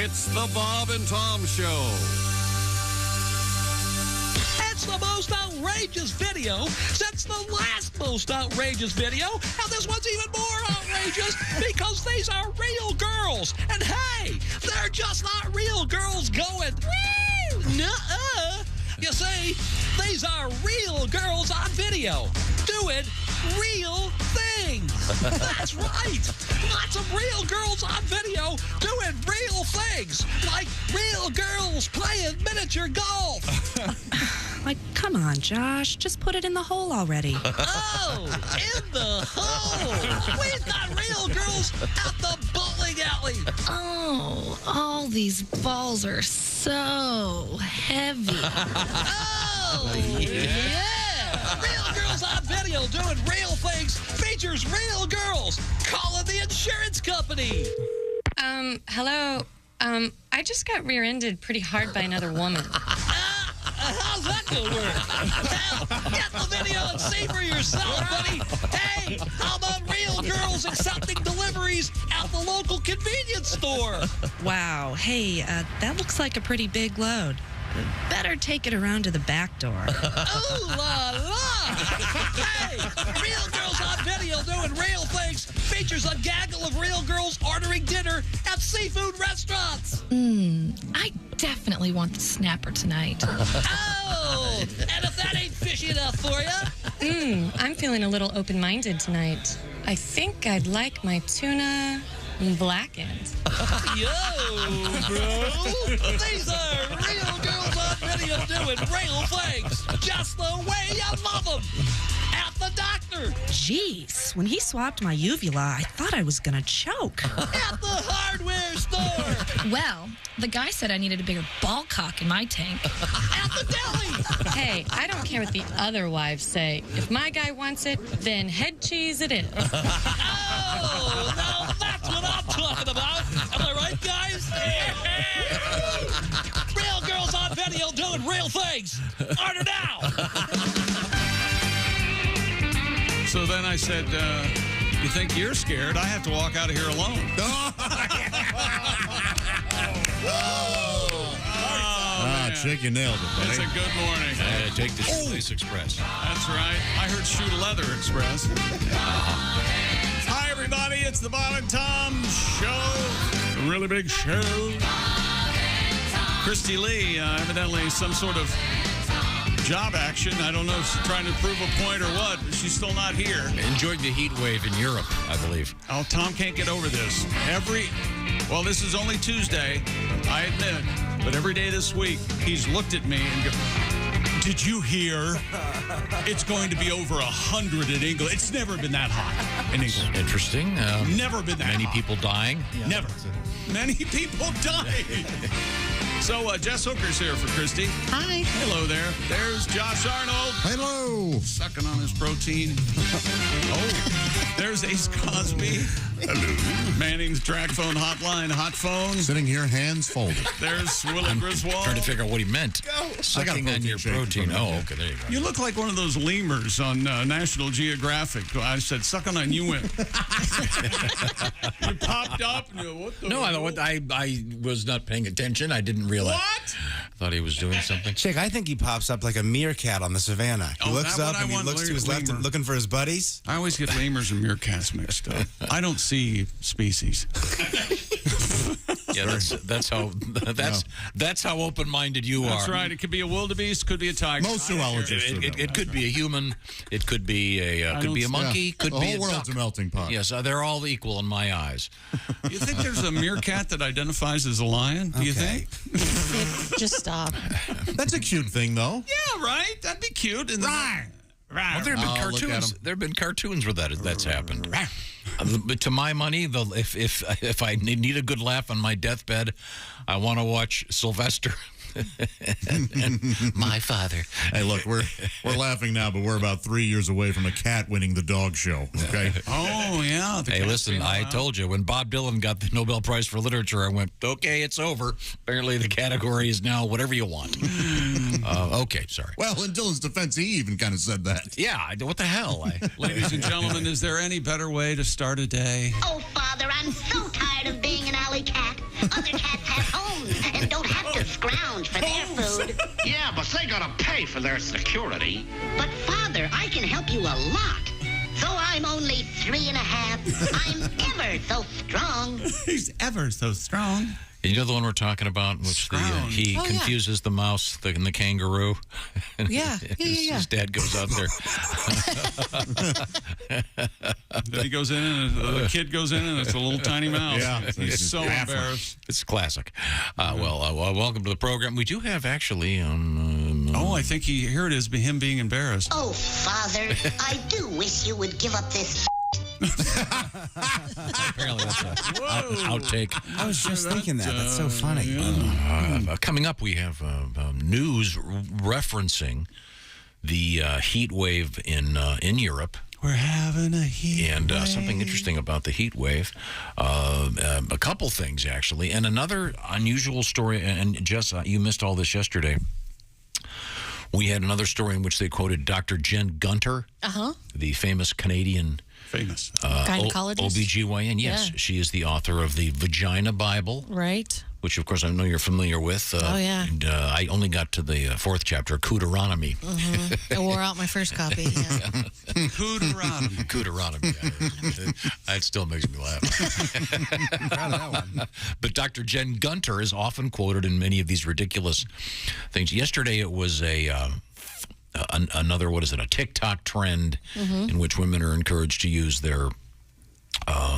It's the Bob and Tom Show. It's the most outrageous video since the last most outrageous video. And this one's even more outrageous because these are real girls. And hey, they're just not real girls going, woo, nuh-uh. You see, these are real girls on video doing real things. That's right. Lots of real girls on video doing real things, like real girls playing miniature golf. Like, come on, Josh. Just put it in the hole already. Oh, in the hole. We've got real girls at the bowling alley. Oh, all these balls are so heavy. Oh, yeah. Real girls on video doing real things features real girls calling the insurance company. Hello. I just got rear-ended pretty hard by another woman. How's that gonna work? Hell, get the video and see for yourself, buddy. Hey, how about real girls accepting deliveries at the local convenience store? Wow. Hey, that looks like a pretty big load. Better take it around to the back door. Ooh la la! Hey, real girls on video doing real things features a gaggle of real girls ordering dinner at seafood restaurants. I definitely want the snapper tonight. Oh, and if that ain't fishy enough for you, I'm feeling a little open-minded tonight. I think I'd like my tuna blackened. yo, bro, these are real girls on video doing real things, just the way you love them. At the doctor, Jeez, when he swapped my uvula, I thought I was gonna choke. at the hardware store, Well, the guy said I needed a bigger ball cock in my tank. at the deli. Hey, I don't care what the other wives say. If my guy wants it, then head cheese it is. Oh, now that's what I'm talking about. Am I right, guys? Real girls on video doing real things. Order now. So then I said, you think you're scared? I have to walk out of here alone. Chick, you nailed it, buddy. It's a good morning. Take the Shoelace Express. That's right. I heard Shoe Leather Express. Hi, everybody. It's the Bob and Tom Show. A really big show. Christy Lee, evidently some sort of job action. I don't know if she's trying to prove a point or what, but she's still not here. Enjoyed the heat wave in Europe, I believe. Oh, Tom can't get over this. Well, this is only Tuesday, I admit, but every day this week, he's looked at me and go, did you hear? It's going to be over 100 in England. It's never been that hot in England. Interesting. Never been that Many hot. people dying. Never. Many people dying. So, Jess Hooker's here for Christy. Hi. Hello there. There's Josh Arnold. Hello. Sucking on his protein. Oh, there's Ace Cosby. Hello. Manning's track phone hotline, hot phone. Sitting here, hands folded. There's Willie Griswold. Trying to figure out what he meant. Sucking on your protein shake. protein. Oh, okay, there you go. You look like one of those lemurs on National Geographic. I said, sucking on you went. You popped up. And you, what the No, hell? I was not paying attention. I didn't realize. What? I thought he was doing something. Chick, I think he pops up like a meerkat on the savannah. He Oh, looks that up one I and he want, looks to his left lemur. and looking for his buddies. I always get lemurs and meerkats mixed up. I don't see species. Yeah, that's how open-minded you That's are. right. It could be a wildebeest, could be a tiger. Most I don't zoologists care. do It could be a human. It could be a monkey. Could the be whole a world's duck. a melting pot. Yes, they're all equal in my eyes. You think there's a meerkat that identifies as a lion? Do you Okay. think? Just stop. That's a cute thing, though. Yeah, right. That'd be cute. And right. Well, there have been Oh, look at cartoons. 'em. There have been cartoons where that's happened. But to my money, if I need a good laugh on my deathbed, I want to watch Sylvester and my father. Hey, look, we're laughing now, but we're about 3 years away from a cat winning the dog show. Okay. Oh, yeah. the Hey, cat's listen, being I allowed. told you when Bob Dylan got the Nobel Prize for Literature, I went, okay, it's over. Apparently, the category is now whatever you want. Okay, sorry. Well, in Dylan's defense, he even kind of said that. Yeah, what the hell? Ladies and gentlemen, is there any better way to start a day? Oh, Father, I'm so tired of being an alley cat. Other cats have homes and don't have to scrounge for their food. Yeah, but they gotta pay for their security. But, Father, I can help you a lot. Though I'm only 3.5, I'm ever so strong. He's ever so strong. You know the one we're talking about, in which he confuses the mouse and the kangaroo. Yeah. His dad goes out there. Then he goes in, and the kid goes in, and it's a little tiny mouse. Yeah. He's so embarrassed. It's classic. Welcome to the program. We do have actually. I think here it is, him being embarrassed. Oh, Father, I do wish you would give up this. Apparently that's an outtake. I was just thinking that. That's so funny. Coming up, we have news referencing the heat wave in Europe. We're having a heat and wave. Something interesting about the heat wave. A couple things, actually. And another unusual story, and Jess, you missed all this yesterday. We had another story in which they quoted Dr. Jen Gunter, the famous Canadian gynecologist, OBGYN. Yes, she is the author of the Vagina Bible. Right. Which, of course, I know you're familiar with. And, I only got to the fourth chapter, Cooteronomy. I wore out my first copy. Yeah. Cooteronomy. Cooteronomy. That still makes me laugh. Proud of that one. But Dr. Jen Gunter is often quoted in many of these ridiculous things. Yesterday, it was another, a TikTok trend in which women are encouraged to use their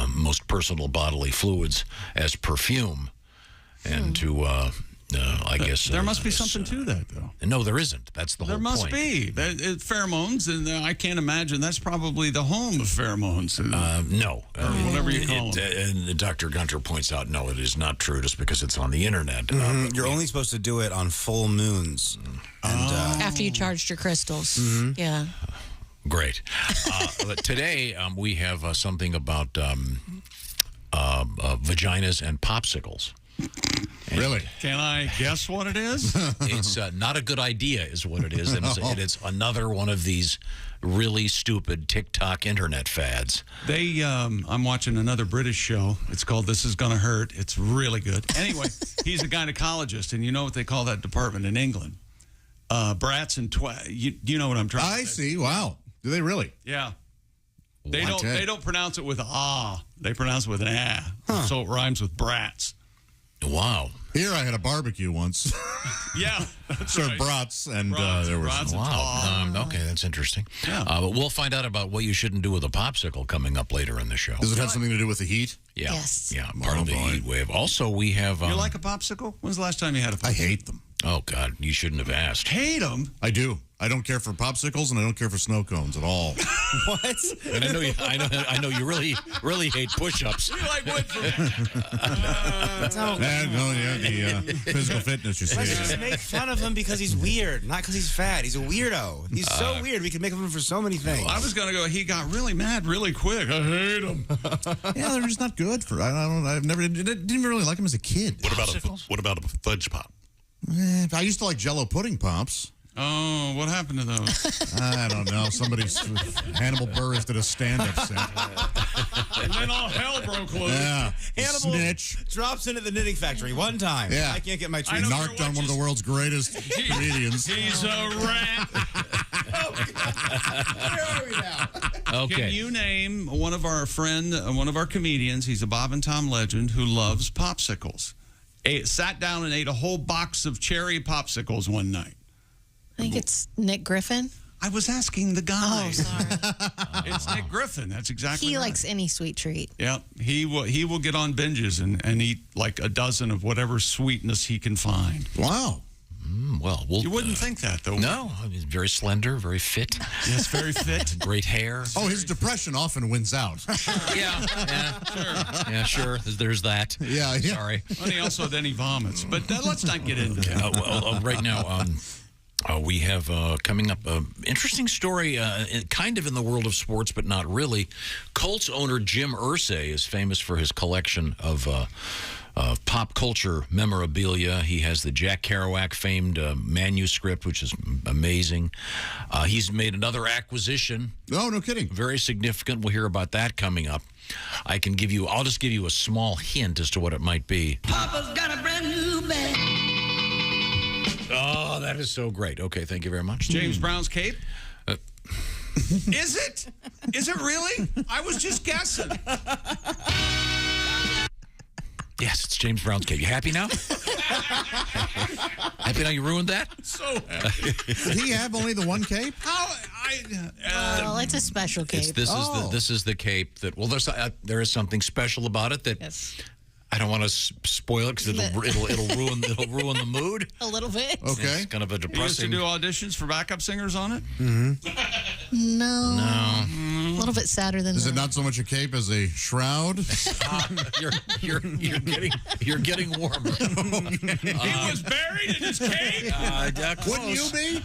most personal bodily fluids as perfume. And to, I guess... There must be something to that, though. No, there isn't. That's the whole point. There must be. Pheromones, and I can't imagine that's probably the home of pheromones. No. Or whatever you call them. And Dr. Gunter points out, no, it is not true just because it's on the internet. You're only supposed to do it on full moons. And, after you charged your crystals. Yeah. Great. But today, we have something about vaginas and popsicles. Really? Can I guess what it is? It's not a good idea is what it is. And it's another one of these really stupid TikTok internet fads. I'm watching another British show. It's called This Is Gonna Hurt. It's really good. Anyway, he's a gynecologist, and you know what they call that department in England? Brats and you know what I'm trying to say. I see. Wow. Do they really? Yeah. They don't pronounce it with ah. They pronounce it with an ah. So it rhymes with brats. Wow. Here I had a barbecue once. Yeah, that's served right. brats, and there was brats and okay, that's interesting. Yeah. But we'll find out about what you shouldn't do with a popsicle coming up later in the show. Does it have something to do with the heat? Yeah. Yes. Yeah, part of the heat wave. Also, we have... you like a popsicle? When's the last time you had a popsicle? I hate them. Oh, God, you shouldn't have asked. Hate them? I do. I don't care for popsicles, and I don't care for snow cones at all. what? And I know you really hate push-ups. You like wood for me. The physical fitness, you Let's see. just make fun of him because he's weird, not because he's fat. He's a weirdo. He's so weird. We can make fun of him for so many things. I was going to go, he got really mad really quick. I hate him. Yeah, they're just not good for. I've never didn't really like them as a kid. What about a fudge pop? I used to like Jell-O pudding pops. Oh, what happened to those? I don't know. Hannibal Buress did a stand-up set. And then all hell broke loose. Yeah. Hannibal Snitch. drops into the knitting factory one time. Yeah. I can't get my treats. Narked on one of the world's greatest comedians. He's a rat. Where are we now? Okay. Can you name one of our comedians? He's a Bob and Tom legend who loves popsicles. Sat down and ate a whole box of cherry popsicles one night. I think it's Nick Griffin. I was asking the guy. Oh, sorry. It's Nick Griffin. That's exactly He right. likes any sweet treat. Yeah, he will get on binges and eat like a dozen of whatever sweetness he can find. Wow. Well, You wouldn't think that, though. No, he's very slender, very fit. Yes, very fit. Great hair. Oh, his depression often wins out. Yeah, sure. Yeah, sure. There's that. Yeah. Sorry. And he also then he vomits. But let's not get into that. Right now, we have coming up an interesting story, kind of in the world of sports, but not really. Colts owner Jim Irsay is famous for his collection of pop culture memorabilia. He has the Jack Kerouac famed manuscript, which is amazing. He's made another acquisition. Oh, no kidding. Very significant. We'll hear about that coming up. I'll just give you a small hint as to what it might be. Papa's got a brand new bag. Oh, that is so great. Okay, thank you very much. James Brown's cape? Is it? Is it really? I was just guessing. Yes, it's James Brown's cape. You happy now? Happy now you ruined that? So happy. Did he have only the one cape? Well, it's a special cape. This is the cape that. Well, there is something special about it that. Yes. I don't want to spoil it because it'll ruin the mood. A little bit. Okay. It's kind of a You used to depressing. do auditions for backup singers on it? No. No. A little bit sadder than Is that. it not so much a cape as a shroud? You're getting warmer. He was buried in his cape? Wouldn't you be?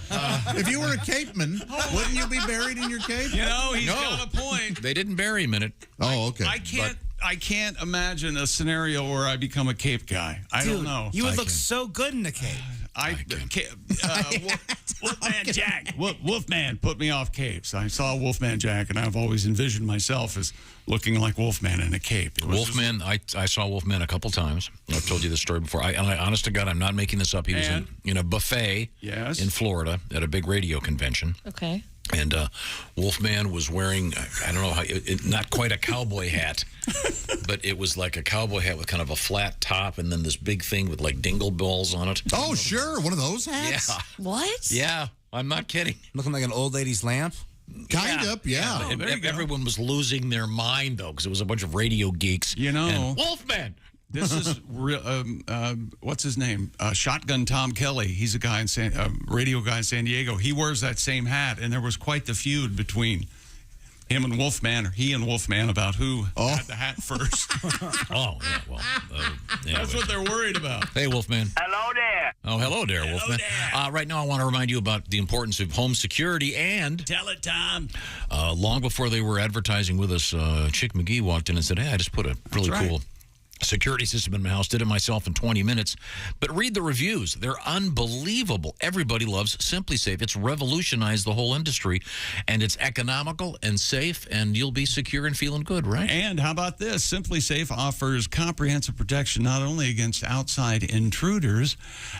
If you were a capeman, wouldn't you be buried in your cape? You know, he's got a point. They didn't bury him in it. Oh, okay. I can't imagine a scenario where I become a cape guy. I don't know. You would look so good in a cape. Wolfman Jack. Wolfman put me off capes. I saw Wolfman Jack, and I've always envisioned myself as looking like Wolfman in a cape. Wolfman, I saw Wolfman a couple times. I've told you this story before. Honest to God, I'm not making this up. He was in a buffet in Florida at a big radio convention. Okay. And Wolfman was wearing, I don't know how, not quite a cowboy hat, but it was like a cowboy hat with kind of a flat top and then this big thing with like dingle balls on it. Oh, sure. One of those hats? Yeah. What? Yeah, I'm not kidding. Looking like an old lady's lamp? Kind of, yeah. Everyone was losing their mind, though, because it was a bunch of radio geeks. You know. And Wolfman! This is what's his name? Shotgun Tom Kelly. He's a guy in radio guy in San Diego. He wears that same hat, and there was quite the feud between him and Wolfman, or he and Wolfman, about who had the hat first. Oh, yeah, well, that's what they're worried about. Hey, Wolfman. Hello there. Oh, hello there, Wolfman. Right now, I want to remind you about the importance of home security and... Tell it, Tom. Long before they were advertising with us, Chick McGee walked in and said, hey, I just put a really cool security system in my house. Did it myself in 20 minutes. But read the reviews. They're unbelievable. Everybody loves Simply Safe. It's revolutionized the whole industry, and it's economical and safe, and you'll be secure and feeling good, right? And how about this? Simply Safe offers comprehensive protection not only against outside intruders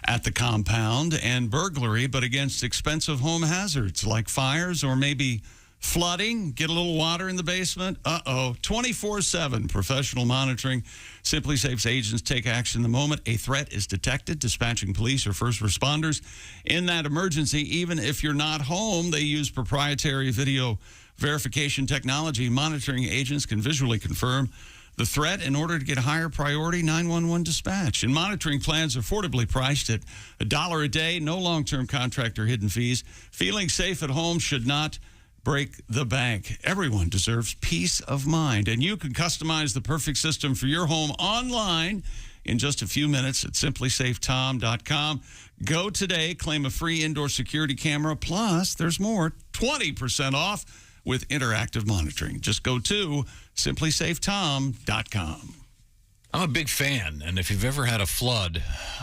at the compound and burglary, but against expensive home hazards like fires or maybe flooding, get a little water in the basement. 24/7 professional monitoring. Simply Safe's agents take action the moment a threat is detected, dispatching police or first responders in that emergency. Even if you're not home, they use proprietary video verification technology. Monitoring agents can visually confirm the threat in order to get higher priority 911 dispatch. And monitoring plans are affordably priced at $1 a day, no long-term contract or hidden fees. Feeling safe at home should not break the bank. Everyone deserves peace of mind, and you can customize the perfect system for your home online in just a few minutes at simplysafetom.com. Go today, claim a free indoor security camera, plus there's more, 20% off with interactive monitoring. Just go to simplysafetom.com. I'm a big fan, and if you've ever had a flood,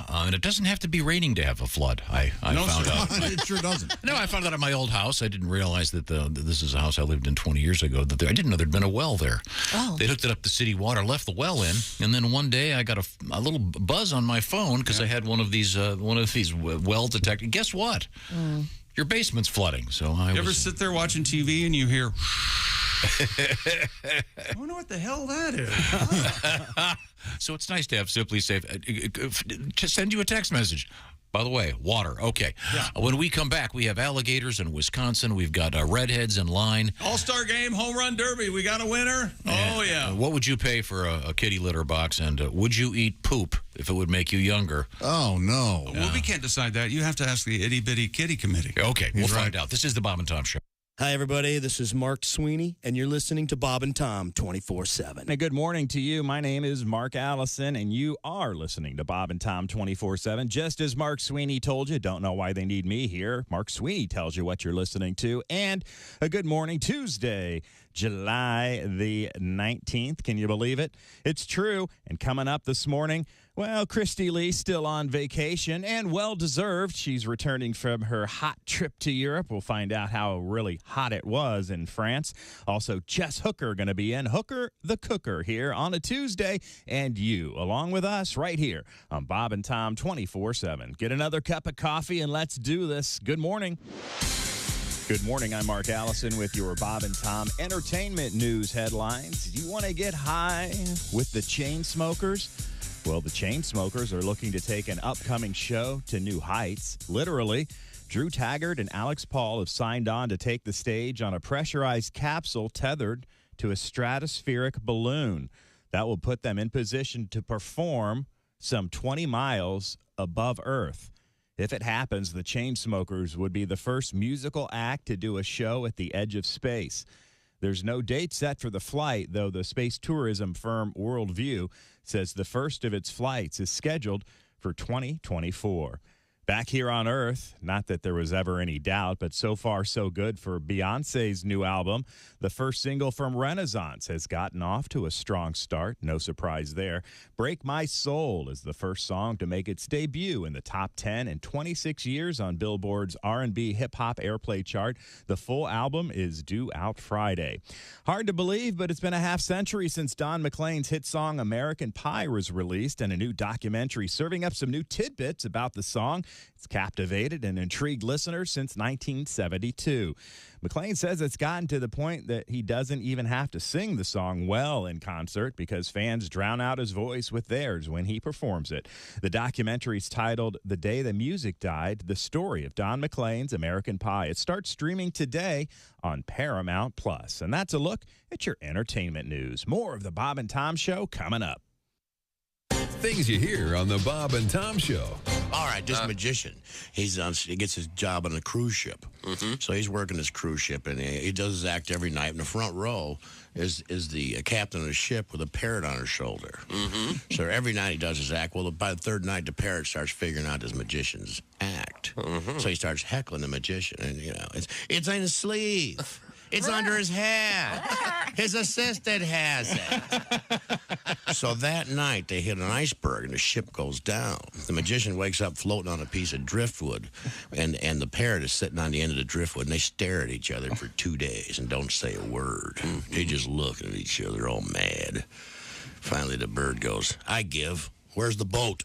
and it doesn't have to be raining to have a flood, I found out. It sure doesn't. No, I found out at my old house. I didn't realize that this is a house I lived in 20 years ago. I didn't know there'd been a well there. Oh. They hooked it up to city water, left the well in, and then one day I got a little buzz on my phone because I had one of these well detectors. Guess what? Your basement's flooding. So You ever sit there watching TV and you hear... I wonder what the hell that is. So it's nice to have Simply Safe. To send you a text message. By the way, water. Okay. Yeah. When we come back, we have alligators in Wisconsin. We've got redheads in line. All-Star Game, Home Run Derby. We got a winner? Oh, yeah. What would you pay for a kitty litter box? And would you eat poop if it would make you younger? Oh, no. Well, we can't decide that. You have to ask the Itty Bitty Kitty Committee. Okay, we'll find out. This is the Bob and Tom Show. Hi, everybody. This is Mark Sweeney, and you're listening to Bob and Tom 24/7. And good morning to you. My name is Mark Allison, and you are listening to Bob and Tom 24/7. Just as Mark Sweeney told you, don't know why they need me here. Mark Sweeney tells you what you're listening to. And a good morning Tuesday, July the 19th. Can you believe it? It's true. And coming up this morning, well, Christy Lee's still on vacation, and well-deserved. She's returning from her hot trip to Europe. We'll find out how really hot it was in France. Also, Jess Hooker going to be in. Hooker the Cooker here on a Tuesday, and you, along with us, right here on Bob and Tom 24/7. Get another cup of coffee, and let's do this. Good morning. Good morning. I'm Mark Allison with your Bob and Tom entertainment news headlines. Do you want to get high with the Chainsmokers? Well, the Chainsmokers are looking to take an upcoming show to new heights. Literally, Drew Taggart and Alex Paul have signed on to take the stage on a pressurized capsule tethered to a stratospheric balloon. That will put them in position to perform some 20 miles above Earth. If it happens, the Chainsmokers would be the first musical act to do a show at the edge of space. There's no date set for the flight, though the space tourism firm Worldview says the first of its flights is scheduled for 2024. Back here on Earth, not that there was ever any doubt, but so far so good for Beyoncé's new album. The first single from Renaissance has gotten off to a strong start. No surprise there. Break My Soul is the first song to make its debut in the top 10 in 26 years on Billboard's R&B hip-hop airplay chart. The full album is due out Friday. Hard to believe, but it's been a half-century since Don McLean's hit song American Pie was released, and a new documentary serving up some new tidbits about the song. It's captivated and intrigued listeners since 1972. McLean says it's gotten to the point that he doesn't even have to sing the song well in concert because fans drown out his voice with theirs when he performs it. The documentary is titled The Day the Music Died, the story of Don McLean's American Pie. It starts streaming today on Paramount+. And that's a look at your entertainment news. More of the Bob and Tom Show coming up. Things you hear on the Bob and Tom Show. All right, this magician, he gets his job on a cruise ship. So he's working this cruise ship, and he does his act every night. In the front row is the captain of the ship with a parrot on her shoulder. So every night he does his act. Well, by the third night, the parrot starts figuring out his magician's act. So he starts heckling the magician, and it's in his sleeve. It's under his hat. His assistant has it. So that night, they hit an iceberg, and the ship goes down. The magician wakes up floating on a piece of driftwood, and the parrot is sitting on the end of the driftwood, and they stare at each other for 2 days and don't say a word. They just look at each other all mad. Finally, the bird goes, I give. Where's the boat?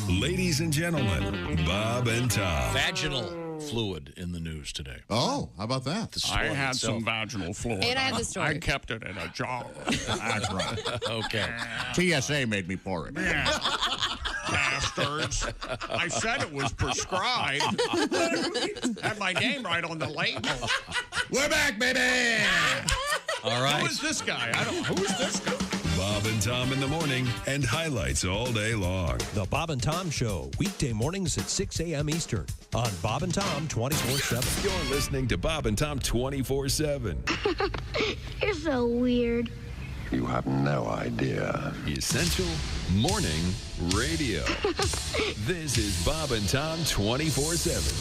Ladies and gentlemen, Bob and Tom. Vaginal fluid in the news today. Oh, how about that? I had some vaginal fluid. And I have the story. I kept it in a jar. That's right. Okay. TSA made me pour it. Bastards. I said it was prescribed. Had my name right on the label. We're back, baby! All right. Who is this guy? Who is this guy? Bob and Tom in the morning and highlights all day long. The Bob and Tom Show, weekday mornings at 6 a.m. Eastern on Bob and Tom 24/7. You're listening to Bob and Tom 24/7. You're so weird. You have no idea. Essential Morning Radio. This is Bob and Tom 24/7.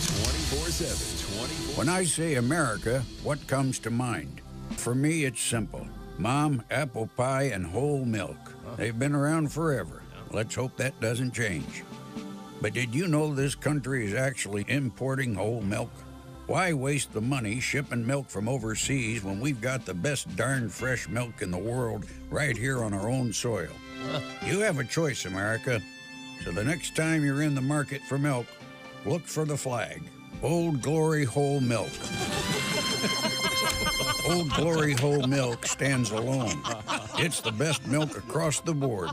24/7. When I say America, what comes to mind? For me, it's simple. Mom, apple pie, and whole milk. They've been around forever. Let's hope that doesn't change. But did you know this country is actually importing whole milk? Why waste the money shipping milk from overseas when we've got the best darn fresh milk in the world right here on our own soil? You have a choice, America. So the next time you're in the market for milk, look for the flag. Old Glory Whole Milk. Old Glory Whole Milk stands alone. It's the best milk across the board.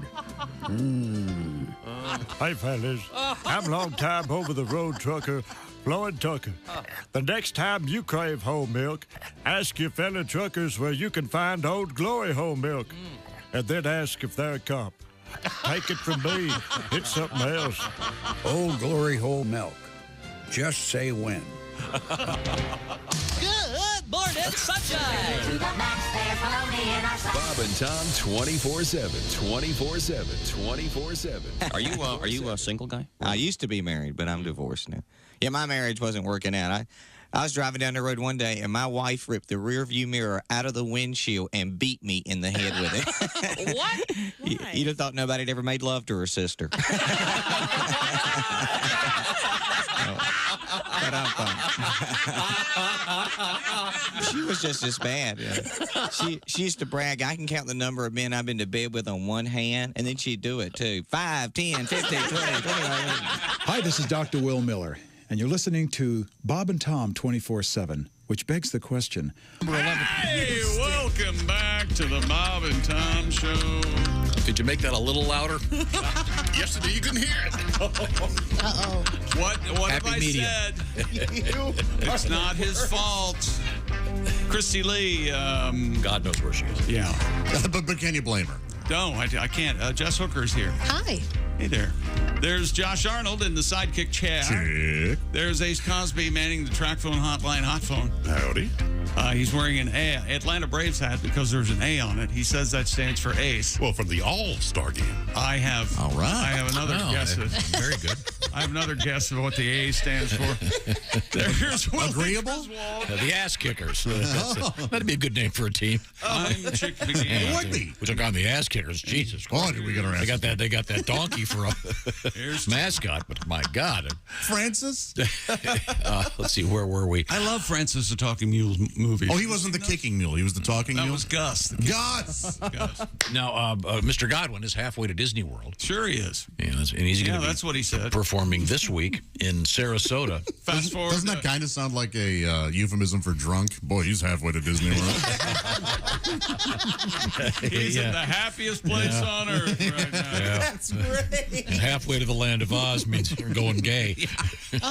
Hey, fellas. I'm long-time over-the-road trucker, Floyd Tucker. The next time you crave whole milk, ask your fellow truckers where you can find Old Glory whole milk. And then ask if they're a cop. Take it from me. It's something else. Old Glory whole milk. Just say when. Good morning, sunshine. Bob and Tom 24/7, 24/7, 24/7. Are you a single guy? I used to be married, but I'm divorced now. Yeah, my marriage wasn't working out. I was driving down the road one day, and my wife ripped the rearview mirror out of the windshield and beat me in the head with it. What? You'd have thought nobody had ever made love to her sister. But I'm fine. She was just as bad. She used to brag, I can count the number of men I've been to bed with on one hand, and then she'd do it, too. 5, 10, 15, 20. Hi, this is Dr. Will Miller, and you're listening to Bob and Tom 24/7, which begs the question. Hey, welcome back to the Bob and Tom Show. Could you make that a little louder? Yesterday you couldn't hear it. Uh-oh. What have Happy I medium. said? It's not his fault. Christy Lee. God knows where she is. Yeah. but can you blame her? No, I can't. Jess Hooker's here. Hi. Hey there. There's Josh Arnold in the sidekick chair. Chick. There's Ace Cosby manning the track phone hotline hot phone. Howdy. He's wearing an Atlanta Braves hat because there's an A on it. He says that stands for Ace. Well, from the All-Star game. I have another guess. Very good. I have another guess of what the A stands for. Here's Agreeable? The ass kickers. That'd be a good name for a team. I'm Chick McGee. It would be. We took on the ass kickers. Jesus Christ. Oh, did we get our ass They got that donkey for a mascot, but my God. Francis? Let's see, where were we? I love Francis the Talking Mule movie. Oh, he wasn't the kicking mule. He was the talking mule? That was Gus. Gus! Now, Mr. Godwin is halfway to Disney World. Sure he is. Yeah, and he's going to be that's what he said. Performing this week in Sarasota. Fast forward. Doesn't that kind of sound like a euphemism for drunk? Boy, he's halfway to Disney World. He's in the happiest place on earth right now. Yeah. That's great. And halfway to the land of Oz means you're going gay.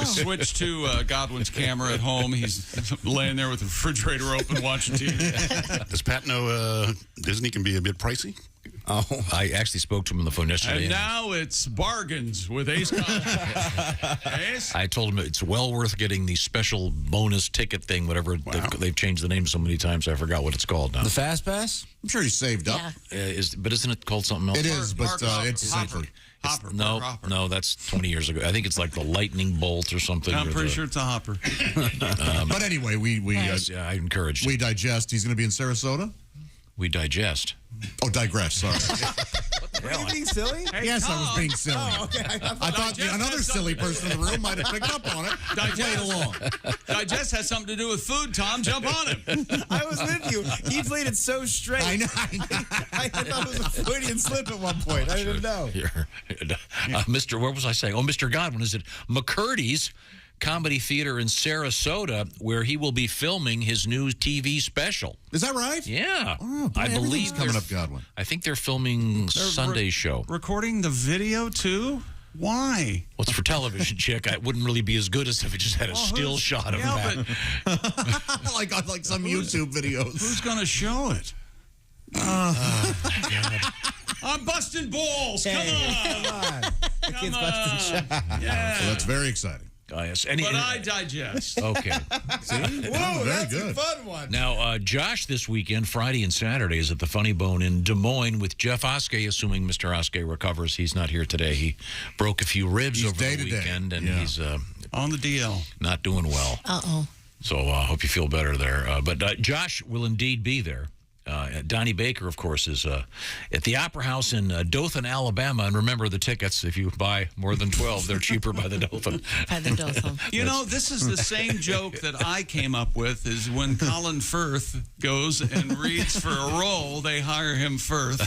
Switch to Godwin's camera at home. He's laying there with the refrigerator open watching TV. Does Pat know Disney can be a bit pricey? Oh, I actually spoke to him on the phone yesterday. And now it's bargains with Ace Cosby. Ace? I told him it's well worth getting the special bonus ticket thing, whatever. They've changed the name so many times, I forgot what it's called now. The Fast Pass? I'm sure he saved up. But isn't it called something else? It is, but it's simply. Hopper. No, that's 20 years ago. I think it's like the lightning bolt or something. I'm pretty sure it's a hopper. But anyway, I encouraged. We digest. He's going to be in Sarasota? We digest. Oh, digress. Sorry. Were you being silly? Hey, yes, Tom. I was being silly. Oh, okay. I thought another silly person in the room might have picked up on it. Played along. Digest has something to do with food, Tom. Jump on him. I was with you. He played it so straight. I know. I thought it was a Freudian slip at one point. I didn't know. Mr. What was I saying? Oh, Mr. Godwin is at McCurdy's Comedy Theater in Sarasota, where he will be filming his new TV special. Is that right? Yeah. Oh, I believe coming up, Godwin. I think they're filming Sunday's show. Recording the video, too? Why? Well, it's for television, Chick. It wouldn't really be as good as if it just had a still shot of him. like some YouTube videos. Who's going to show it? I'm busting balls. Come on. The kid's busting shots. Yeah. So that's very exciting. Yes. But I digest. Okay. See? Whoa, very that's good. a fun one. Now, Josh this weekend, Friday and Saturday, is at the Funny Bone in Des Moines with Jeff Oskey, assuming Mr. Oskey recovers. He's not here today. He broke a few ribs over the weekend, and he's on the DL. Not doing well. Uh-oh. So I hope you feel better there. But Josh will indeed be there. Donnie Baker, of course, is at the Opera House in Dothan, Alabama. And remember the tickets. If you buy more than 12, they're cheaper by the Dothan. By the Dothan. You know, this is the same joke that I came up with, is when Colin Firth goes and reads for a role, they hire him Firth.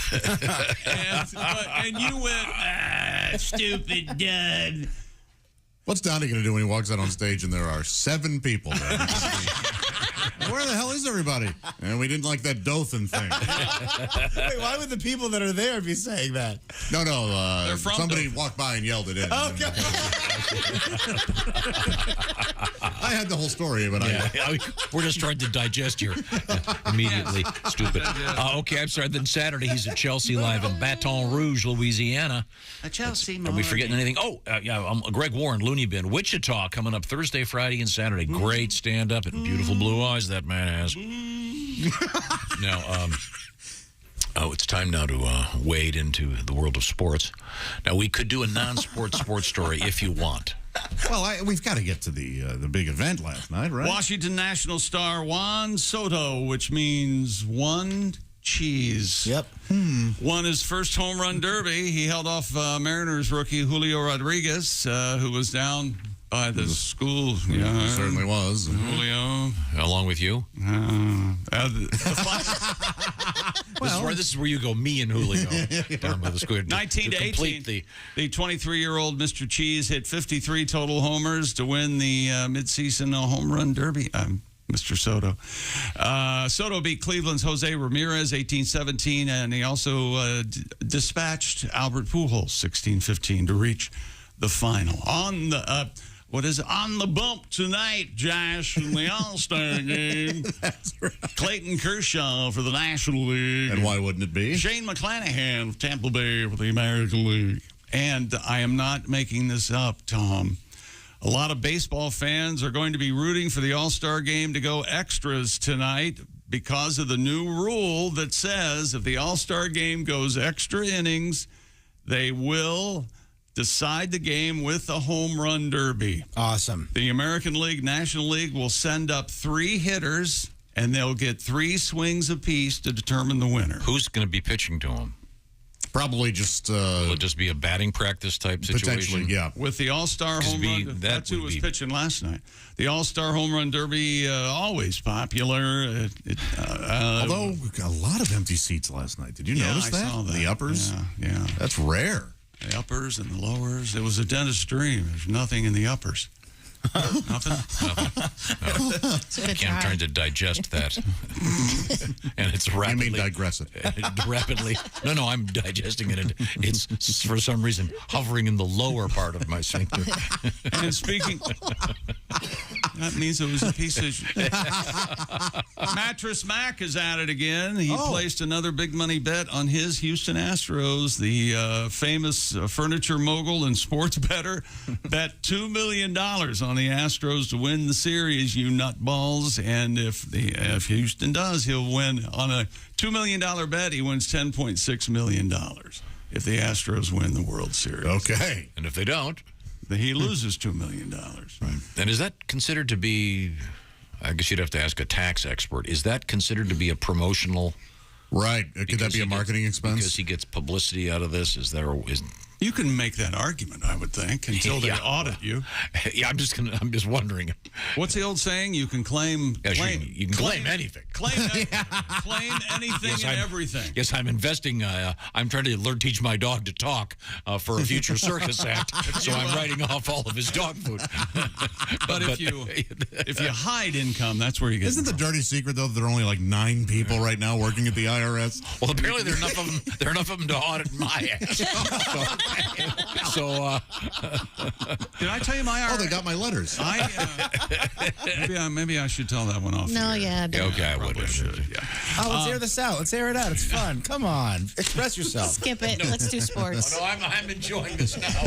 And you went, stupid dud. What's Donnie going to do when he walks out on stage and there are 7 people there? where the hell is everybody? And we didn't like that Dothan thing. Wait, why would the people that are there be saying that? No. They're from somebody Dothan. walked by and yelled it in. Okay. I had the whole story, but we're just trying to digest here immediately. Stupid. Okay, I'm sorry. Then Saturday, he's at Chelsea Live in Baton Rouge, Louisiana. Chelsea. Are we forgetting anything? Oh, Greg Warren, Looney Bin, Wichita, coming up Thursday, Friday, and Saturday. Great stand-up and beautiful blue eyes that man has. Now, it's time now to wade into the world of sports. Now, we could do a non-sports sports story if you want. Well, we've got to get to the big event last night, right? Washington National star Juan Soto, which means one cheese. Yep. Won his first home run derby. He held off Mariners rookie Julio Rodriguez, who was down by the school. Yeah, certainly was. Julio. Along with you? This is where you go, me and Julio. Down by the school. 19 to 18. The 23-year-old Mr. Cheese hit 53 total homers to win the midseason home run derby. Mr. Soto. Soto beat Cleveland's Jose Ramirez 18-17, and he also dispatched Albert Pujols 16-15 to reach the final. On the bump tonight, Josh, in the All-Star game? That's right. Clayton Kershaw for the National League. And why wouldn't it be? Shane McClanahan of Tampa Bay for the American League. And I am not making this up, Tom. A lot of baseball fans are going to be rooting for the All-Star game to go extras tonight because of the new rule that says if the All-Star game goes extra innings, they will decide the game with a home run derby. Awesome. The American League, National League will send up 3 hitters, and they'll get 3 swings apiece to determine the winner. Who's going to be pitching to him? Probably just... Will it just be a batting practice type situation? Potentially, yeah. With the All-Star home run, that's who was pitching last night. The All-Star home run derby, always popular. Although, a lot of empty seats last night. Did you notice that? I saw that? The uppers? Yeah. That's rare. The uppers and the lowers. It was a dentist's dream. There's nothing in the uppers. Nothing? I'm trying to digest that. And it's rapidly... You mean digress it? Rapidly. No, I'm digesting it. And it's, for some reason, hovering in the lower part of my sphincter. And speaking... That means it was a piece of... Mattress Mac is at it again. He placed another big money bet on his Houston Astros. The famous furniture mogul and sports bettor bet $2 million on the Astros to win the series, you nutballs. And if Houston does, he'll win. On a $2 million bet, he wins $10.6 million if the Astros win the World Series. Okay. And if they don't... he loses $2 million. Right. And is that considered to be, I guess you'd have to ask a tax expert, is that considered to be a promotional... Right. Could that be a marketing expense? Because he gets publicity out of this? You can make that argument, I would think, until they audit you. Yeah, I'm just wondering. What's the old saying? You can claim... you can claim anything. Claim anything and everything. Yes, I'm investing. I'm trying to teach my dog to talk for a future circus act, so I'm writing off all of his dog food. But if you hide income, that's where you get... Isn't the dirty secret, though, that there are only like 9 people right now working at the IRS? Well, apparently there are enough of them to audit my ass. So, did I tell you my IRS? Oh, they got my letters. Maybe I should tell that one off. No, yeah. Okay, I would. Yeah. Oh, let's air this out. Let's air it out. It's fun. Come on. Express yourself. Skip it. Let's do sports. Oh, no, I'm enjoying this now.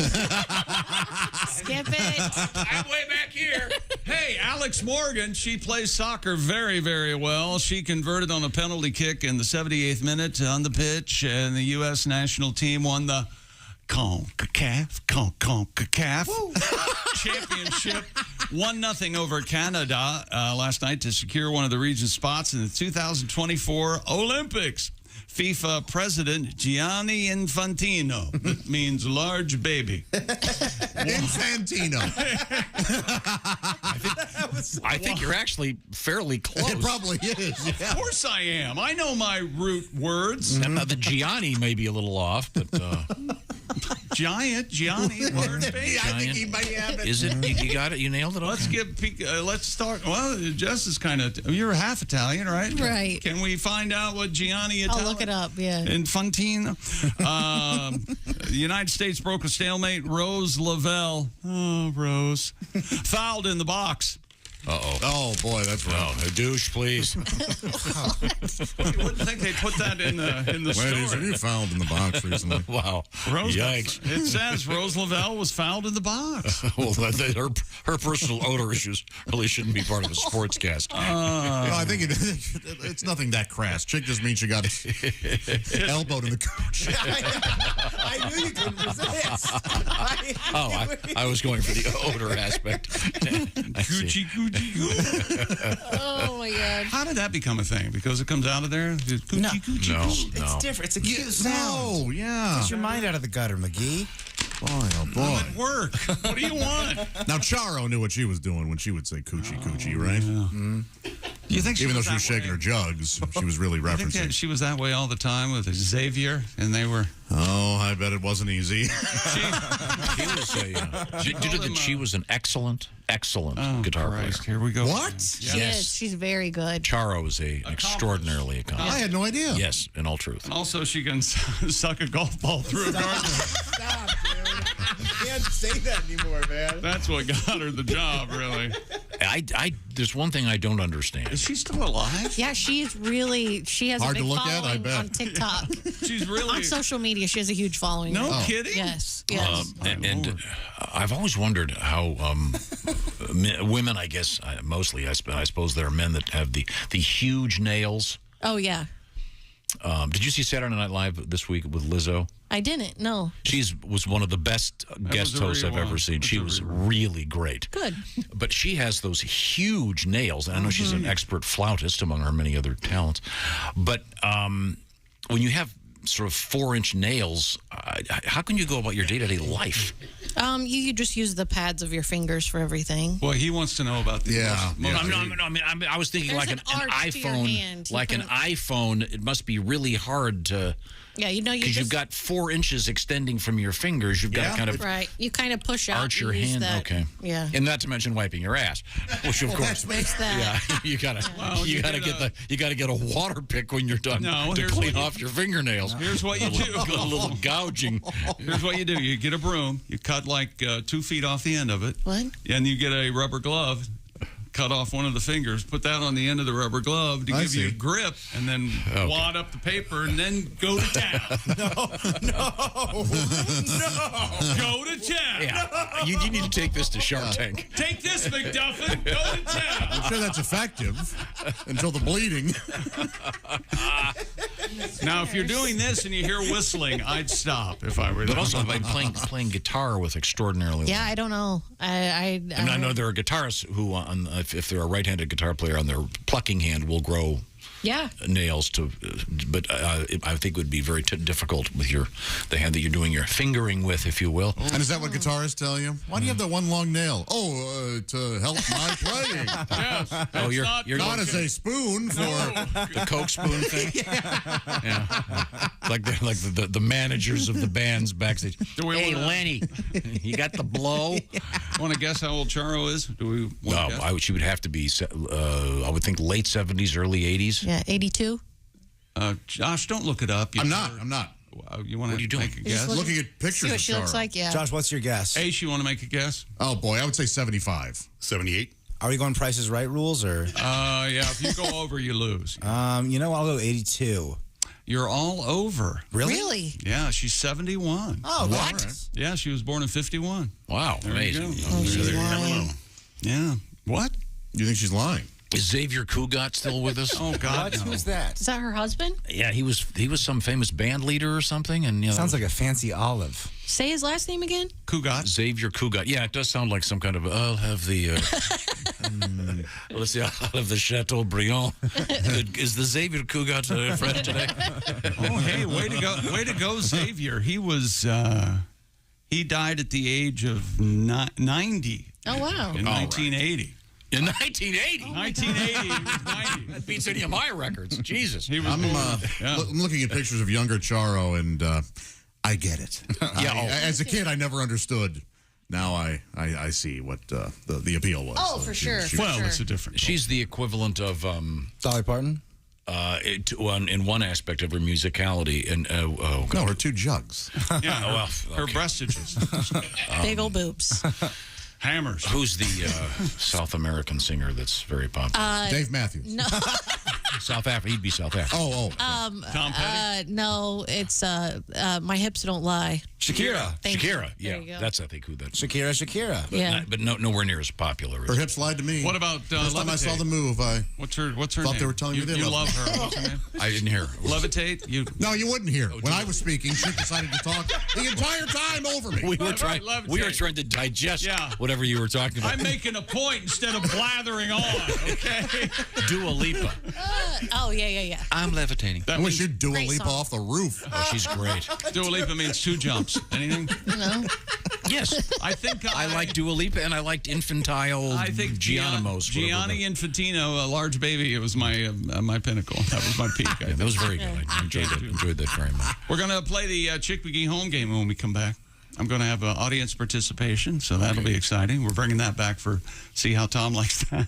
Skip it. I'm way back here. Hey, Alex Morgan, she plays soccer very, very well. She converted on a penalty kick in the 78th minute on the pitch, and the U.S. national team won the CONCACAF championship 1-0 over Canada last night to secure one of the region's spots in the 2024 Olympics. FIFA President Gianni Infantino. That means large baby. Infantino. I think you're actually fairly close. It probably is. Yeah. Of course I am. I know my root words. Now, the Gianni may be a little off, but... Giant, Gianni. I think he might have it. Is it? You got it? You nailed it? Okay. Let's start. Well, Jess is kind of. You're half Italian, right? Right. Can we find out what Gianni Italian? I'll look it up, yeah. Infantino. The United States broke a stalemate. Rose Lavelle. Oh, Rose. Fouled in the box. Uh-oh. Oh, boy, that's wrong. A douche, please. You wouldn't think they'd put that in the Ladies, story. have you fouled in the box recently? Wow. Yikes. It says Rose Lavelle was fouled in the box. Well, her personal odor issues really shouldn't be part of a sportscast. No, I think it's nothing that crass. Chick just means she got elbowed in the cooch. I knew you couldn't resist. I was going for the odor aspect. Coochie, coochie. Oh, my God. How did that become a thing? Because it comes out of there? Coochie, No. coochie, No, coochie. no. It's different. It's a cute sound. No, yeah. Get your mind out of the gutter, McGee. Boy, oh, I'm boy. at work. What do you want? Now, Charo knew what she was doing when she would say coochie, coochie, right? Do you think Even though she that was shaking way? her jugs, she was really I think that referencing. she was that way all the time with Xavier, and they were. Oh, I bet it wasn't easy. She was an excellent guitar player. Here we go. What? She is. She's very good. Charo is an extraordinarily accomplished. I had no idea. Yes, in all truth. And also, she can suck a golf ball through a garden. Stop, dude. You can't say that anymore, man. That's what got her the job, really. There's one thing I don't understand. Is she still alive? Yeah, she has Hard a to big look at, I following bet. on TikTok. She's really on social media. She has a huge following. No Oh. kidding. Yes. And I've always wondered how women, I guess, mostly, I suppose there are men that have the huge nails. Oh, yeah. Did you see Saturday Night Live this week with Lizzo? I didn't. No. She was one of the best guest hosts I've ever seen. She was really great. Good. But she has those huge nails. And I know she's an expert flautist, among her many other talents. But when you have sort of 4-inch nails, how can you go about your day-to-day life? You just use the pads of your fingers for everything. Well, he wants to know about the I was thinking There's like an an arch to your hand. iPhone. You Like an put iPhone, it must be really hard to. Yeah, because you've got 4 inches extending from your fingers. You've got to kind of right. You kind of push out. arch your use hand. that. Okay. Yeah. And not to mention wiping your ass, which of course. Makes that. Yeah, you gotta get a water pick when you're done to clean off your fingernails. Here's what you do. A little gouging. Here's what you do. You get a broom. You cut like 2 feet off the end of it. What? And you get a rubber glove. Cut off one of the fingers, put that on the end of the rubber glove to give you a grip, and then wad up the paper, and then go to town. No. Go to town. Yeah. You need to take this to Shark Tank. Take this, McDuffin. Go to town. I'm sure that's effective until the bleeding. Now, if you're doing this and you hear whistling, I'd stop if I were. But also, by playing guitar with extraordinarily. Yeah, I don't know. I know there are guitarists who, if they're a right-handed guitar player, on their plucking hand will grow nails to. But I think it would be very difficult with the hand that you're doing your fingering with, if you will. And is that what guitarists tell you? Why do you have that one long nail? Oh, to help my playing. Yes. Oh, you're not as a spoon for the Coke spoon thing. Yeah. Like the managers of the bands backstage. Hey, Lenny, you got the blow? Want to guess how old Charo is? Do we? No, she would have to be. I would think late 70s, early 80s. Yeah, 82. Josh, don't look it up. I'm not. You want to make a guess? Looking at pictures See what of she looks Charo. like. Yeah. Josh, what's your guess? Ace, you want to make a guess? Oh, boy, I would say 75. 78. Are we going Price is Right rules or? Yeah. If you go over, you lose. I'll go 82. You're all over. Really? Yeah, she's 71. Oh, what? Right. Yeah, she was born in 51. Wow, there amazing. You go. Oh, she's lying. Yeah. What? You think she's lying? Is Xavier Cugat still with us? Oh God, no. Who's that? Is that her husband? Yeah, he was some famous band leader or something, and Sounds like a fancy olive. Say his last name again. Cugat. Xavier Cugat. Yeah, it does sound like some kind of. I'll have the. Let's see. I'll have the Chateaubriand. Is the Xavier Cugat friend today? Oh, hey, way to go, Xavier. He was. He died at the age of 90. Oh wow! In 1980. In 1980? 1980, he was 90. That beats any of my records. Jesus. He was I'm looking at pictures of younger Charo, and I get it. As a kid, I never understood. Now I see what the appeal was. Oh, for sure. It's a different. She's the equivalent of Dolly Parton. In one aspect of her musicality, and no, her two jugs. Yeah, well, her breastages, big old boobs. Hammers. Who's the South American singer that's very popular? Dave Matthews. No. South Africa. He'd be South Africa. Tom Petty? No, it's My Hips Don't Lie. Shakira. Thank you. Shakira. There you Yeah, go. that's I think who that. Shakira. But Yeah. but nowhere near as popular. Her hips lied to me. What about First time I saw the move, I what's her thought name? they were telling me they you loved love me. her. What's her name? I didn't hear. Levitate. No, you wouldn't hear. When I was speaking, she decided to talk the entire time over me. We were trying to digest whatever you were talking about. I'm making a point instead of blathering on. Okay. Dua Lipa. Yeah. I'm levitating. I wish you'd Dua Great Lipa song. off the roof. Oh, she's great. Dua Lipa means 2 jumps. Anything? No. Yes. I think I like Dua Lipa, and I liked infantile I think Gianimos. Gianni Infantino, a large baby. It was my pinnacle. That was my peak. Yeah, that was very good. I enjoyed that very much. We're going to play the Chick McGee home game when we come back. I'm going to have audience participation, so that'll be exciting. We're bringing that back for see how Tom likes that.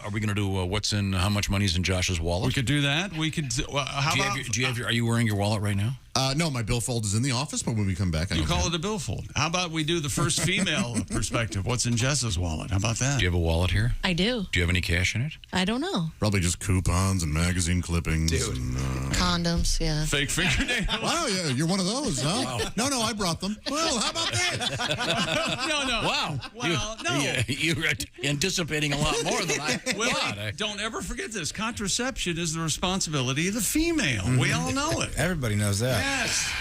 Are we going to do what's in how much money's in Josh's wallet? We could do that. We could. How about? Are you wearing your wallet right now? No, my billfold is in the office, but when we come back, I You don't call have it a billfold. How about we do the first female perspective? What's in Jess's wallet? How about that? Do you have a wallet here? I do. Do you have any cash in it? I don't know. Probably just coupons and magazine clippings. Dude. And, Condoms, yeah. Fake fingernails. Wow, yeah, you're one of those, huh? Wow. No, I brought them. Well, how about that? No. Wow. Well, no. You're anticipating a lot more than I thought. Don't ever forget this. Contraception is the responsibility of the female. We all know it. Everybody knows that. Yes.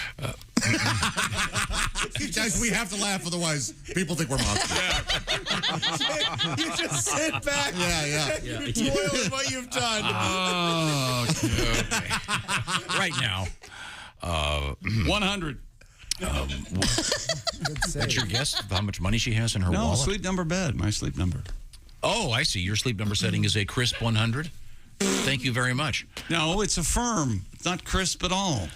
Guys, we have to laugh, otherwise people think we're monsters. You just sit back. Yeah. Spoiling what you've done. Oh, okay. Right now. 100. That's your guess of how much money she has in her No, wallet? sleep number bed. My sleep number. Oh, I see. Your sleep number setting is a crisp 100. Thank you very much. No, it's a firm. It's not crisp at all.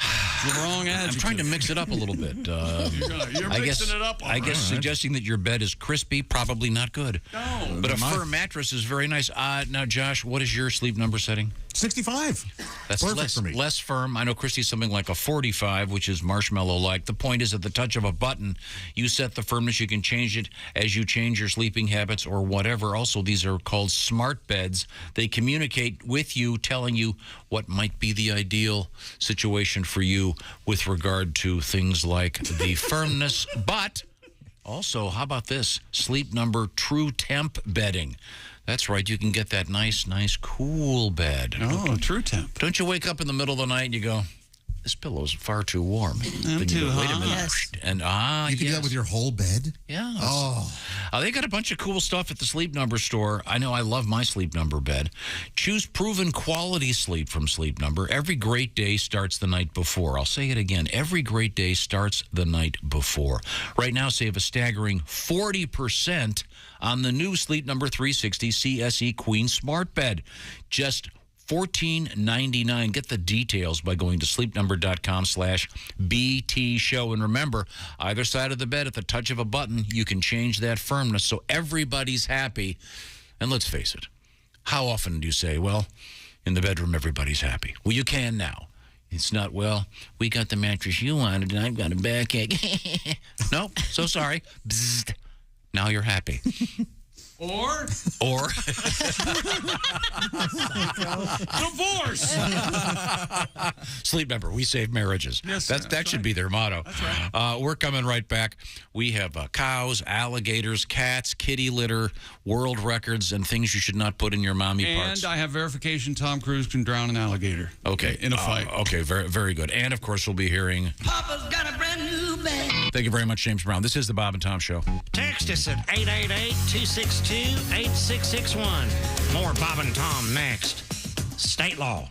It's the wrong adjective. I'm trying to mix it up a little bit. You're mixing it up. I guess suggesting that your bed is crispy, probably not good. No. But a firm mattress is very nice. Now, Josh, what is your sleep number setting? 65. That's perfect for me. Less firm. I know Christy's something like a 45, which is marshmallow-like. The point is, at the touch of a button, you set the firmness. You can change it as you change your sleeping habits or whatever. Also, these are called smart beds. They communicate with you, telling you what might be the ideal situation for you with regard to things like the firmness. But also, how about this? Sleep Number True Temp bedding. That's right. You can get that nice, cool bed. Oh, True Temp. Don't you wake up in the middle of the night and you go, this pillow's far too warm. I'm Then you too go, wait a hot. minute. Yes. And You can do that with your whole bed? Yeah. Oh. They got a bunch of cool stuff at the Sleep Number store. I know I love my Sleep Number bed. Choose proven quality sleep from Sleep Number. Every great day starts the night before. I'll say it again. Every great day starts the night before. Right now, save a staggering 40% on the new Sleep Number 360 CSE Queen Smart Bed. Just $14.99. Get the details by going to sleepnumber.com/BT show. And remember, either side of the bed, at the touch of a button, you can change that firmness so everybody's happy. And let's face it, how often do you say, well, in the bedroom, everybody's happy? Well, you can now. It's not, well, we got the mattress you wanted and I've got a backache. Nope, so sorry. Bzzzt. Now you're happy. Or divorce. Sleep Number, we save marriages. Yes, that should be their motto. That's right. We're coming right back. We have cows, alligators, cats, kitty litter, world records, and things you should not put in your mommy parts. And I have verification Tom Cruise can drown an alligator. Okay. In a fight. Okay, very, very good. And, of course, we'll be hearing... Papa's got a brand new bag. Thank you very much, James Brown. This is the Bob and Tom Show. Text us at 888-262-8661. More Bob and Tom next. State law.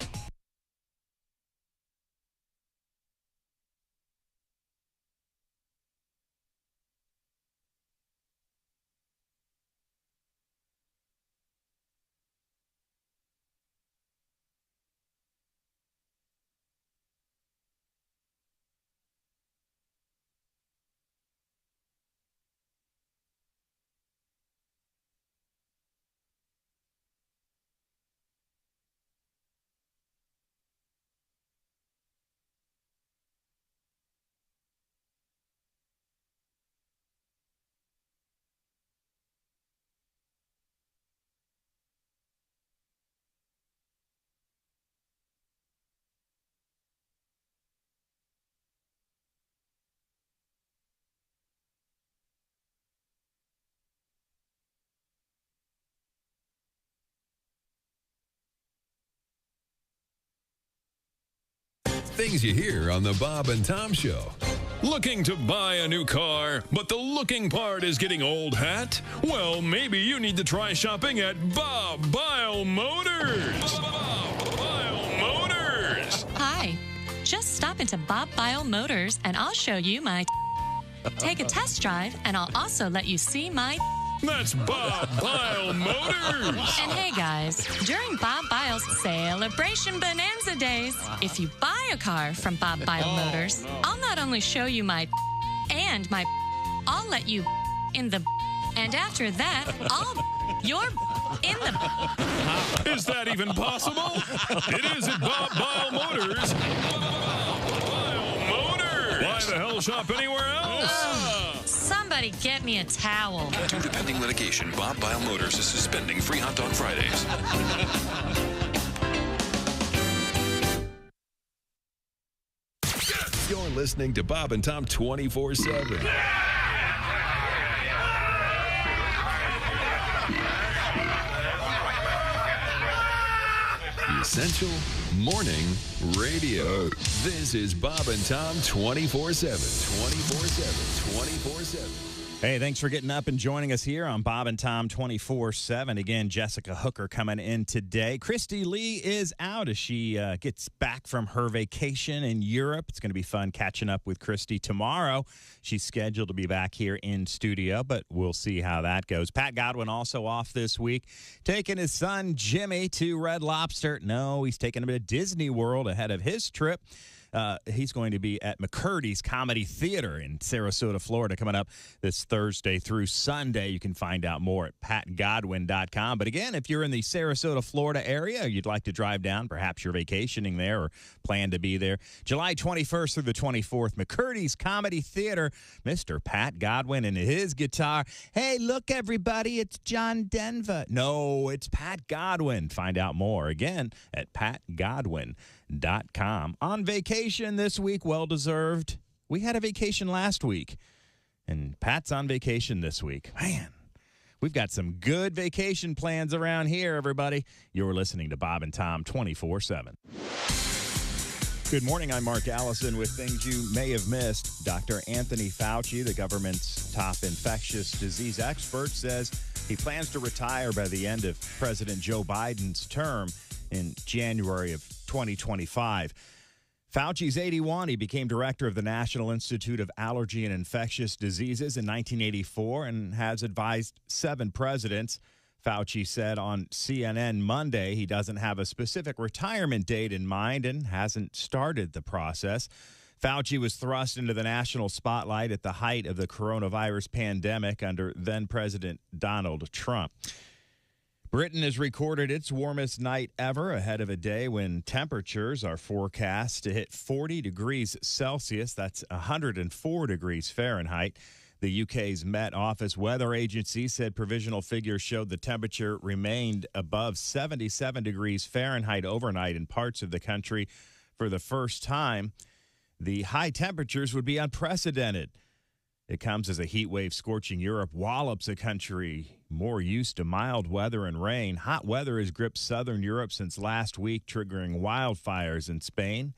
Things you hear on the Bob and Tom Show. Looking to buy a new car, but the looking part is getting old hat? Well, maybe you need to try shopping at Bob Bile Motors. Bob Bile Motors. Hi. Just stop into Bob Bile Motors and I'll show you my Take a test drive and I'll also let you see my That's Bob Bile Motors. And hey guys, during Bob Bile's Celebration Bonanza Days, if you buy a car from Bob Bile Motors, I'll not only show you my and my I'll let you in the and after that, you're in the Is that even possible? It is at Bob Bile Motors. Bob Bile Motors. Why the hell shop anywhere else? Somebody get me a towel. Due to pending litigation, Bob Bile Motors is suspending free hot dog Fridays. You're listening to Bob and Tom 24/7. Essential Morning Radio. This is Bob and Tom 24/7. 24/7. 24/7. Hey, thanks for getting up and joining us here on Bob and Tom 24/7. Again, Jessica Hooker coming in today. Christy Lee is out as she gets back from her vacation in Europe. It's going to be fun catching up with Christy tomorrow. She's scheduled to be back here in studio, but we'll see how that goes. Pat Godwin also off this week, taking his son Jimmy to Red Lobster. No, he's taking him to Disney World ahead of his trip. He's going to be at McCurdy's Comedy Theater in Sarasota, Florida, coming up this Thursday through Sunday. You can find out more at patgodwin.com. But again, if you're in the Sarasota, Florida area, you'd like to drive down, perhaps you're vacationing there or plan to be there, July 21st through the 24th, McCurdy's Comedy Theater, Mr. Pat Godwin and his guitar. Hey, look, everybody, it's John Denver. No, it's Pat Godwin. Find out more, again, at patgodwin.com. On vacation this week, well-deserved. We had a vacation last week, and Pat's on vacation this week. Man, we've got some good vacation plans around here, everybody. You're listening to Bob and Tom 24/7. Good morning. I'm Mark Allison with things you may have missed. Dr. Anthony Fauci, the government's top infectious disease expert, says he plans to retire by the end of President Joe Biden's term in January of 2025. Fauci's 81. He became director of the National Institute of Allergy and Infectious Diseases in 1984 and has advised 7 presidents. Fauci said on CNN Monday he doesn't have a specific retirement date in mind and hasn't started the process. Fauci was thrust into the national spotlight at the height of the coronavirus pandemic under then-President Donald Trump. Britain has recorded its warmest night ever ahead of a day when temperatures are forecast to hit 40 degrees Celsius. That's 104 degrees Fahrenheit. The UK's Met Office weather agency said provisional figures showed the temperature remained above 77 degrees Fahrenheit overnight in parts of the country for the first time. The high temperatures would be unprecedented. It comes as a heat wave scorching Europe wallops a country more used to mild weather and rain. Hot weather has gripped southern Europe since last week, triggering wildfires in Spain,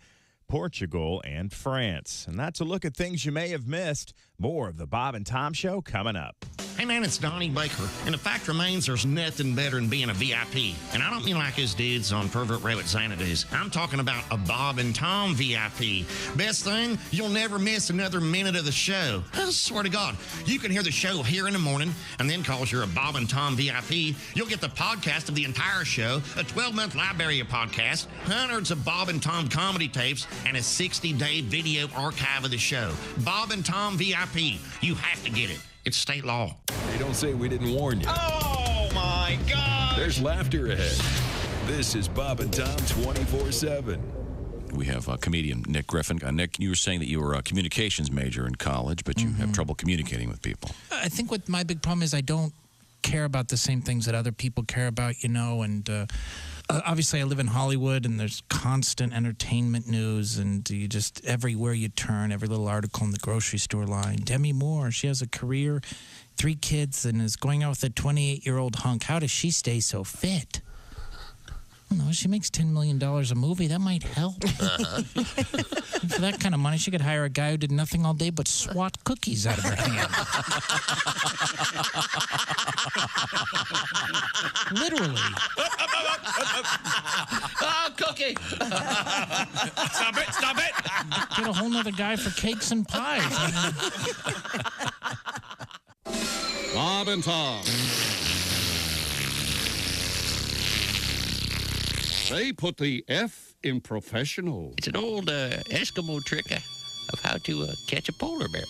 Portugal, and France. And that's a look at things you may have missed. More of the Bob and Tom Show coming up. Hey man, it's Donnie Baker, and the fact remains there's nothing better than being a VIP. And I don't mean like his dudes on Pervert Rabbit Xanadu's. I'm talking about a Bob and Tom VIP. Best thing, you'll never miss another minute of the show. I swear to God, you can hear the show here in the morning, and then because you're a Bob and Tom VIP, you'll get the podcast of the entire show, a 12-month library of podcasts, hundreds of Bob and Tom comedy tapes, and a 60-day video archive of the show. Bob and Tom VIP. You have to get it. It's state law. Hey, don't say we didn't warn you. Oh, my God. There's laughter ahead. This is Bob and Tom 24/7. We have comedian Nick Griffin. Nick, you were saying that you were a communications major in college, but you have trouble communicating with people. I think what my big problem is I don't care about the same things that other people care about, you know, and obviously I live in Hollywood and there's constant entertainment news and you just everywhere you turn, every little article in the grocery store line. Demi Moore, she has a career, 3 kids, and is going out with a 28-year-old hunk. How does she stay so fit? No, she makes $10 million a movie. That might help. For that kind of money, she could hire a guy who did nothing all day but swat cookies out of her hand. Literally. Oh, cookie. Stop it. Stop it. Get a whole nother guy for cakes and pies. Bob and Tom. They put the F in professional. It's an old Eskimo trick of how to catch a polar bear.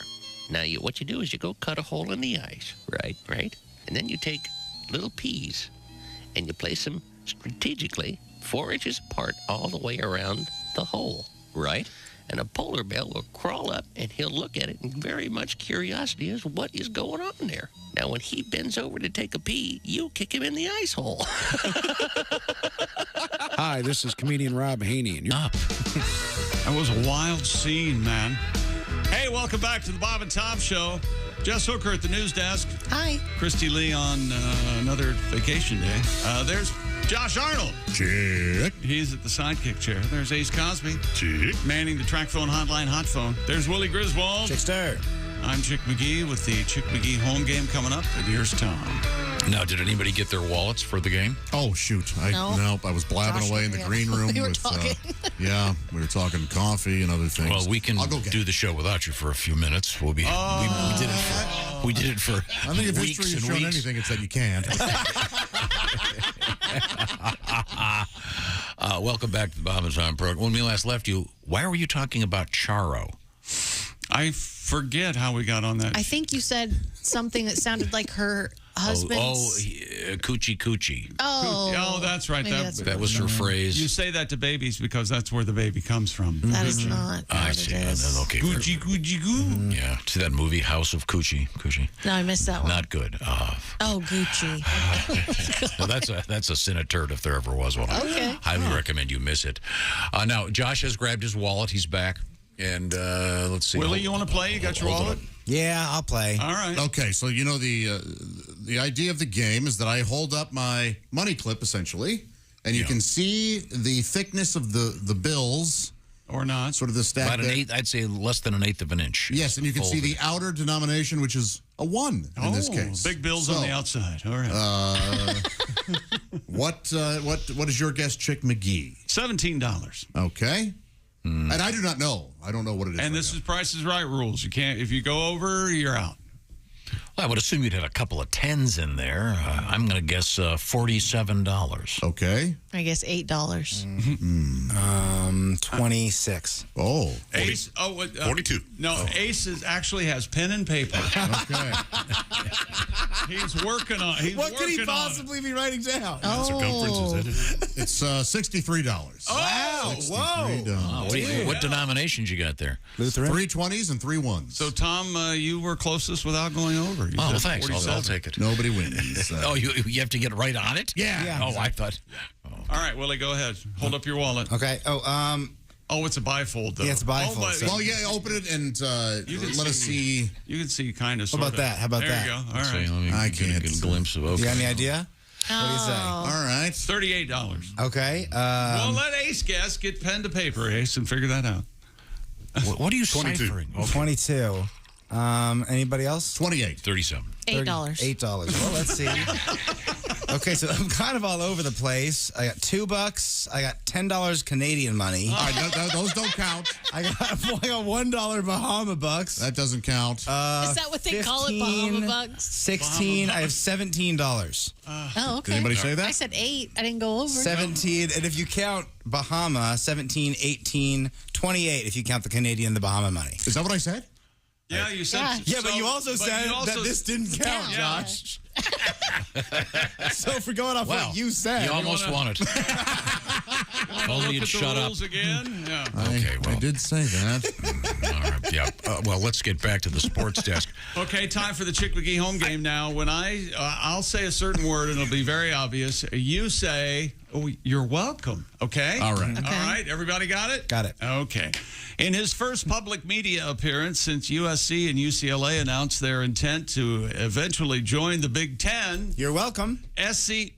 Now, what you do is you go cut a hole in the ice. Right? And then you take little peas and you place them strategically 4 inches apart all the way around the hole. Right? And a polar bear will crawl up and he'll look at it, and very much curiosity is what is going on there. Now, when he bends over to take a pee, you kick him in the ice hole. Hi, this is comedian Rob Haney, and you're up. That was a wild scene, man. Hey, welcome back to the Bob and Tom Show. Jess Hooker at the news desk. Hi. Christy Lee on another vacation day. There's Josh Arnold. Check. He's at the sidekick chair. There's Ace Cosby. Check. Manning the track phone hotline, hot phone. There's Willie Griswold. Chickster. I'm Chick McGee with the Chick McGee home game coming up. And here's Tom. Now, did anybody get their wallets for the game? Oh, shoot. No. I was blabbing Josh, away in the green room. We were with, talking. we were talking coffee and other things. Well, we can I'll go do the show without you for a few minutes. We'll be. We did it for. I think if weeks history has and shown weeks. anything, it's that you can't. Welcome back to the Bob and Tom program. When we last left you, why were you talking about Charo? I forget how we got on that. I think you said something that sounded like her husband's. Coochie coochie. Oh, that's right. Maybe that's That was her phrase. You say that to babies because that's where the baby comes from. That is not. I see. Okay. Coochie coochie goo. Yeah. See that movie, House of Coochie? No, I missed that one. Not good. Oh, Gucci. Well, that's a sin turd if there ever was one. Okay. Highly recommend you miss it. Now, Josh has grabbed his wallet. He's back. And let's see. Willie, you want to play? You got your wallet? Yeah, I'll play. All right. Okay, so you know the idea of the game is that I hold up my money clip essentially, and you can see the thickness of the bills, or not, sort of the stack. About an eighth, I'd say less than an eighth of an inch. Yes, and you can see the outer denomination, which is a 1 in this case. Big bills on the outside. All right. What is your guess, Chick McGee? $17. Okay. And I do not know. I don't know what it is. And this is Price is Right rules. You can't. If you go over, you're out. Well, I would assume you'd have a couple of tens in there. I'm going to guess $47. Okay. I guess $8. 26. Oh. Ace. 42. No, Ace actually has pen and paper. Okay. He's working on. What could he possibly be writing down? Circumference is it? It's $63. Wow! $63. What denominations you got there? Lutheran. 3 20s and 3 1s. So Tom, you were closest without going over. You Oh, said thanks. 47. I'll take it. Nobody wins. Oh, you have to get right on it? Yeah. Oh, I thought. All right, Willie, go ahead. Hold up your wallet. Okay. Oh, it's a bifold, though. Yeah, it's a bifold. but- Well, yeah, open it and let us see. You can see kind of. How about that? How about there that? you go. All So, right. let me I get a can't good see. glimpse of. Okay. You got any idea? What do you say? All right. $38. Okay. Well, let Ace guess. Get pen to paper, Ace, and figure that out. What are you 22. ciphering? Okay. 22. Anybody else? 28. 37. $8. $8. Well, let's see. Okay, so I'm kind of all over the place. I got $2. I got $10 Canadian money. All right, those don't count. I got $1 Bahama bucks. That doesn't count. Is that what they call it, Bahama bucks? 16. I have $17. Oh, okay. Did anybody say that? I said 8. I didn't go over. 17, and if you count Bahama, 17, 18, 28, if you count the Canadian, the Bahama money. Is that what I said? Yeah, you said. Yeah, but you also said also- that this didn't count, Yeah. Josh. So if we're going off what you said. You almost won it. Only you'd shut up. Rules again. Yeah. Okay, well. I did say that. All right, yeah. Well, let's get back to the sports desk. Okay, time for the Chick McGee home game now. When I'll say a certain word and it'll be very obvious. You say, "Oh, you're welcome." Okay. All right. Okay. All right. Everybody got it? Got it. Okay. In his first public media appearance since USC and UCLA announced their intent to eventually join the Big Ten, You're welcome. SC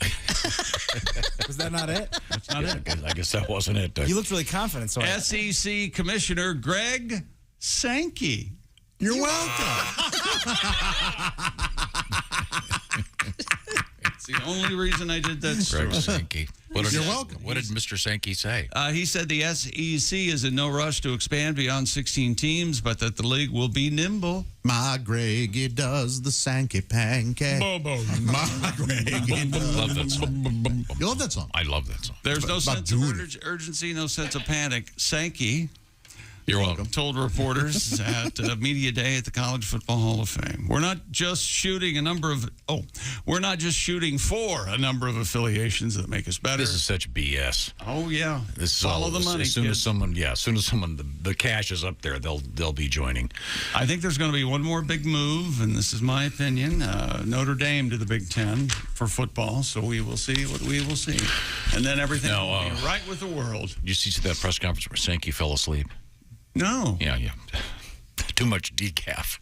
Was that not it? That's not it. I guess that wasn't it. You looked really confident. So SEC Commissioner Greg Sankey. You're welcome. It's the only reason I did that. Greg Sankey. You're welcome. What did Mr. Sankey say? He said the SEC is in no rush to expand beyond 16 teams, but that the league will be nimble. My Greggy does the Sankey pancake. My Greggy does. Love that song. You love that song? I love that song. There's no sense of urgency, no sense of panic. Sankey, you're welcome, told reporters at Media Day at the College Football Hall of Fame. We're not just shooting for a number of affiliations that make us better. This is such BS. Oh yeah. This is Follow all, the money. As soon kid. as someone, the cash is up there, they'll be joining. I think there's going to be one more big move, and this is my opinion. Notre Dame to the Big Ten for football. So we will see what we will see, and then everything will be right with the world. You see that press conference where Sankey fell asleep? No. Yeah. Too much decaf.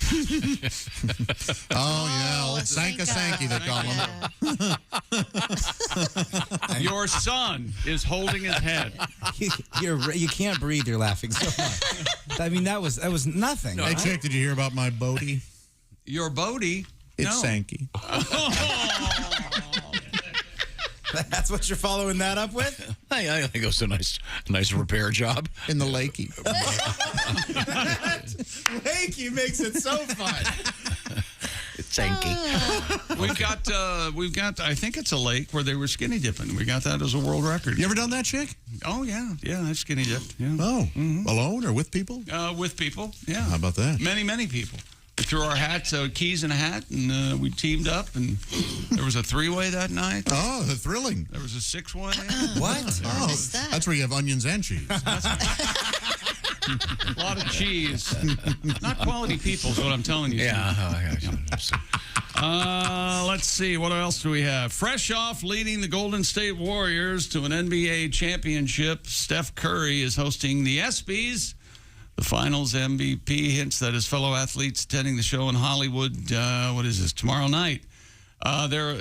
Sankey, they call him. Your son is holding his head. You can't breathe. You're laughing so much. I mean, that was nothing. Hey, Chick, did you hear about my Bodie? Your Bodie? It's No. Sankey. That's what you're following that up with? I think it was a nice repair job in the Lakey. Lakey makes it so fun. It's Sankey. We've got. I think it's a lake where they were skinny dipping. We got that as a world record. You ever done that, Chick? Oh yeah, I skinny dipped. Yeah. Oh, alone or with people? With people. Yeah. How about that? Many people. We threw our hats, keys in a hat, and we teamed up, and there was a three-way that night. Oh, thrilling. There was a six-way. What? Oh, that's where you have onions and cheese. A lot of cheese. Not quality people is what I'm telling you. Let's see. What else do we have? Fresh off leading the Golden State Warriors to an NBA championship, Steph Curry is hosting the ESPYs. The finals MVP hints that his fellow athletes attending the show in Hollywood, tomorrow night.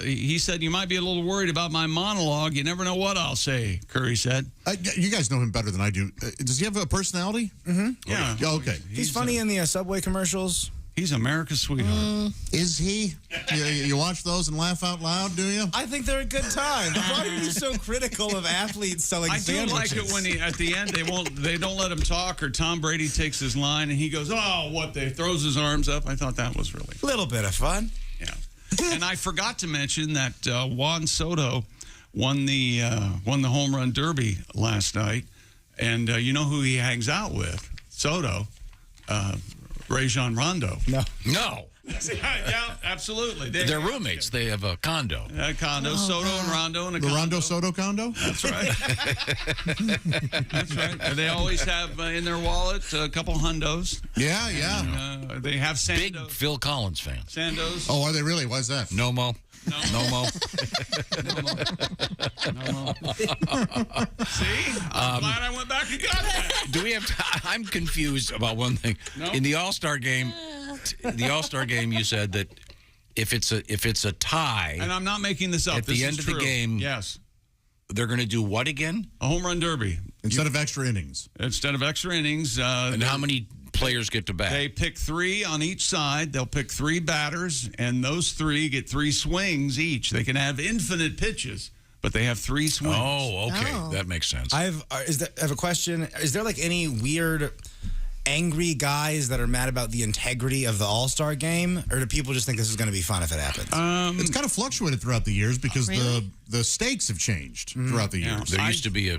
He said, you might be a little worried about my monologue. You never know what I'll say, Curry said. You guys know him better than I do. Does he have a personality? Mm-hmm. Yeah. Okay. He's funny in the Subway commercials. He's America's sweetheart. Is he? You watch those and laugh out loud, do you? I think they're a good time. Why are you so critical of athletes selling sandwiches? I do like it when at the end they don't let him talk, or Tom Brady takes his line and he goes, throws his arms up. I thought that was really a little bit of fun. Yeah. And I forgot to mention that Juan Soto won the home run derby last night, and you know who he hangs out with? Soto. Rajon Rondo. No. Yeah, absolutely. They're roommates. They have a condo. Soto and Rondo. The Rondo Soto condo? That's right. That's right. And they always have in their wallet a couple hundos. Yeah. They have Sandos. Big Phil Collins fan. Sandos. Oh, are they really? Why is that? No mo. No mo. See? I'm glad I went back and got that. Do we have I'm confused about one thing. No? In the All-Star game, you said that if it's a tie, and I'm not making this up. At the end of the game, yes, they're going to do what again? A home run derby instead of extra innings. And how many players get to bat? They pick 3 on each side. They'll pick 3 batters, and those 3 get 3 swings each. They can have infinite pitches, but they have 3 swings. Oh, okay, that makes sense. I have a question. Is there like any weird angry guys that are mad about the integrity of the All-Star game, or do people just think this is going to be fun if it happens? It's kind of fluctuated throughout the years because the stakes have changed throughout the years. There used to be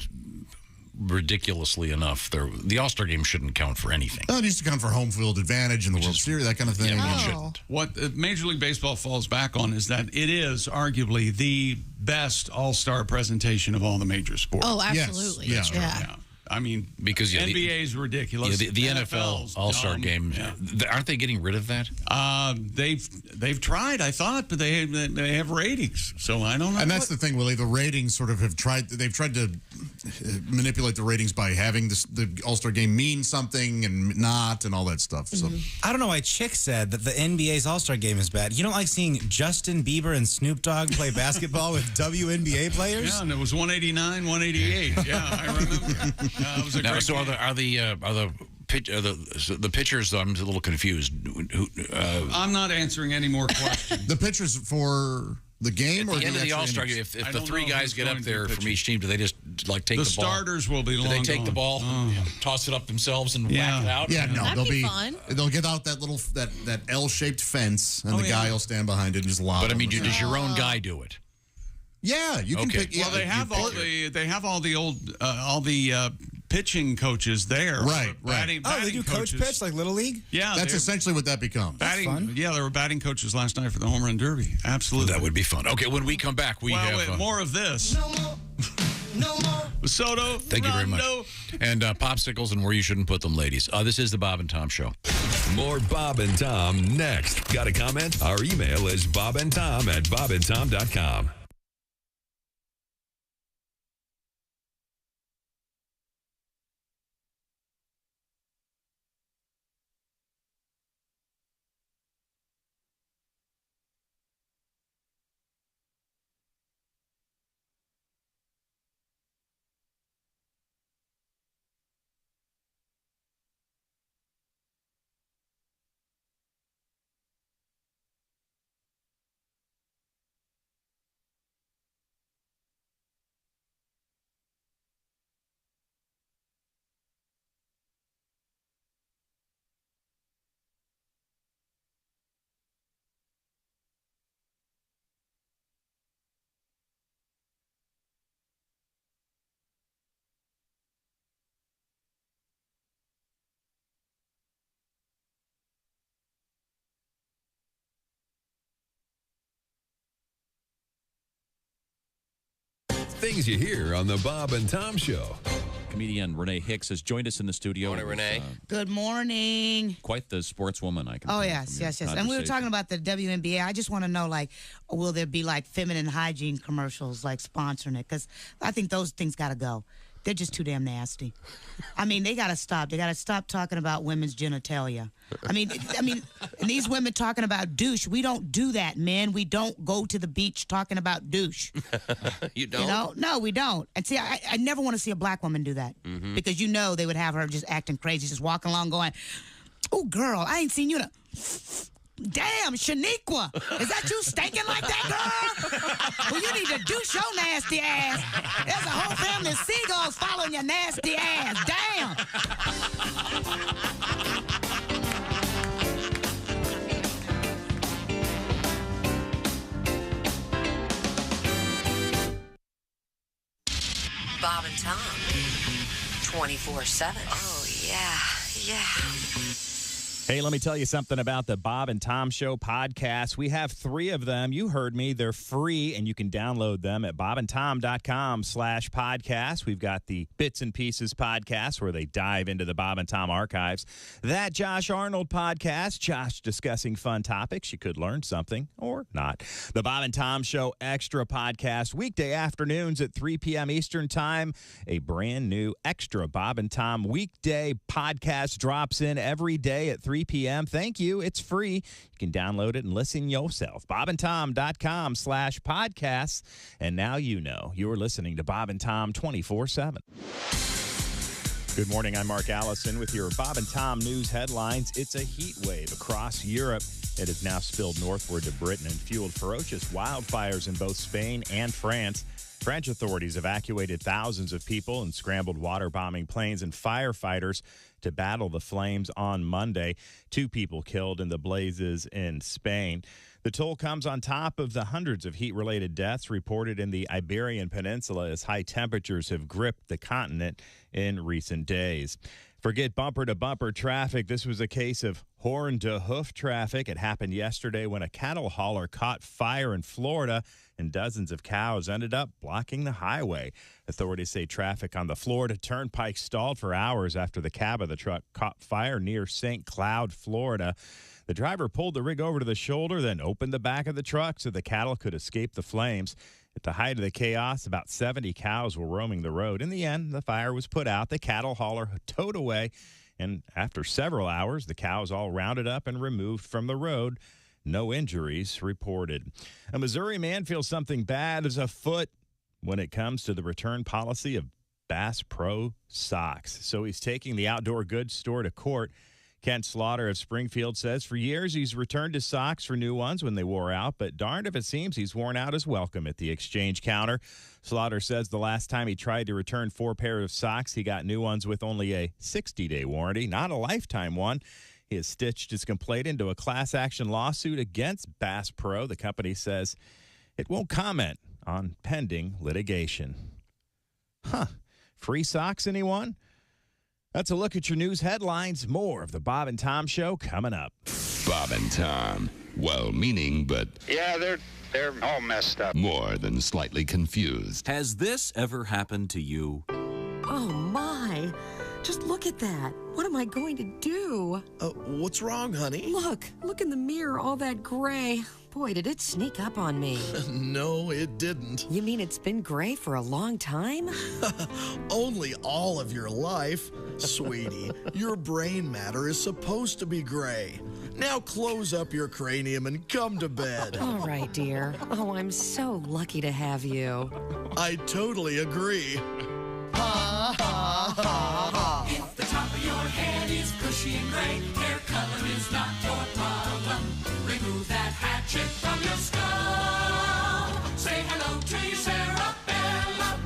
ridiculously enough, the All-Star game shouldn't count for anything. It used to count for home field advantage in the World Series, that kind of thing. Yeah, it shouldn't. What Major League Baseball falls back on is that it is arguably the best All-Star presentation of all the major sports. Oh, absolutely. Yes. Yeah. I mean, because NBA is ridiculous. Yeah, the NFL All-Star game, aren't they getting rid of that? They've tried, I thought, but they have ratings, so I don't know. And that's the thing, Willie. The ratings sort of have tried. They've tried to manipulate the ratings by having the All-Star game mean something and not and all that stuff. So I don't know why Chick said that the NBA's All-Star game is bad. You don't like seeing Justin Bieber and Snoop Dogg play basketball with WNBA players? Yeah, and it was 189, 188. Yeah, I remember. It was a great so game. are the pitchers, though, I'm a little confused. I'm not answering any more questions. The pitchers for the game At or the end of the actual All-Star innings? game, if I the don't three know guys who's get up going to there be from each team, do they just take The the ball? starters will be Do long they take gone. the ball, toss it up themselves, and whack it out? Yeah, no, That'd be fun. they'll get out that little that L-shaped fence, and Oh, the guy yeah. will stand behind it and just lob. But I mean, them. does your own guy do it? Yeah, you can Okay. pick. Yeah, Well, they have all the old pitching coaches there. Right. Batting They do coach coaches. pitch like Little League? Yeah, That's they're essentially what that becomes. batting. Yeah, they were batting coaches last night for the home run derby. Absolutely. That would be fun. Okay, when we come back, we have more of this. No more. Soto. Thank you very much. Rondo. And popsicles and where you shouldn't put them, ladies. This is the Bob and Tom Show. More Bob and Tom next. Got a comment? Our email is bobandtom@bobandtom.com. Things you hear on the Bob and Tom Show. Comedian Renee Hicks has joined us in the studio. Morning, Renee. Good morning. Quite the sportswoman, I can Oh, tell yes, from your yes, yes. And we were conversation. talking about the WNBA. I just want to know, like, will there be, like, feminine hygiene commercials, like, sponsoring it? Because I think those things got to go. They're just too damn nasty. I mean, they got to stop. They got to stop talking about women's genitalia. I mean, and these women talking about douche. We don't do that, men. We don't go to the beach talking about douche. You don't? You know? No, we don't. And see, I never want to see a black woman do that. Mhm. Because they would have her just acting crazy, just walking along going, oh, girl, I ain't seen you in a... Damn, Shaniqua, is that you stinking like that, girl? Well, you need to douche your nasty ass. There's a whole family of seagulls following your nasty ass. Damn. Bob and Tom, 24/7. Oh, yeah. Hey, let me tell you something about the Bob and Tom Show podcast. We have 3 of them. You heard me. They're free, and you can download them at bobandtom.com/podcast. We've got the Bits and Pieces podcast, where they dive into the Bob and Tom archives. That Josh Arnold podcast, Josh discussing fun topics. You could learn something or not. The Bob and Tom Show Extra podcast, weekday afternoons at 3 p.m. Eastern Time. A brand new Extra Bob and Tom weekday podcast drops in every day at 3 p.m. Thank you. It's free. You can download it and listen yourself. bobandtom.com/podcasts. And now you know you're listening to Bob and Tom 24/7. Good morning. I'm Mark Allison with your Bob and Tom news headlines. It's a heat wave across Europe. It has now spilled northward to Britain and fueled ferocious wildfires in both Spain and France. French authorities evacuated thousands of people and scrambled water-bombing planes and firefighters to battle the flames on Monday. 2 people killed in the blazes in Spain. The toll comes on top of the hundreds of heat-related deaths reported in the Iberian Peninsula as high temperatures have gripped the continent in recent days. Forget bumper-to-bumper traffic. This was a case of horn-to-hoof traffic. It happened yesterday when a cattle hauler caught fire in Florida and dozens of cows ended up blocking the highway. Authorities say traffic on the Florida Turnpike stalled for hours after the cab of the truck caught fire near St. Cloud, Florida. The driver pulled the rig over to the shoulder, then opened the back of the truck so the cattle could escape the flames. At the height of the chaos, about 70 cows were roaming the road. In the end, the fire was put out, the cattle hauler towed away, and after several hours, the cows all rounded up and removed from the road. No injuries reported. A Missouri man feels something bad is afoot when it comes to the return policy of Bass Pro socks. So he's taking the outdoor goods store to court. Kent Slaughter of Springfield says for years he's returned his socks for new ones when they wore out, but darned if it seems he's worn out his welcome at the exchange counter. Slaughter says the last time he tried to return 4 pairs of socks, he got new ones with only a 60-day warranty, not a lifetime one. He has stitched his complaint into a class action lawsuit against Bass Pro. The company says it won't comment on pending litigation. Free socks, anyone? That's a look at your news headlines. More of the Bob and Tom Show coming up. Bob and Tom, well-meaning, but yeah, they're all messed up. More than slightly confused. Has this ever happened to you? Oh, my. Just look at that. What am I going to do? What's wrong, honey? Look in the mirror, all that gray. Boy, did it sneak up on me. No, it didn't. You mean it's been gray for a long time? Only all of your life. Sweetie, your brain matter is supposed to be gray. Now close up your cranium and come to bed. All right, dear. Oh, I'm so lucky to have you. I totally agree. Ha, ha, ha, ha. If the top of your head is bushy and gray, hair color is not your problem. Remove that hatchet from your skull. Say hello to your cerebellum.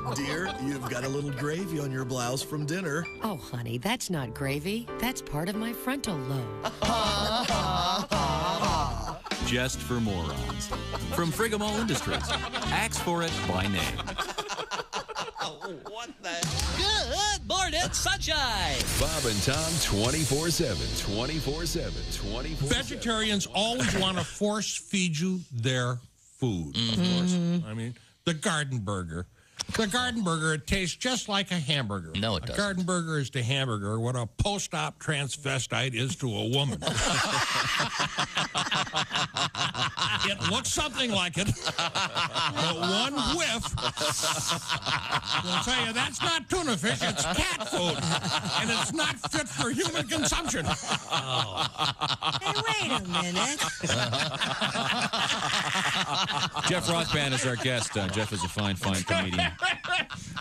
Oh, dear, you've got a little gravy on your blouse from dinner. Oh, honey, that's not gravy. That's part of my frontal lobe. Ha, ha, ha, ha. Just for morons. From Friggamall Industries. Ask for it by name. What the hell? Good morning, sunshine. Bob and Tom 24/7, 24/7, 24/7. Vegetarians always want to force feed you their food, of course. I mean, the garden burger. The garden burger, it tastes just like a hamburger. No, it doesn't. A garden burger is to hamburger what a post-op transvestite is to a woman. It looks something like it, but one whiff will tell you that's not tuna fish, it's cat food, and it's not fit for human consumption. Hey, wait a minute. Jeff Rothband is our guest. Jeff is a fine comedian.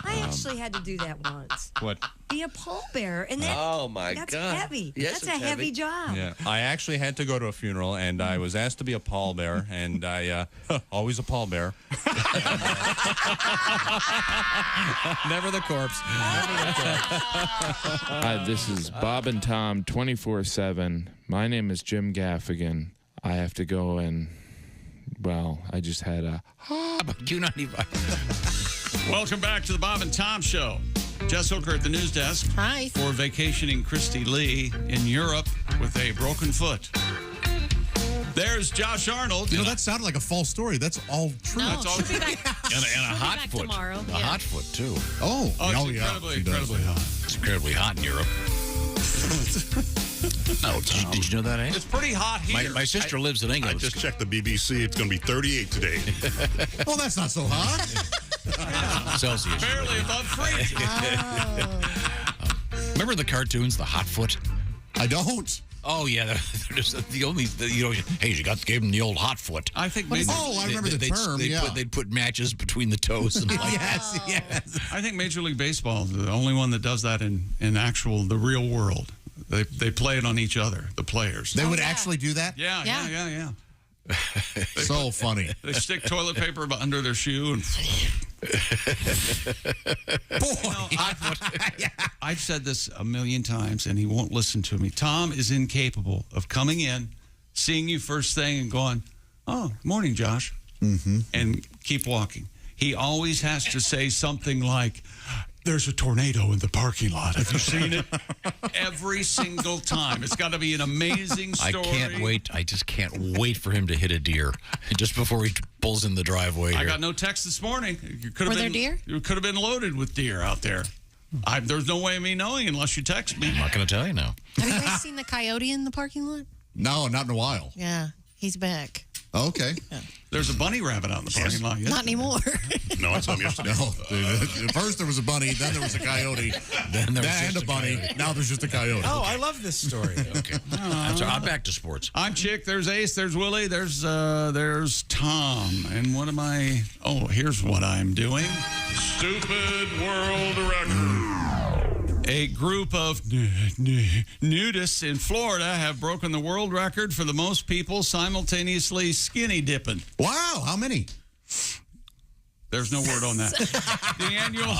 I actually had to do that once. What? Be a pallbearer, and that, Oh, my that's God. heavy. Yes, that's a it's heavy job. Yeah, I actually had to go to a funeral, and I was asked to be a pallbearer, and I always a pallbearer. Never the corpse. Hi, this is Bob and Tom 24/7. My name is Jim Gaffigan. I have to go and, well, I just had a... Welcome back to the Bob and Tom Show. Jess Hooker at the news desk. Hi. For vacationing Christy Lee in Europe with a broken foot. There's Josh Arnold. You know, that sounded like a false story. That's all true. No, That's all she'll be back. And a hot back foot. tomorrow. A Yeah. hot foot, too. Oh, it's yeah. incredibly hot. It's incredibly hot in Europe. No, did you know that, eh? It's pretty hot here. My sister lives in I England. just checked the BBC. It's going to be 38 today. Oh, that's not so hot. Celsius. Barely above freezing. Remember the cartoons, the hot foot? I don't. Oh, yeah. They're just the only, hey, you gave him the old hot foot. I think I remember the term, They'd put matches between the toes. And Yes. I think Major League Baseball is the only one that does that in the real world. They play it on each other, the players. They would actually do that? Yeah. So funny. They stick toilet paper under their shoe and... I've said this a million times, and he won't listen to me. Tom is incapable of coming in, seeing you first thing, and going, "Oh, morning, Josh," and keep walking. He always has to say something like, "There's a tornado in the parking lot. Have you seen it?" Every single time. It's got to be an amazing story. I can't wait. I just can't wait for him to hit a deer just before he pulls in the driveway here. I got no text this morning. Were there deer? You could have been loaded with deer out there. There's no way of me knowing unless you text me. I'm not going to tell you now. Have you guys seen the coyote in the parking lot? No, not in a while. Yeah, he's back. Okay. Yeah. There's a bunny rabbit out in the parking lot. Not anymore. No, I saw him yesterday. No, first there was a bunny, then there was a coyote, Then there was and just a bunny. Now there's just a coyote. Oh, I love this story. Okay. I'm back to sports. I'm Chick. There's Ace. There's Willie. There's Tom. And what am I? Oh, here's what I'm doing. Stupid world record. A group of nudists in Florida have broken the world record for the most people simultaneously skinny dipping. Wow, how many? There's no word on that. The annual.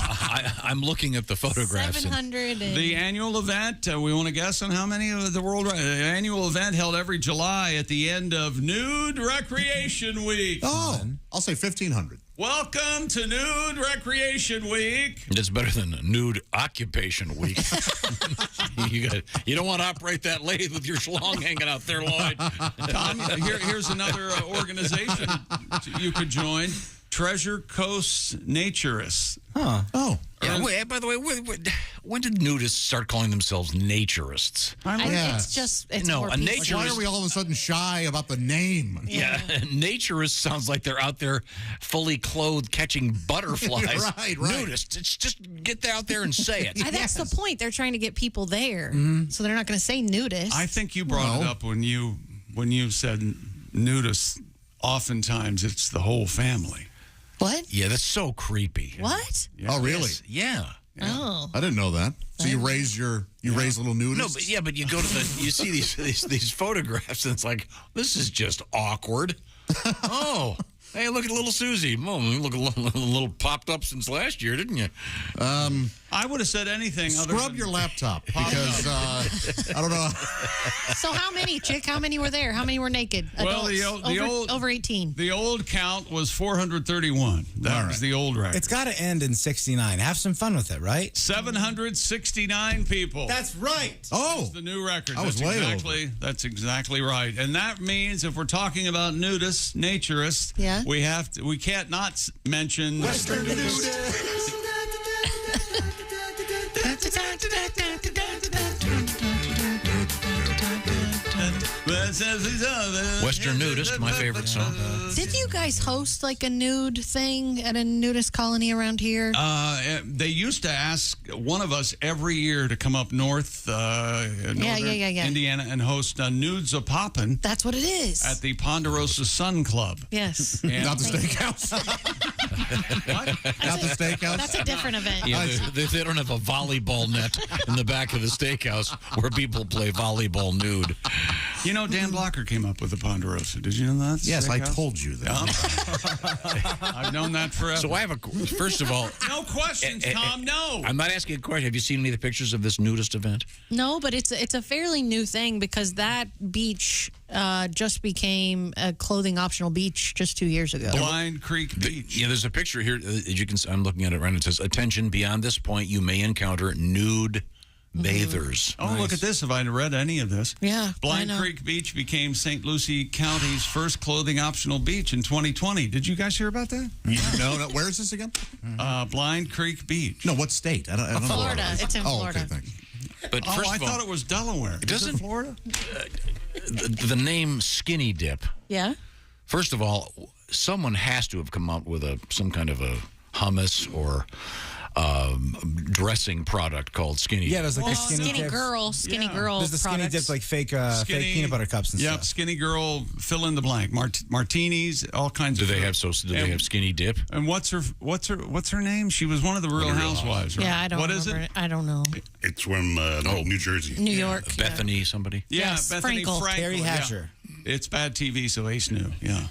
I'm looking at the photographs. 700. The annual event. We want to guess on how many of the world. The annual event held every July at the end of Nude Recreation Week. Oh, I'll say 1,500. Welcome to Nude Recreation Week. It's better than Nude Occupation Week. You don't want to operate that lathe with your schlong hanging out there, Lloyd. Tom, here's another organization you could join. Treasure Coast Naturists. Huh. Oh. Yeah, by the way, when did nudists start calling themselves naturists? It's no, more a peaceful. naturist. Why are we all of a sudden shy about the name? Yeah, naturist sounds like they're out there fully clothed catching butterflies. Right. Nudists, it's just get out there and say it. That's the point. They're trying to get people there, so they're not going to say nudist. I think you brought it up when you said nudists. Oftentimes, it's the whole family. What? Yeah, that's so creepy. What? Yeah. Oh, really? Yeah. Oh. I didn't know that. So you raise little nudists? No, but you go to you see these photographs and it's like, this is just awkward. Oh, hey, look at little Susie. Oh, you look a little popped up since last year, didn't you? I would have said anything. Scrub your laptop because I don't know. So how many, Chick? How many were there? How many were naked? Well, Adults over 18. The old count was 431. That was the old record. It's got to end in 69. Have some fun with it, right? 769 people. That's right. Oh, that's the new record. I was way over. That's exactly right. And that means if we're talking about nudists, naturists, we can't not mention Western nudists. Western Nudist, my favorite song. Did you guys host like a nude thing at a nudist colony around here? They used to ask one of us every year to come up north, Indiana, and host Nudes a Poppin'. That's what it is. At the Ponderosa Sun Club. Yes. Not the steakhouse. What? Not the steakhouse. That's a different event. Yeah, they don't have a volleyball net in the back of the steakhouse where people play volleyball nude. You know, Dan Blocker came up with the Ponderosa. Did you know that? Yes, I told you that. I've known that forever. So I have first of all... No questions, Tom, no. I'm not asking a question. Have you seen any of the pictures of this nudist event? No, but it's a fairly new thing because that beach just became a clothing optional beach just 2 years ago. Blind Creek Beach. Yeah, there's a picture here. As you can, I'm looking at it right now. It says, "Attention! Beyond this point, you may encounter nude bathers." Oh, look at this. If I'd read any of this. Yeah. Blind Creek Beach became St. Lucie County's first clothing optional beach in 2020. Did you guys hear about that? No. Where is this again? Blind Creek Beach. No, what state? I don't know. Florida. It's in Florida. Okay, thank you. But first I of all, thought it was Delaware. It doesn't. Is it Florida? The name Skinny Dip. Yeah. First of all, someone has to have come out with some kind of a hummus or dressing product called Skinny. Yeah, there's like a Skinny Girl There's the Skinny products. Dips, like fake peanut butter cups and Yep, stuff. Skinny Girl, fill in the blank. Martinis, all kinds of. Do they have Skinny Dip? And what's her name? She was one of the Real Housewives, right? Yeah, I don't What remember is it? it. I don't know. It's from New Jersey. New York. Bethany, somebody? Yeah, Yes, Bethany Frankel. Terry Hatcher. Yeah. It's bad TV, so Ace knew. Yeah.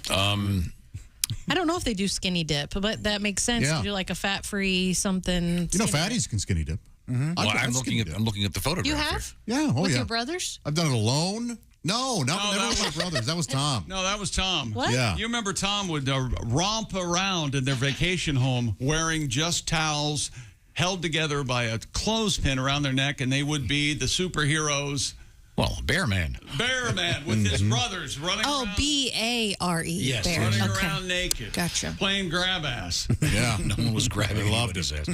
I don't know if they do skinny dip, but that makes sense Yeah. to do like a fat-free something. You know, skinny fatties can skinny dip. Well, I'm looking at the photograph. You here. have? Yeah. Oh, With yeah. your brothers? I've done it alone. No, never that with my brothers. That was Tom. No, that was Tom. What? Yeah. You remember Tom would romp around in their vacation home wearing just towels held together by a clothespin around their neck, and they would be the superheroes Well, Bear Man. Bear Man with his brothers running around. Oh, B-A-R-E. Yes. Bear. Running Okay. around naked. Gotcha. Playing grab ass. Yeah. No one was grabbing his ass.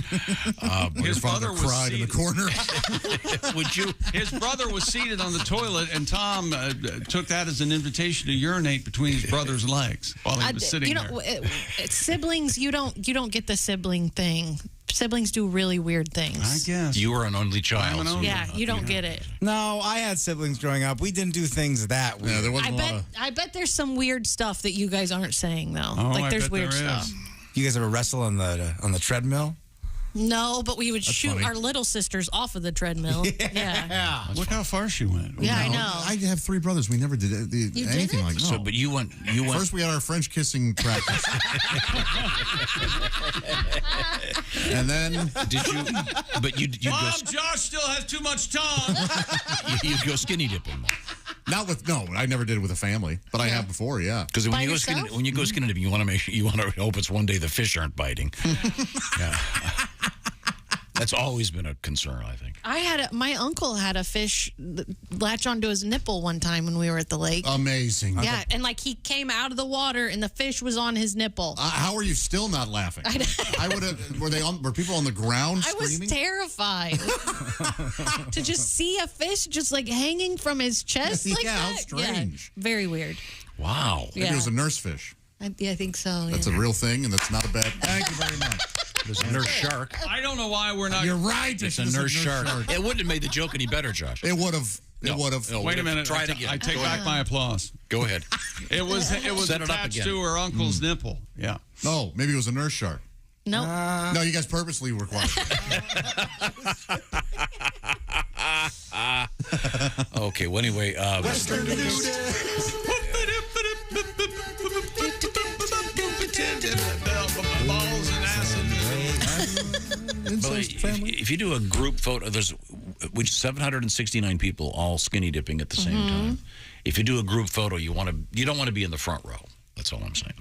His brother was cried in the seated. corner. Would you? His brother was seated on the toilet, and Tom took that as an invitation to urinate between his brother's legs while he was sitting there. Siblings, you don't get the sibling thing. Siblings do really weird things. I guess. You were an only child. Yeah, you don't get it. No, I had siblings growing up. We didn't do things that weird. Yeah, there wasn't I bet there's some weird stuff that you guys aren't saying though. Oh, like I there's bet weird there stuff. is. You guys ever wrestle on the treadmill? No, but we would shoot funny. our little sisters off of the treadmill. Yeah. Look how far she went. Yeah, I know. I have 3 brothers. We never did anything didn't? like that. So, but you went. First, we had our French kissing practice. And then, Did you? But you'd go. Mom, Josh still has too much tongue. You'd go skinny dipping. I never did it with a family, but I have before, yeah. Because when By you go yourself? skinny, dipping, you want to make sure you want to hope it's one day the fish aren't biting. Yeah. That's always been a concern, I think. My uncle had a fish latch onto his nipple one time when we were at the lake. Amazing. Yeah, and like he came out of the water and the fish was on his nipple. How are you still not laughing? I would have. Were people on the ground I was screaming? terrified to just see a fish just like hanging from his chest like Yeah, how that. strange. Yeah, very weird. Wow. Maybe it was a nurse fish. I think so. That's a real thing, and that's not a bad. Thank you very much. There's a nurse shark. I don't know why we're not. You're right. It's a nurse shark. It wouldn't have made the joke any better, Josh. It would have. It would have. Wait a minute. Try it again. I take back my applause. Go ahead. It was Set it up attached again. to her uncle's nipple. Yeah. No, maybe it was a nurse shark. No. No, you guys purposely were quiet. Okay. Well, anyway. Western Balls and acid. Well, if you do a group photo, there's 769 people all skinny dipping at the same time. If you do a group photo, you don't want to be in the front row. That's all I'm saying.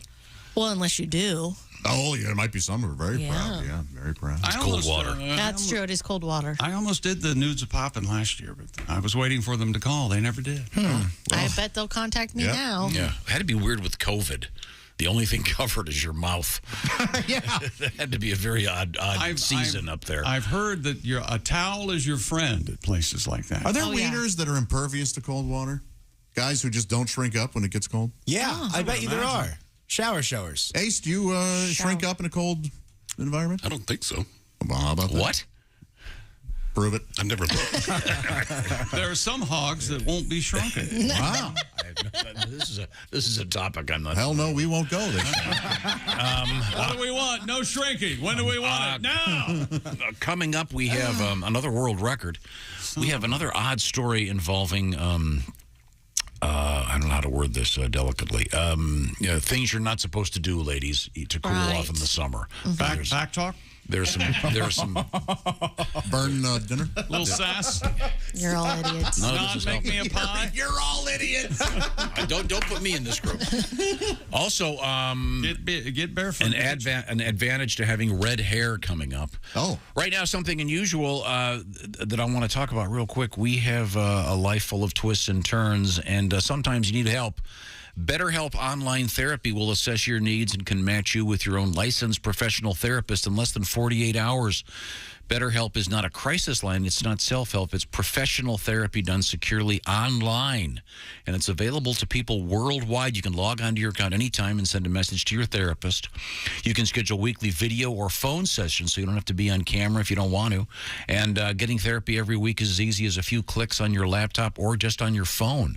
Well, unless you do. Oh, yeah, there might be some who are very proud. Yeah, very proud. It's cold water. That's true. It is cold water. I almost did the nudes of Poppin' last year, but I was waiting for them to call. They never did. I bet they'll contact me now. Yeah. It had to be weird with COVID. The only thing covered is your mouth. Yeah. That had to be a very odd season up there. I've heard that a towel is your friend at places like that. Are there wieners that are impervious to cold water? Guys who just don't shrink up when it gets cold? Yeah, I bet you there are. Shower showers. Ace, do you shrink up in a cold environment? I don't think so. Well, how about that? What? Prove it. I've never. There are some hogs that won't be shrunken. Wow. This is a topic I'm not. Hell no, we won't go there. What do we want? No shrinking. When do we want it? Now. Coming up, we have another world record. We have another odd story involving. I don't know how to word this delicately. Things you're not supposed to do, ladies, to cool off in the summer. Back talk. There's some burn dinner. Little sass. You're all idiots. None of Not this is make helping. me a pie. You're all idiots. Don't put me in this group. Also, get barefoot. An advantage to having red hair coming up. Oh, right now something unusual that I want to talk about real quick. We have a life full of twists and turns, and sometimes you need help. BetterHelp Online Therapy will assess your needs and can match you with your own licensed professional therapist in less than 48 hours. BetterHelp is not a crisis line. It's not self-help. It's professional therapy done securely online. And it's available to people worldwide. You can log onto your account anytime and send a message to your therapist. You can schedule weekly video or phone sessions so you don't have to be on camera if you don't want to. And getting therapy every week is as easy as a few clicks on your laptop or just on your phone.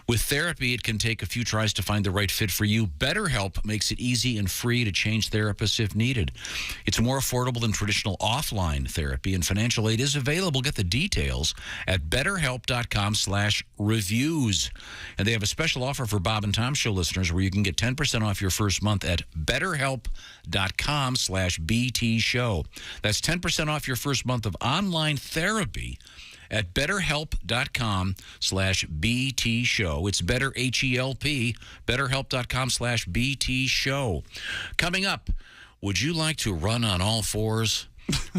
With therapy, it can take a few tries to find the right fit for you. BetterHelp makes it easy and free to change therapists if needed. It's more affordable than traditional offline therapy, and financial aid is available. Get the details at BetterHelp.com/reviews. And they have a special offer for Bob and Tom Show listeners where you can get 10% off your first month at BetterHelp.com/BT Show. That's 10% off your first month of online therapy at BetterHelp.com/BT Show. It's better, H-E-L-P, BetterHelp.com/BT Show. Coming up, would you like to run on all fours?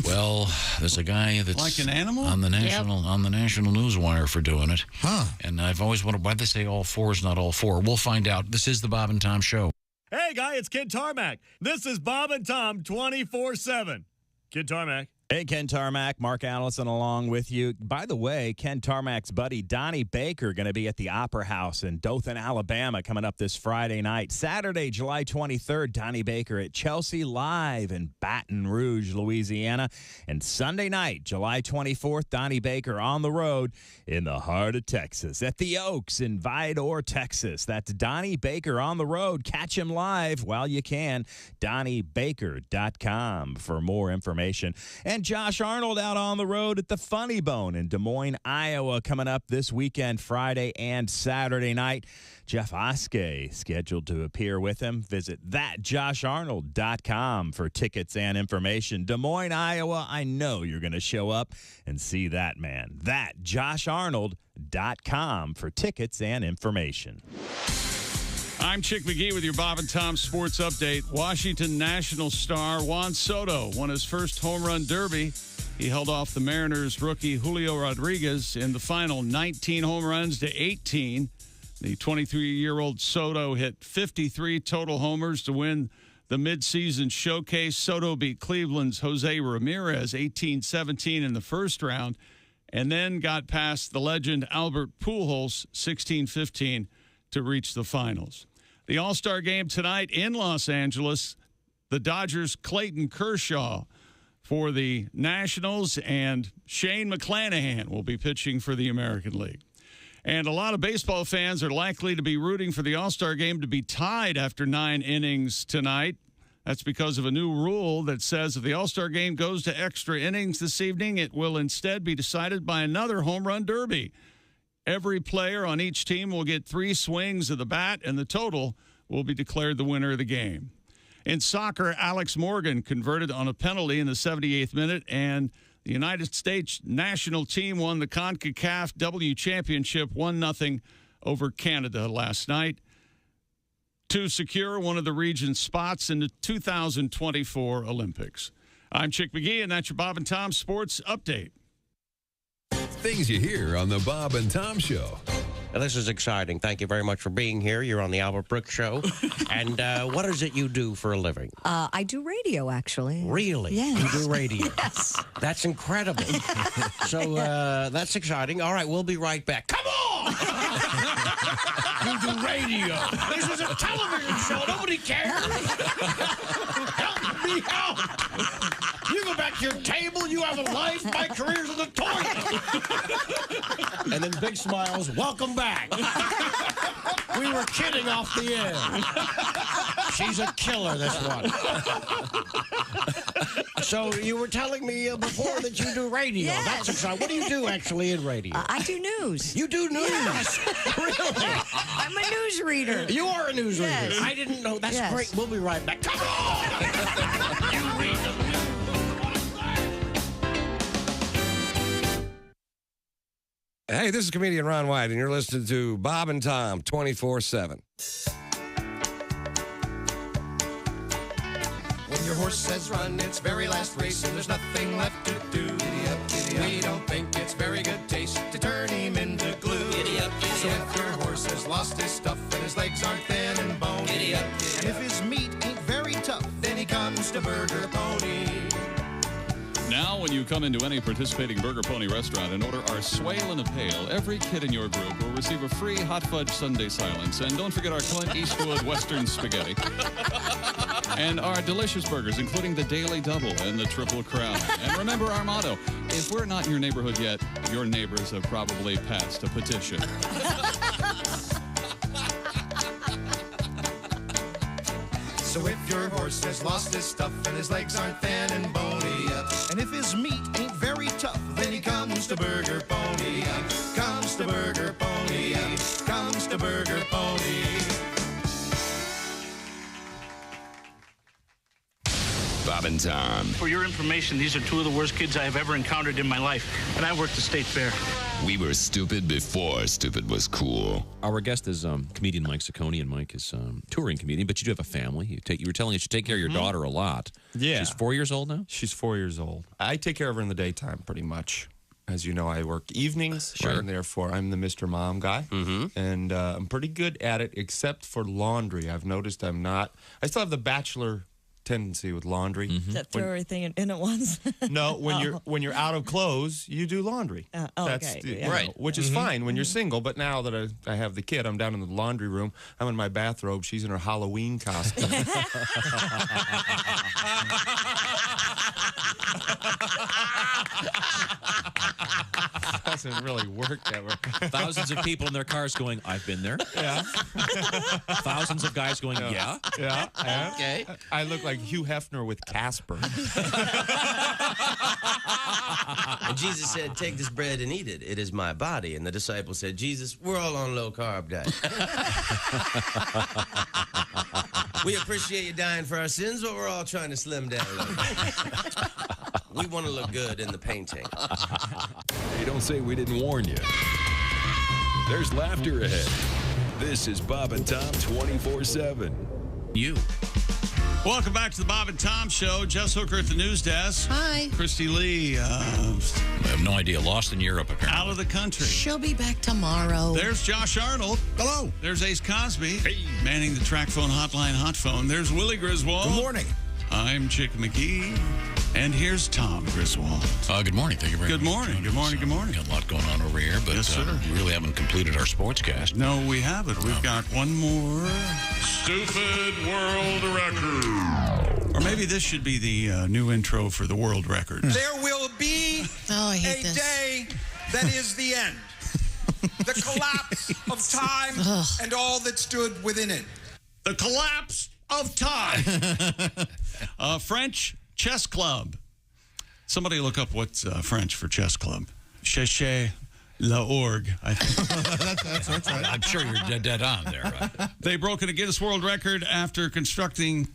Well, there's a guy that's Like an animal? on the national newswire for doing it. Huh. And I've always wondered why they say all four is not all four. We'll find out. This is the Bob and Tom Show. Hey, guy, it's Kid Tarmac. This is Bob and Tom 24/7. Kid Tarmac. Hey, Ken Tarmac, Mark Allison along with you. By the way, Ken Tarmac's buddy Donnie Baker going to be at the Opera House in Dothan, Alabama coming up this Friday night. Saturday, July 23rd, Donnie Baker at Chelsea Live in Baton Rouge, Louisiana. And Sunday night, July 24th, Donnie Baker on the road in the heart of Texas at the Oaks in Vidor, Texas. That's Donnie Baker on the road. Catch him live while you can. DonnieBaker.com for more information. And Josh Arnold out on the road at the Funny Bone in Des Moines, Iowa, coming up this weekend, Friday and Saturday night. Jeff Oskey scheduled to appear with him. Visit thatjosharnold.com for tickets and information. Des Moines, Iowa, I know you're going to show up and see that man. Thatjosharnold.com for tickets and information. I'm Chick McGee with your Bob and Tom Sports Update. Washington National star Juan Soto won his first home run derby. He held off the Mariners rookie Julio Rodriguez in the final, 19 home runs to 18. The 23-year-old Soto hit 53 total homers to win the midseason showcase. Soto beat Cleveland's Jose Ramirez 18-17 in the first round, and then got past the legend Albert Pujols 16-15 to reach the finals. The All-Star game tonight in Los Angeles, the Dodgers' Clayton Kershaw for the Nationals, and Shane McClanahan will be pitching for the American League. And a lot of baseball fans are likely to be rooting for the All-Star game to be tied after 9 innings tonight. That's because of a new rule that says if the All-Star game goes to extra innings this evening, it will instead be decided by another home run derby. Every player on each team will get 3 swings of the bat, and the total will be declared the winner of the game. In soccer, Alex Morgan converted on a penalty in the 78th minute, and the United States national team won the CONCACAF W Championship 1-0 over Canada last night to secure one of the region's spots in the 2024 Olympics. I'm Chick McGee, and that's your Bob and Tom Sports Update. Things you hear on the Bob and Tom Show. Now, this is exciting. Thank you very much for being here. You're on the Albert Brooks Show. And what is it you do for a living? I do radio, actually. Really? Yes. You do radio? Yes. That's incredible. So that's exciting. All right, we'll be right back. Come on! You do radio. This is a television show. Nobody cares. Help me out. You go back to your table. You have a life. My career's in the toilet. And then big smiles. Welcome back. We were kidding off the air. She's a killer, this one. So you were telling me before that you do radio. Yes. That's exciting. What do you do actually in radio? I do news. You do news? Yes. Really? I'm a newsreader. You are a newsreader. Yes. I didn't know. That's Yes. great. We'll be right back. Come on! You read the news. Hey, this is comedian Ron White, and you're listening to Bob and Tom 24/7. When your horse has run its very last race and there's nothing left to do, we don't think it's very good taste to turn him into glue. So if your horse has lost his stuff and his legs aren't thin and bony, and if his meat ain't very tough, then he comes to Burger Pony. Now, when you come into any participating Burger Pony restaurant and order our Swale in a Pail, every kid in your group will receive a free hot fudge sundae silence. And don't forget our Clint Eastwood Western spaghetti. And our delicious burgers, including the Daily Double and the Triple Crown. And remember our motto, if we're not in your neighborhood yet, your neighbors have probably passed a petition. So if your horse has lost his stuff and his legs aren't thin and bony, and if his meat ain't very tough, then he comes to Burger Pony. Comes to Burger Pony. Comes to Burger Pony. Bob and and Tom. For your information, these are two of the worst kids I have ever encountered in my life, and I work the state fair. We were stupid before stupid was cool. Our guest is comedian Mike Zocconi, and Mike is touring comedian, but you do have a family. You were telling us you take care of your daughter a lot. Yeah. She's 4 years old now? She's 4 years old. I take care of her in the daytime pretty much. As you know, I work evenings, Sure. and therefore I'm the Mr. Mom guy. And I'm pretty good at it, except for laundry. I've noticed I still have the bachelor tendency with laundry. That throw everything in at once. No, when you're out of clothes, you do laundry. Okay. You know, which is fine when you're single. But now that I have the kid, I'm down in the laundry room. I'm in my bathrobe. She's in her Halloween costume. Doesn't really work that way. Thousands of people in their cars going, I've been there. Yeah. Thousands of guys going, yeah. Yeah. Okay. I look like Hugh Hefner with Casper. And Jesus said, take this bread and eat it. It is my body. And the disciples said, Jesus, we're all on low-carb diet. We appreciate you dying for our sins, but we're all trying to slim down a little bit. We want to look good in the painting. Hey, don't say we didn't warn you. There's laughter ahead. This is Bob and Tom 24/7. You. Welcome back to the Bob and Tom Show. Jess Hooker at the news desk. Hi. Christy Lee. I have no idea. Lost in Europe, apparently. Out of the country. She'll be back tomorrow. There's Josh Arnold. Hello. There's Ace Cosby. Hey. Manning the track phone hotline hot phone. There's Willie Griswold. Good morning. I'm Chick McGee. And here's Tom Griswold. Good morning. Thank you very much. Good morning. Good morning. Good morning. Got a lot going on over here, but Yes, sir. we really haven't completed our sportscast. No, we haven't. We've got one more. Stupid world record. Or maybe this should be the new intro for the world record. There will be I hate a this. day that is the end. The collapse of time and all that stood within it. The collapse of time. French chess club. Somebody look up what's French for chess club. Cherchez l'orgue, I think. That's right. I'm sure you're dead on there. Right? They broke a Guinness World Record after constructing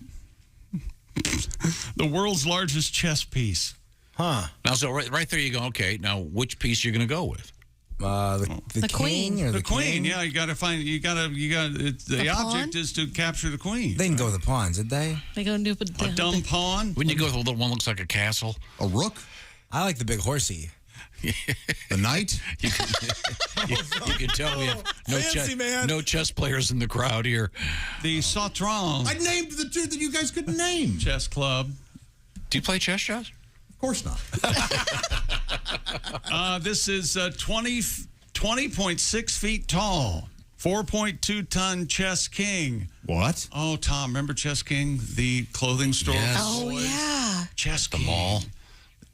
the world's largest chess piece. Huh. Now, so right there you go. Okay, now which piece you're going to go with? The queen. king or The queen, king? yeah. You got to find. The object pawn? is to capture the queen. They didn't go with the pawns, did they? They go do A dumb pawn. Wouldn't you go with the little one that looks like a castle? A rook? I like the big horsey. The knight? You can tell we have Fancy, man. no chess players in the crowd here. The Sautron I named the two that you guys couldn't name. Chess Club. Do you play chess, Josh? Of course not. This is 20.6 feet tall. 4.2-ton Chess King. What? Oh, Tom, remember Chess King, the clothing store? Yes. Oh, yeah. Chess The King. mall.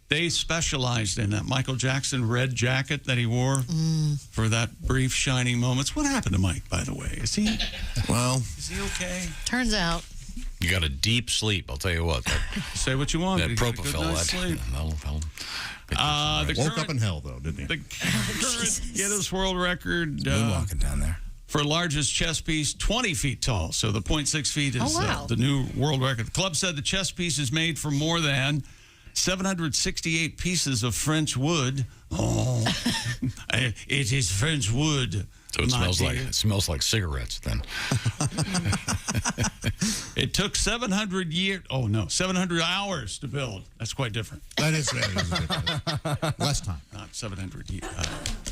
They specialized in that Michael Jackson red jacket that he wore for that brief shining moments. What happened to Mike, by the way? Is he okay? Turns out. You got a deep sleep, I'll tell you what. Say what you want. That You got a good propofol. night's sleep. Woke up in hell, though, didn't he? The current Guinness World Record Moonwalking down there. for largest chess piece, 20 feet tall. So the 0.6 feet is the new world record. The club said the chess piece is made from more than 768 pieces of French wood. Oh, it is French wood. So it smells like cigarettes then. It took 700 hours to build. That's quite different. That is different. Less time. Not 700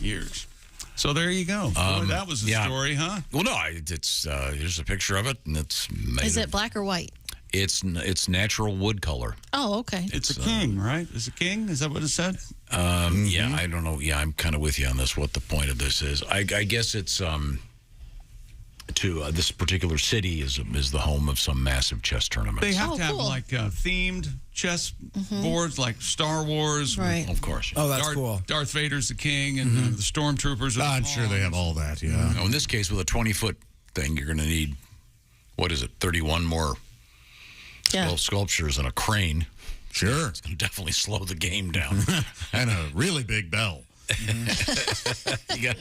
years. So there you go. Boy, that was a story, huh? Well, no, it's here's a picture of it, and it's made Is it black or white? It's natural wood color. Oh, okay. It's a king, right? Is it king? Is that what it said? Yeah, I don't know. Yeah, I'm kind of with you on this. What the point of this is? I guess it's this particular city is the home of some massive chess tournament. They have to have like themed chess boards, like Star Wars, right? Of course. Oh, that's cool. Darth Vader's the king, and the stormtroopers. I'm sure they have all that. Yeah. In this case, with a 20-foot thing, you're going to need 31 more sculptures and a crane. Sure. It's going to definitely slow the game down. And a really big bell. You got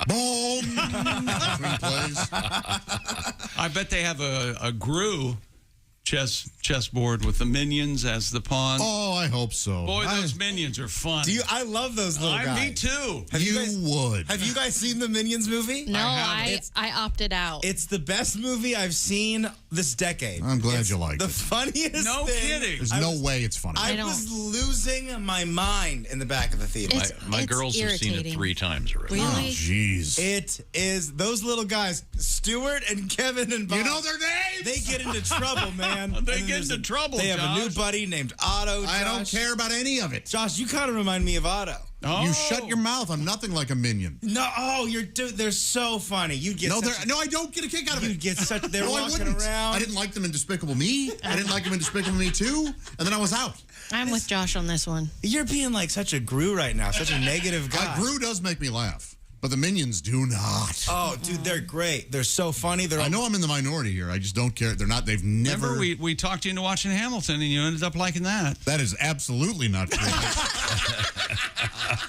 boom. I bet they have a GRU chessboard with the minions as the pawns. Oh, I hope so. Boy, those minions are fun. I love those little guys. Me too. Have you would. Have you guys seen the Minions movie? No, I opted out. It's the best movie I've seen this decade. I'm glad you liked the it. funniest No thing. kidding. There's no way it's funny. I was losing my mind in the back of the theater. My girls have seen it 3 times already. Really? Oh, jeez. It is those little guys, Stuart and Kevin and Bob. You know their names? They get into trouble, man. They get into trouble, They have a new Josh. buddy named Otto. I don't Josh. care about any of it. Josh, you kind of remind me of Otto. You shut your mouth. I'm nothing like a minion. No, they're so funny. You'd get No, I don't get a kick out of it. You'd get such. They're No, I walking wouldn't. around. I didn't like them in Despicable Me. I didn't like them in Despicable Me 2. And then I was out. I'm with Josh on this one. You're being like such a Gru right now, such a negative guy. Gru does make me laugh, but the minions do not. Oh, dude, they're great. They're so funny. I know I'm in the minority here. I just don't care. They're not. They've never. Remember, we talked you into watching Hamilton, and you ended up liking that. That is absolutely not true.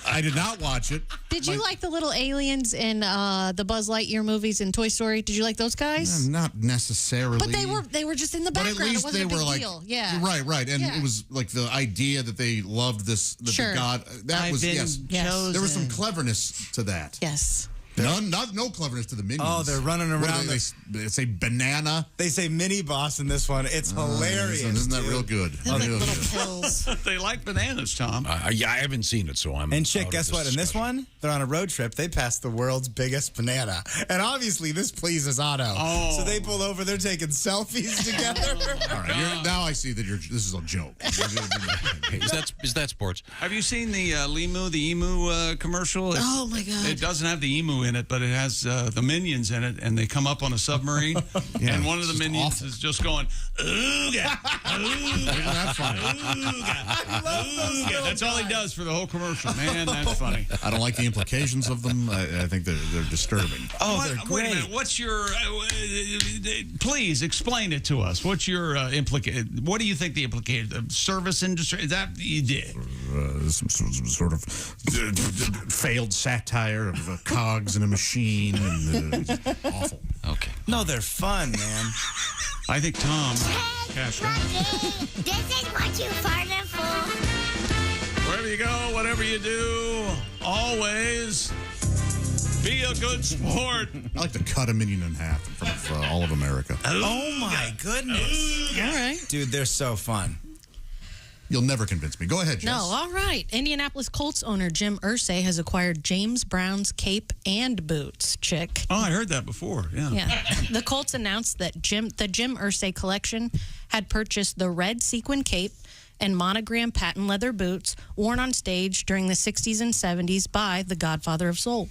I did not watch it. Did you like the little aliens in the Buzz Lightyear movies and Toy Story? Did you like those guys? Not necessarily. But they were just in the But background. at least It wasn't they a were big like, deal. Yeah. right, and Yeah. it was like the idea that they loved this, that Sure. the God. That I've was been yes. chosen. There was some cleverness to that. Yes. No cleverness to the minions. Oh, they're running What do around. They say banana. They say mini boss in this one. It's hilarious. Isn't that dude. real good? Real good. Pills. They like bananas, Tom. Yeah, I haven't seen it, so I'm. And chick, out of guess what? In this discussion. one, they're on a road trip. They pass the world's biggest banana, and obviously this pleases Otto. Oh. So they pull over. They're taking selfies together. All right, now I see that this is a joke. Is that sports? Have you seen the emu commercial? Oh, my God. It doesn't have the emu in it, but it has the minions in it, and they come up on a submarine, and one of the minions is just going, ooga, ooga. Isn't that funny? Ooga. That's all he does for the whole commercial. Man, that's funny. I don't like the implications of them. I think they're disturbing. Oh, they're Wait a great. minute. What's your? Please explain it to us. What's your What do you think the implicated service industry? Is that you did? Some sort of failed satire of cogs in a machine, and awful. Okay. No, they're fun, man. I think Tom. This is what you farted for. Wherever you go, whatever you do, always be a good sport. I like to cut a minion in half in front of all of America. Oh my goodness! All right. Dude, they're so fun. You'll never convince me. Go ahead, Jess. No, all right. Indianapolis Colts owner Jim Irsay has acquired James Brown's cape and boots. Chick. Oh, I heard that before. Yeah. Yeah. The Colts announced that the Jim Irsay collection had purchased the red sequin cape and monogram patent leather boots worn on stage during the 60s and 70s by the Godfather of Soul.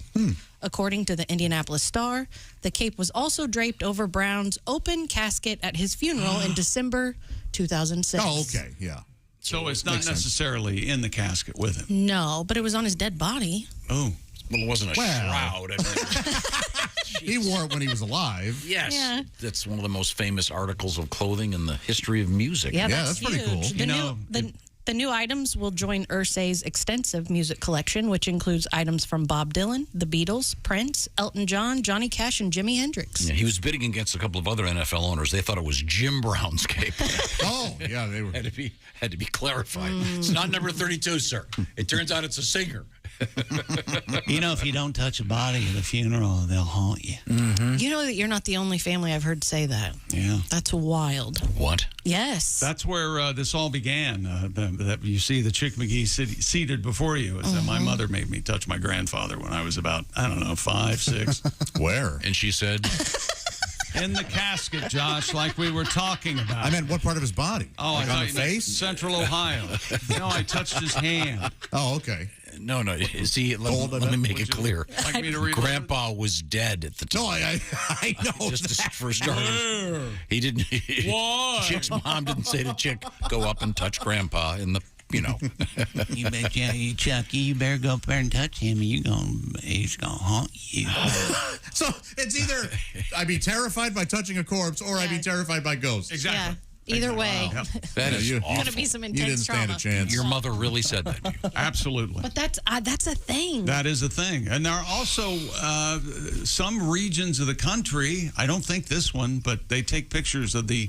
According to the Indianapolis Star, the cape was also draped over Brown's open casket at his funeral in December 2006. Oh, okay. Yeah. So it's not Makes sense. necessarily in the casket with him. No, but it was on his dead body. Oh. Well, it wasn't a shroud. I mean, he wore it when he was alive. Yes. Yeah. That's one of the most famous articles of clothing in the history of music. Yeah, that's pretty cool. The the new items will join Irsay's extensive music collection, which includes items from Bob Dylan, the Beatles, Prince, Elton John, Johnny Cash, and Jimi Hendrix. Yeah, he was bidding against a couple of other NFL owners. They thought it was Jim Brown's cape. Oh, yeah, they were. Had to be clarified. It's not number 32, sir. It turns out it's a singer. You know, if you don't touch a body at a funeral, they'll haunt you. Mm-hmm. You know that you're not the only family I've heard say that. Yeah. That's wild. What? Yes. That's where this all began. That you see the Chick McGee seated before you. Is that my mother made me touch my grandfather when I was about, 5, 6. Where? And she said... In the casket, Josh, like we were talking about. I meant what part of his body? Oh, like I on thought the you meant face? Central Ohio. No, I touched his hand. Oh, okay. No. See, let me make it clear. Like me to read Grandpa was dead at the time. No, I know. Just for starters. He didn't. Why? Chick's mom didn't say to Chick, go up and touch Grandpa in the, You bet Chucky, you better go up there and touch him. He's gonna haunt you. So it's either I'd be terrified by touching a corpse or I'd be terrified by ghosts. Exactly. Either way, That is going awful. to be some You didn't intense stand trauma. a chance. Your mother really said that to you. Absolutely. But that's a thing. That is a thing. And there are also some regions of the country, I don't think this one, but they take pictures of the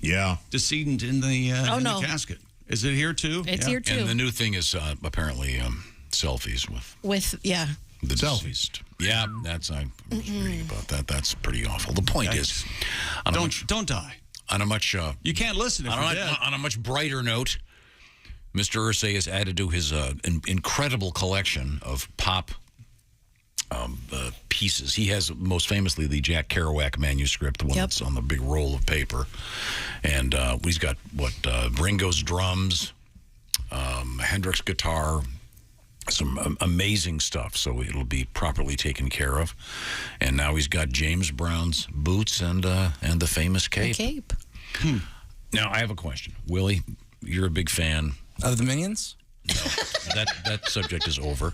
decedent in the casket. Is it here too? It's here too. And the new thing is apparently selfies with the deceased. Yeah, that's I was reading about that. That's pretty awful. The point is, don't die. On a much you can't listen if you're dead. On a much brighter note, Mr. Irsay has added to his incredible collection of pop pieces. He has most famously the Jack Kerouac manuscript, the one that's on the big roll of paper, and he's got Ringo's drums, Hendrix guitar. Some amazing stuff, so it'll be properly taken care of. And now he's got James Brown's boots and the famous cape. The cape. Now, I have a question. Willie, you're a big fan. Of the Minions? No, that subject is over.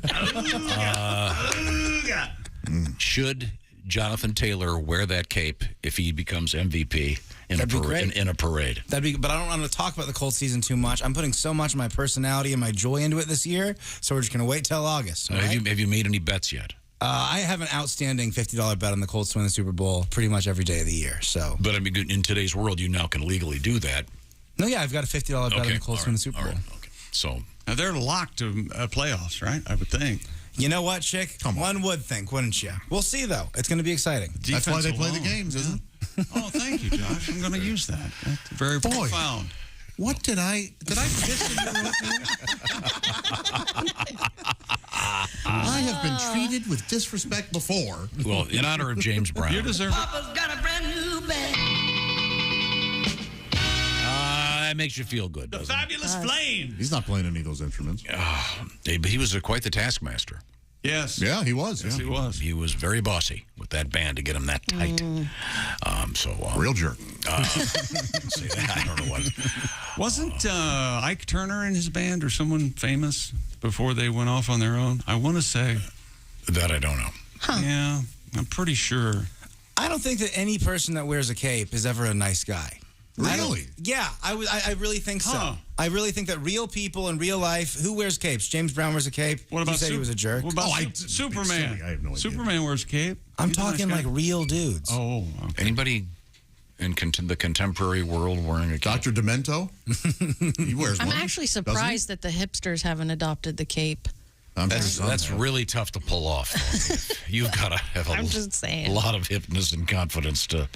Should Jonathan Taylor wear that cape if he becomes MVP in a parade? That'd be. But I don't want to talk about the Colts season too much. I'm putting so much of my personality and my joy into it this year, so we're just going to wait till August. Have you made any bets yet? I have an outstanding $50 bet on the Colts to win the Super Bowl pretty much every day of the year. So, but I mean, in today's world, you now can legally do that. No, yeah, I've got a $50 bet on the Colts to win the Super Bowl. Okay, so now they're locked to playoffs, right? I would think. You know what, Chick? One would think, wouldn't you? We'll see, though. It's going to be exciting. That's why they play the games, isn't it? Oh, thank you, Josh. I'm going to use that. That's very profound. What did I piss in your oatmeal? I have been treated with disrespect before. Well, in honor of James Brown. You deserve it. Papa's got a brand new bag. That makes you feel good, doesn't it? Fabulous Flame. He's not playing any of those instruments. But he was quite the taskmaster. Yes. Yeah, he was. Yes, he was. He was very bossy with that band to get him that tight. Real jerk. Say that. I don't know what. Wasn't Ike Turner in his band or someone famous before they went off on their own? I want to say. That I don't know. Yeah, I'm pretty sure. I don't think that any person that wears a cape is ever a nice guy. Really? Yeah, I really think so. I really think that real people in real life, who wears capes? James Brown wears a cape. What about you said he was a jerk? What about Superman? I have no idea. Superman wears a cape. I'm He's a talking nice like guy. real dudes. Oh, okay. Anybody in the contemporary world wearing a cape? Dr. Demento? He wears I'm one. actually surprised that the hipsters haven't adopted the cape. That's really tough to pull off. You've got to have I'm just saying. a lot of hipness and confidence to.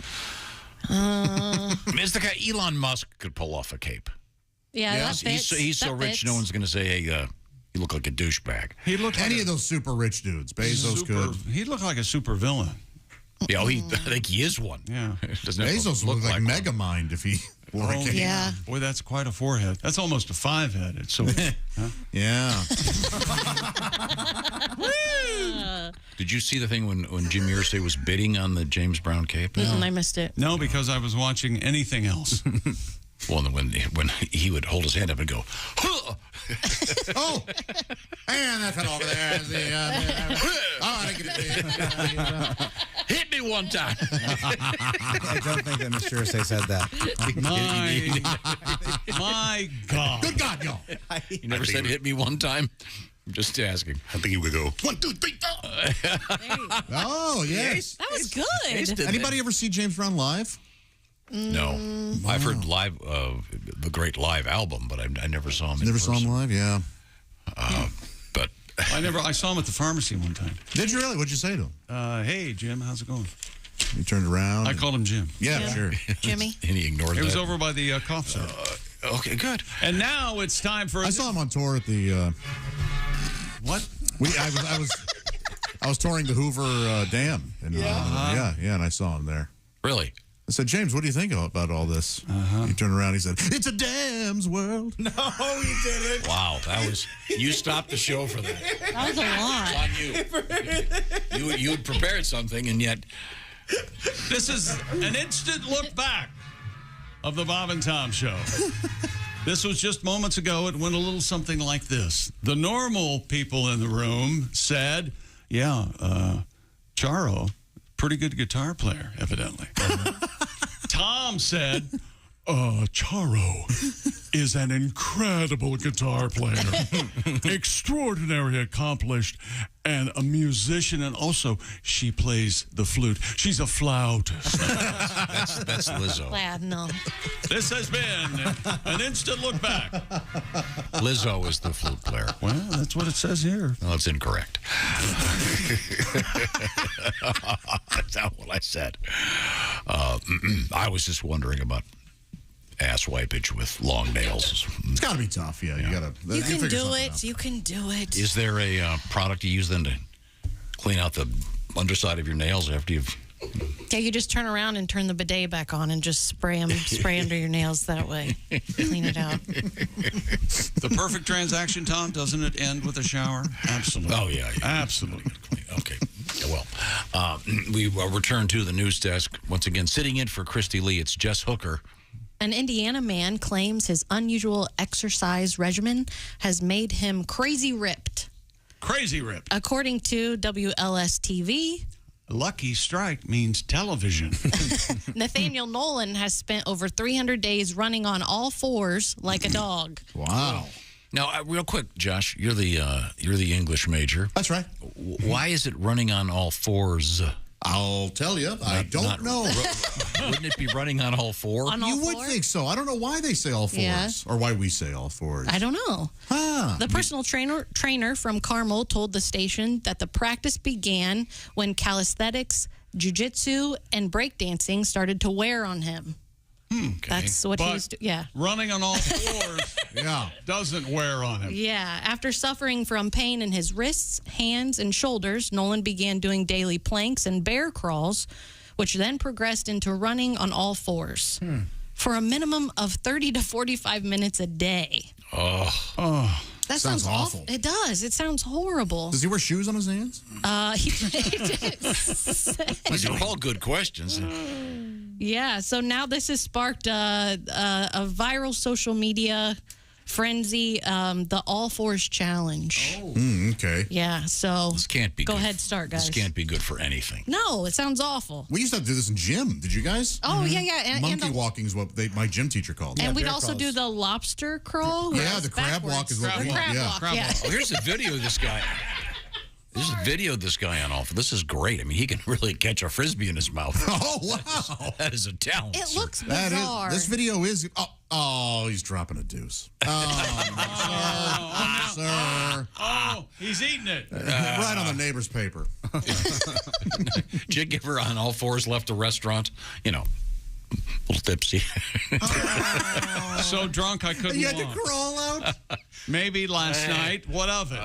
It's the guy Elon Musk could pull off a cape. Yeah, that fits. He's so That rich, fits. no one's going to say, "Hey, you look like a douchebag." He looked Any like of those super rich dudes. Bezos could. He looked like a super villain. Yeah, I think he is one. Yeah. Doesn't have to Bezos would look like one. Megamind if he wore a cape. Yeah. Boy, that's quite a forehead. That's almost a 5-head. It's so. Huh? Yeah. Did you see the thing when Jim Irsay was bidding on the James Brown cape? I missed it. No, because I was watching anything else. Well, when he would hold his hand up and go, huh! Oh, and that's it over there. Hit me one time. I don't think that Mr. Irsay said that. My God. Good God, y'all. You never said hit me one time? I'm just asking. I think he would go 1, 2, 3, 4. Oh, yes. That was good. Anybody ever see James Brown live? No. I've heard live the great live album, but I never saw him in Never saw person. him live, yeah. But I saw him at the pharmacy one time. Did you really? What'd you say to him? Hey, Jim, how's it going? He turned around. I called him Jim. Yeah, sure. Jimmy. And he ignored It was that. over by the cough center. Okay, good. And now it's time for. I saw him on tour at the. What? I was touring the Hoover Dam. And, yeah, and I saw him there. Really? I said, James, what do you think about all this? He turned around. He said, "It's a dam's world." No, he didn't. Wow, that was. You stopped the show for that. That was a lot. It's on you. You had prepared something, and yet. This is an instant look back of the Bob and Tom Show. This was just moments ago. It went a little something like this. The normal people in the room said, yeah, Charo, pretty good guitar player, evidently. Tom said, Charo is an incredible guitar player, extraordinarily accomplished, and a musician, and also she plays the flute. She's a flautist. That's Lizzo. Platinum. This has been an instant look back. Lizzo is the flute player. Well, that's what it says here. No, it's incorrect. That's not what I said. I was just wondering about ass wipage with long nails. It's got to be tough. Yeah, you got to. You can do it. You can do it. Is there a product you use then to clean out the underside of your nails after you've... Yeah, you just turn around and turn the bidet back on and just spray under your nails that way. Clean it out. The perfect transaction, Tom, doesn't it end with a shower? Absolutely. Oh, yeah. Absolutely. Okay. Well, we return to the news desk. Once again, sitting in for Christy Lee, it's Jess Hooker. An Indiana man claims his unusual exercise regimen has made him crazy ripped. Crazy ripped. According to WLS-TV, Lucky strike means television. Nathaniel Nolan has spent over 300 days running on all fours like a dog. Wow. Now, real quick, Josh, you're the English major. That's right. Why is it running on all fours? I'll tell you. I don't know. Wouldn't it be running on all four? You would think so. I don't know why they say all fours, Yeah. or why we say all fours. I don't know. The personal trainer from Carmel told the station that the practice began when calisthenics, jiu-jitsu, and breakdancing started to wear on him. That's what he was doing. Yeah. Running on all fours doesn't wear on him. Yeah. After suffering from pain in his wrists, hands, and shoulders, Nolan began doing daily planks and bear crawls, which then progressed into running on all fours for a minimum of 30 to 45 minutes a day. Oh. That sounds awful. It does. It sounds horrible. Does he wear shoes on his hands? These are all good questions. Yeah, so now this has sparked a viral social media frenzy, the All Fours Challenge. Okay. Yeah, so this can't be go good. ahead, start, guys. This can't be good for anything. No, it sounds awful. We used to have to do this in gym. Did you guys? Oh, yeah. And Monkey walking is what my gym teacher called it. And we'd also do the lobster crawl. Yeah, the crab walk is what we crab call walk. Yeah. Well, here's a video of this guy. There's a video of this guy on all. This is great. I mean, he can really catch a Frisbee in his mouth. Oh, wow. That is a talent. It looks That bizarre. this video is... Oh, he's dropping a deuce. Oh, sir. Oh, he's eating it. Right on the neighbor's paper. Did you ever on all fours left a restaurant? You know, a little tipsy. So drunk I couldn't You had to walk. crawl out? Maybe last night. What of it?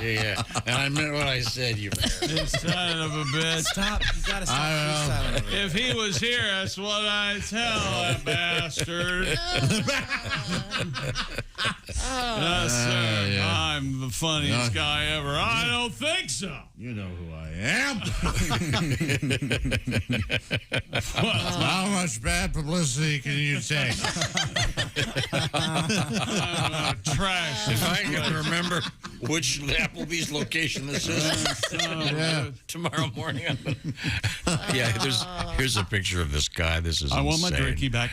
Yeah. And I meant what I said, you Son of a bitch. Stop. You got to stop. If he was here, that's what I'd tell that bastard. Yes, sir. I'm the funniest guy ever. I don't think so. You know who I am. How much bad publicity can you take? Trash. If I can remember which Applebee's location this is tomorrow morning. Here's a picture of this guy. This is I want my insane. drinky back.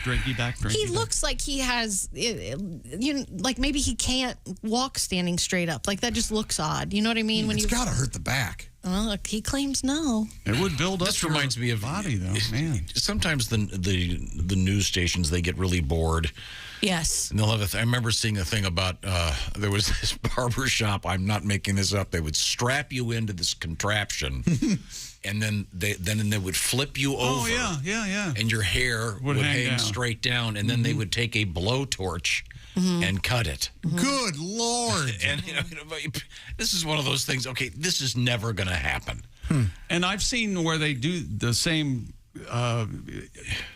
He looks like he has, like maybe he can't walk standing straight up. Like that just looks odd. You know what I mean? It's got to hurt the back. Well, look, he claims no. It would build up. This reminds me of body, though. Man, sometimes the news stations, they get really bored. Yes. And they'll have I remember seeing a thing about there was this barber shop. I'm not making this up. They would strap you into this contraption, and then they would flip you over. Oh yeah. And your hair would hang down. straight down, and then they would take a blowtorch and cut it. Good Lord. And this is one of those things. Okay, this is never going to happen. And I've seen where they do the same.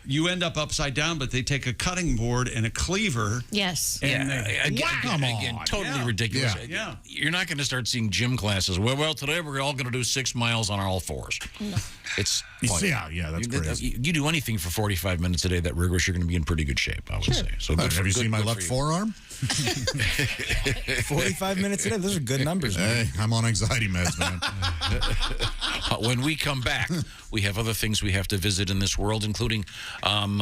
You end up upside down, but they take a cutting board and a cleaver. Yes. And Again, totally ridiculous. Yeah. You're not going to start seeing gym classes. Well, today we're all going to do 6 miles on all fours. No. It's yeah, that's crazy. You do anything for 45 minutes a day that rigorous, you're going to be in pretty good shape, I would say. So Have you seen my left forearm? 45 minutes a day. Those are good numbers, man. Hey, I'm on anxiety meds, man. When we come back, we have other things we have to visit in this world, including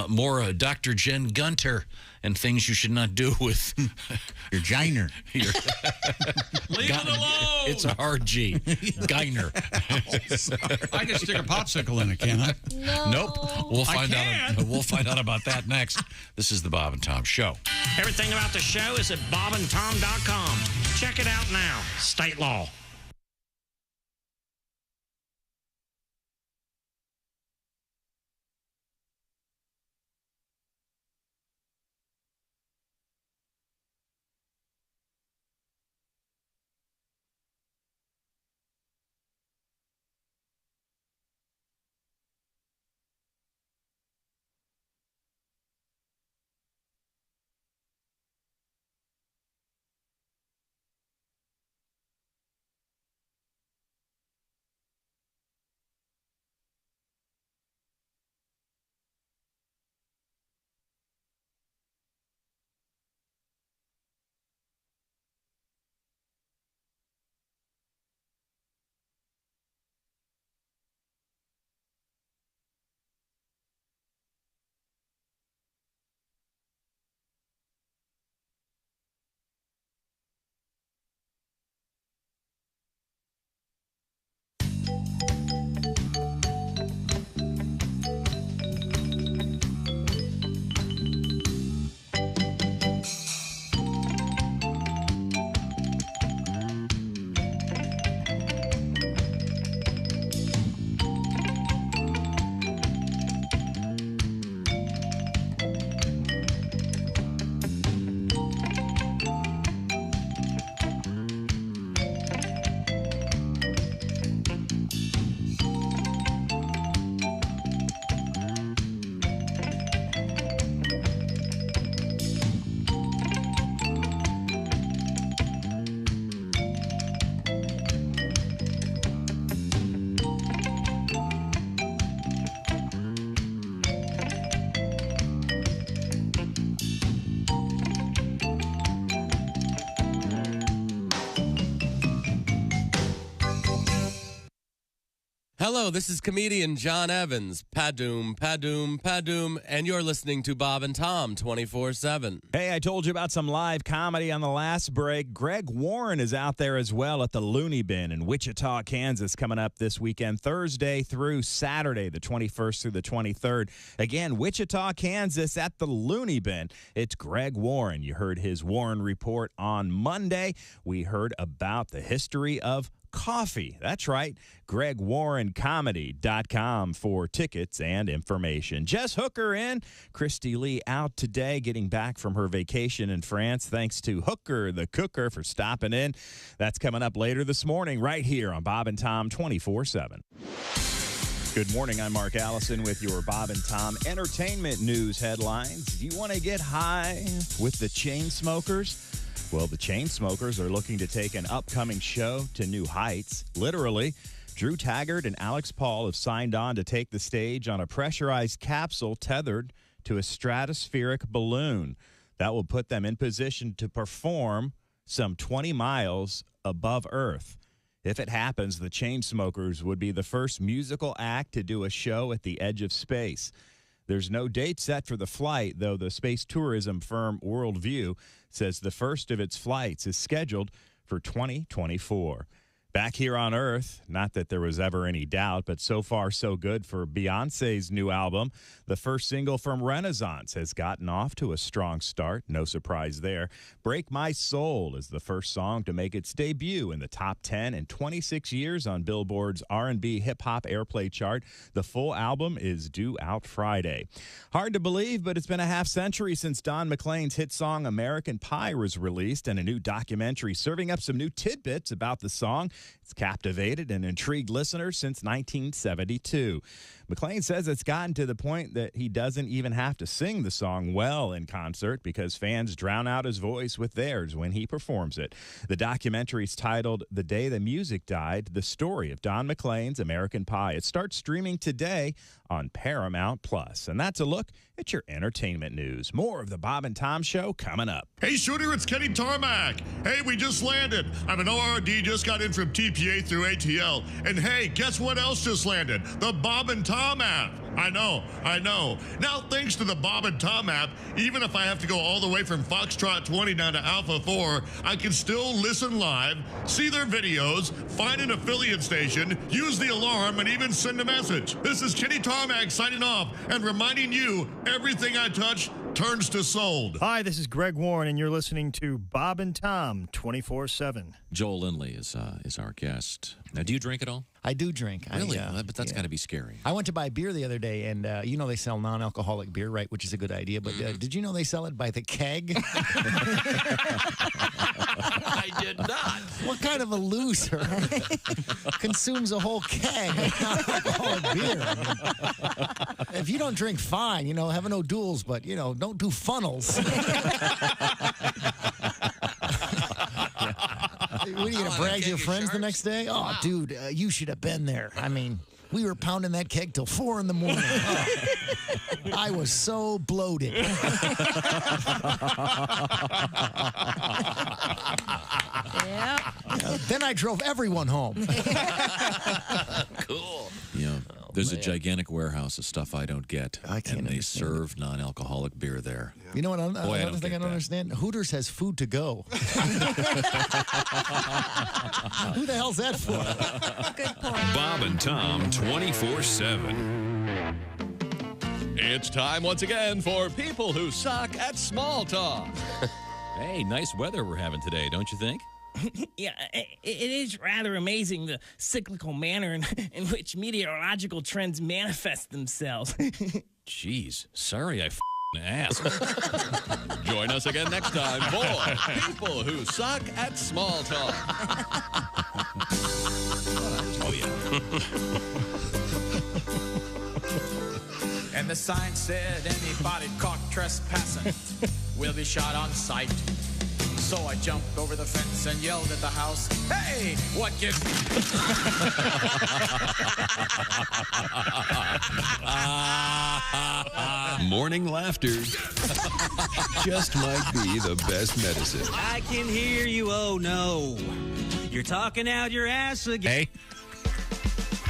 more Dr. Jen Gunter and things you should not do with your giner. Leave it alone. It's a hard G. Giner. I can stick a popsicle in it, can't I? Nope. We'll find out. We'll find out about that next. This is the Bob and Tom Show. Everything about the show is at bobandtom.com. Check it out now. State law. Hello, this is comedian John Evans. Padoom, padoom, padoom, and you're listening to Bob and Tom 24/7. Hey, I told you about some live comedy on the last break. Greg Warren is out there as well at the Looney Bin in Wichita, Kansas, coming up this weekend, Thursday through Saturday, the 21st through the 23rd. Again, Wichita, Kansas at the Looney Bin. It's Greg Warren. You heard his Warren Report on Monday. We heard about the history of coffee. That's right. GregWarrenComedy.com for tickets and information. Jess Hooker in. Christy Lee out today, getting back from her vacation in France. Thanks to Hooker the Cooker for stopping in. That's coming up later this morning right here on Bob and Tom 24/7. Good morning. I'm Mark Allison with your Bob and Tom entertainment news headlines. Do you want to get high with the Chainsmokers? Well, the Chainsmokers are looking to take an upcoming show to new heights. Literally, Drew Taggart and Alex Paul have signed on to take the stage on a pressurized capsule tethered to a stratospheric balloon. That will put them in position to perform some 20 miles above Earth. If it happens, the Chainsmokers would be the first musical act to do a show at the edge of space. There's no date set for the flight, though the space tourism firm Worldview says the first of its flights is scheduled for 2024. Back here on Earth, not that there was ever any doubt, but so far so good for Beyoncé's new album. The first single from Renaissance has gotten off to a strong start. No surprise there. Break My Soul is the first song to make its debut in the top 10 in 26 years on Billboard's R&B hip-hop airplay chart. The full album is due out Friday. Hard to believe, but it's been a half century since Don McLean's hit song American Pie was released, and a new documentary serving up some new tidbits about the song. It's captivated and intrigued listeners since 1972. McLean says it's gotten to the point that he doesn't even have to sing the song well in concert because fans drown out his voice with theirs when he performs it. The documentary's titled The Day the Music Died, the story of Don McLean's American Pie. It starts streaming today on Paramount Plus. And that's a look at your entertainment news. More of the Bob and Tom Show coming up. Hey, Shooter, it's Kenny Tarmac. Hey, we just landed. I'm an ORD, just got in from TPA through ATL. And hey, guess what else just landed? The Bob and Tom app. I know. Now, thanks to the Bob and Tom app, even if I have to go all the way from Foxtrot 20 down to Alpha 4, I can still listen live, see their videos, find an affiliate station, use the alarm, and even send a message. This is Kenny Tarmac signing off and reminding you everything I touch turns to sold. Hi, this is Greg Warren, and you're listening to Bob and Tom 24/7. Joel Lindley is our guest. Now, do you drink at all? I do drink. Really? But that's got to be scary. I went to buy beer the other day, and you know they sell non-alcoholic beer, right? Which is a good idea. But did you know they sell it by the keg? I did not. What kind of a loser consumes a whole keg of non-alcoholic beer? I mean, if you don't drink, fine. Have no duels, but don't do funnels. What are you going to brag to your friends the next day? Oh, dude, you should have been there. I mean, we were pounding that keg till 4 in the morning. Oh, I was so bloated. Then I drove everyone home. Cool. Yeah. There's a gigantic warehouse of stuff I don't get. I can't And they understand serve non-alcoholic beer there. You know what? Another thing I don't that. understand. Hooters has food to go. Who the hell's that for? Good point. Bob and Tom 24/7. It's time once again for people who suck at small talk. Hey, nice weather we're having today, don't you think? Yeah, it is rather amazing the cyclical manner in which meteorological trends manifest themselves. Jeez, sorry I asked. Join us again next time for people who suck at small talk. Oh, yeah. And the sign said anybody caught trespassing will be shot on sight. So I jumped over the fence and yelled at the house, "Hey, what gives me?" Morning laughter just might be the best medicine. I can hear you, oh no. You're talking out your ass again.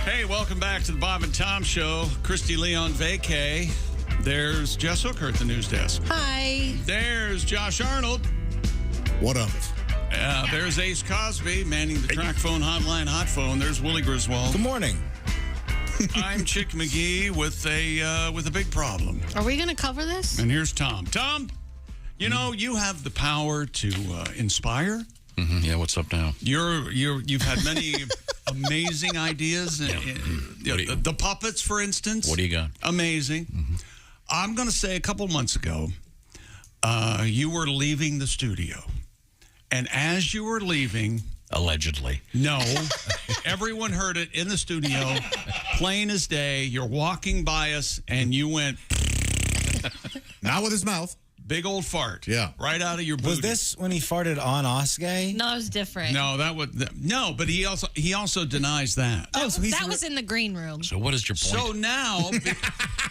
Hey, welcome back to the Bob and Tom Show. Christy Lee on vacay. There's Jess Hooker at the news desk. Hi. There's Josh Arnold. What up? There's Ace Cosby manning the track phone hotline hot phone. There's Willie Griswold. Good morning. I'm Chick McGee with a big problem. Are we going to cover this? And here's Tom. Tom, you know you have the power to inspire. Mm-hmm. Yeah, what's up now? You've had many amazing ideas. The puppets, for instance. What do you got? Amazing. Mm-hmm. I'm going to say a couple months ago, you were leaving the studio. And as you were leaving... Allegedly. No. Everyone heard it in the studio, plain as day. You're walking by us, and you went... Not with his mouth. Big old fart. Yeah. Right out of your booty. Was this when he farted on Osgay? No, it was different. No, but he also denies that. Oh, so that was in the green room. So what is your point? So now,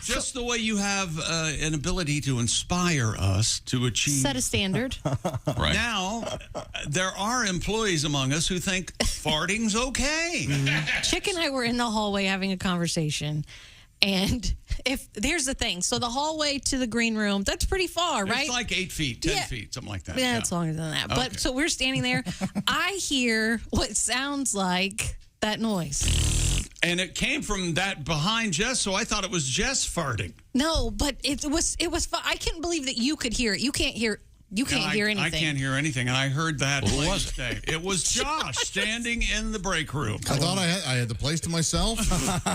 just the way you have an ability to inspire us to achieve... Set a standard. Right. Now, there are employees among us who think farting's okay. Mm-hmm. Chick and I were in the hallway having a conversation. And here's the thing. So the hallway to the green room, that's pretty far, right? It's like 8 feet, 10 feet, something like that. Yeah, it's longer than that. Okay. But so we're standing there. I hear what sounds like that noise. And it came from that behind Jess, so I thought it was Jess farting. No, but it was. I can't believe that you could hear it. You can't hear. You can't hear anything. I can't hear anything, and I heard that. Who was it? It was Josh standing in the break room. I thought I had the place to myself.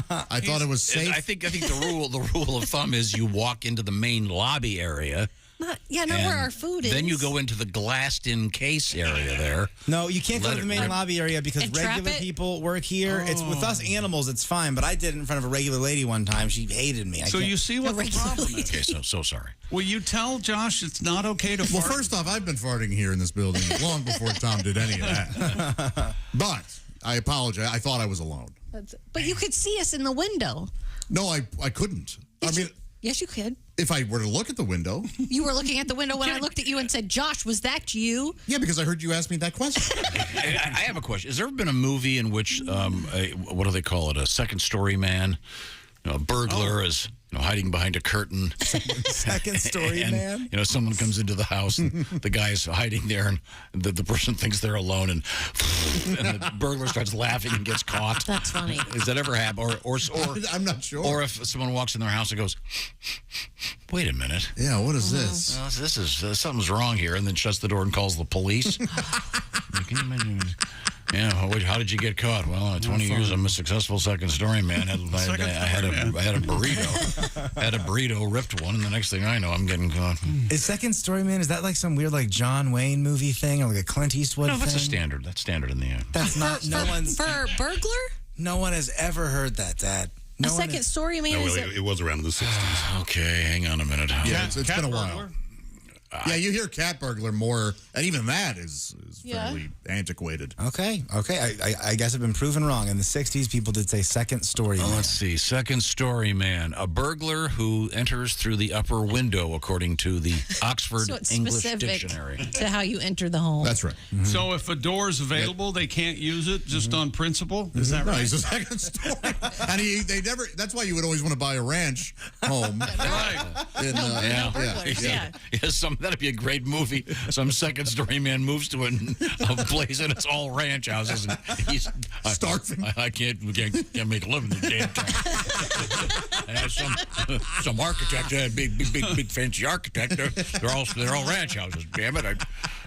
I thought it was safe. I think the rule of thumb is you walk into the main lobby area Not where our food is. Then you go into the glassed-in case area there. No, you can't go to the main lobby area because And trap regular it? people work here. It's with us animals, it's fine, but I did it in front of a regular lady one time. She hated me. So you see what the problem is. Okay, so sorry. Will you tell Josh it's not okay to Well, fart? first off, I've been farting here in this building long before Tom did any of that. But I apologize. I thought I was alone. But you could see us in the window. No, I couldn't. Yes, you could. If I were to look at the window. You were looking at the window when I looked at you and said, Josh, was that you? Yeah, because I heard you ask me that question. I have a question. Has there ever been a movie in which, what do they call it, a second-story man, a burglar is hiding behind a curtain? Second-story man? Someone comes into the house, and the guy's hiding there, and the person thinks they're alone, and the burglar starts laughing and gets caught. That's funny. Does that ever happen? Or I'm not sure. Or if someone walks in their house and goes, wait a minute. Yeah, what is this? This is something's wrong here, and then shuts the door and calls the police. Can you imagine? Yeah, how did you get caught? Well, 20 years, I'm a successful second-story man. I had a burrito. I had a burrito, ripped one, and the next thing I know, I'm getting caught. Is Second-Story Man, is that like some weird John Wayne movie thing or like a Clint Eastwood thing? No, that's a standard. That's standard in the end. That's not, For burglar? No one has ever heard that, Dad. A second-story man? It was around the 60s. Okay, hang on a minute. Yeah, it's been a while. Yeah, you hear cat burglar more, and even that is fairly antiquated. Okay. I guess I've been proven wrong. In the 60s, people did say second-story man. Let's see. Second-story man. A burglar who enters through the upper window, according to the Oxford So it's English specific Dictionary. to how you enter the home. That's right. So if a door is available, they can't use it just on principle? Is that No, right? he's a second story. And they never, that's why you would always want to buy a ranch home. Right. That'd be a great movie. Some second-story man moves to a place and it's all ranch houses, and he's starving. I can't make a living in the damn town. And some architect, big fancy architect. They're all ranch houses. Damn it!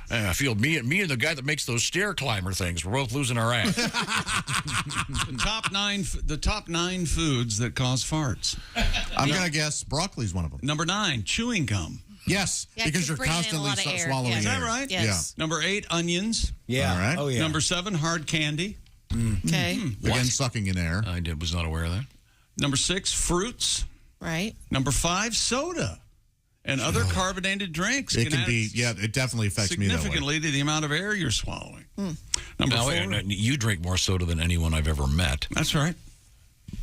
I feel me and the guy that makes those stair climber things. We're both losing our ass. The top nine foods that cause farts. I'm gonna guess broccoli's one of them. Number 9, chewing gum. Yes, Yeah, because 'cause you're bringing in a constantly lot of air. swallowing Yeah. Is that air. right? Yes. Number 8, onions. Yeah. All right. Oh, yeah. Number 7, hard candy. Okay. Again, sucking in air. I was not aware of that. Number 6, fruits. Right. Number 5, soda. And other carbonated drinks. It can can be, add it definitely affects me that way. significantly to the amount of air you're swallowing. Number 4. You drink more soda than anyone I've ever met. That's right.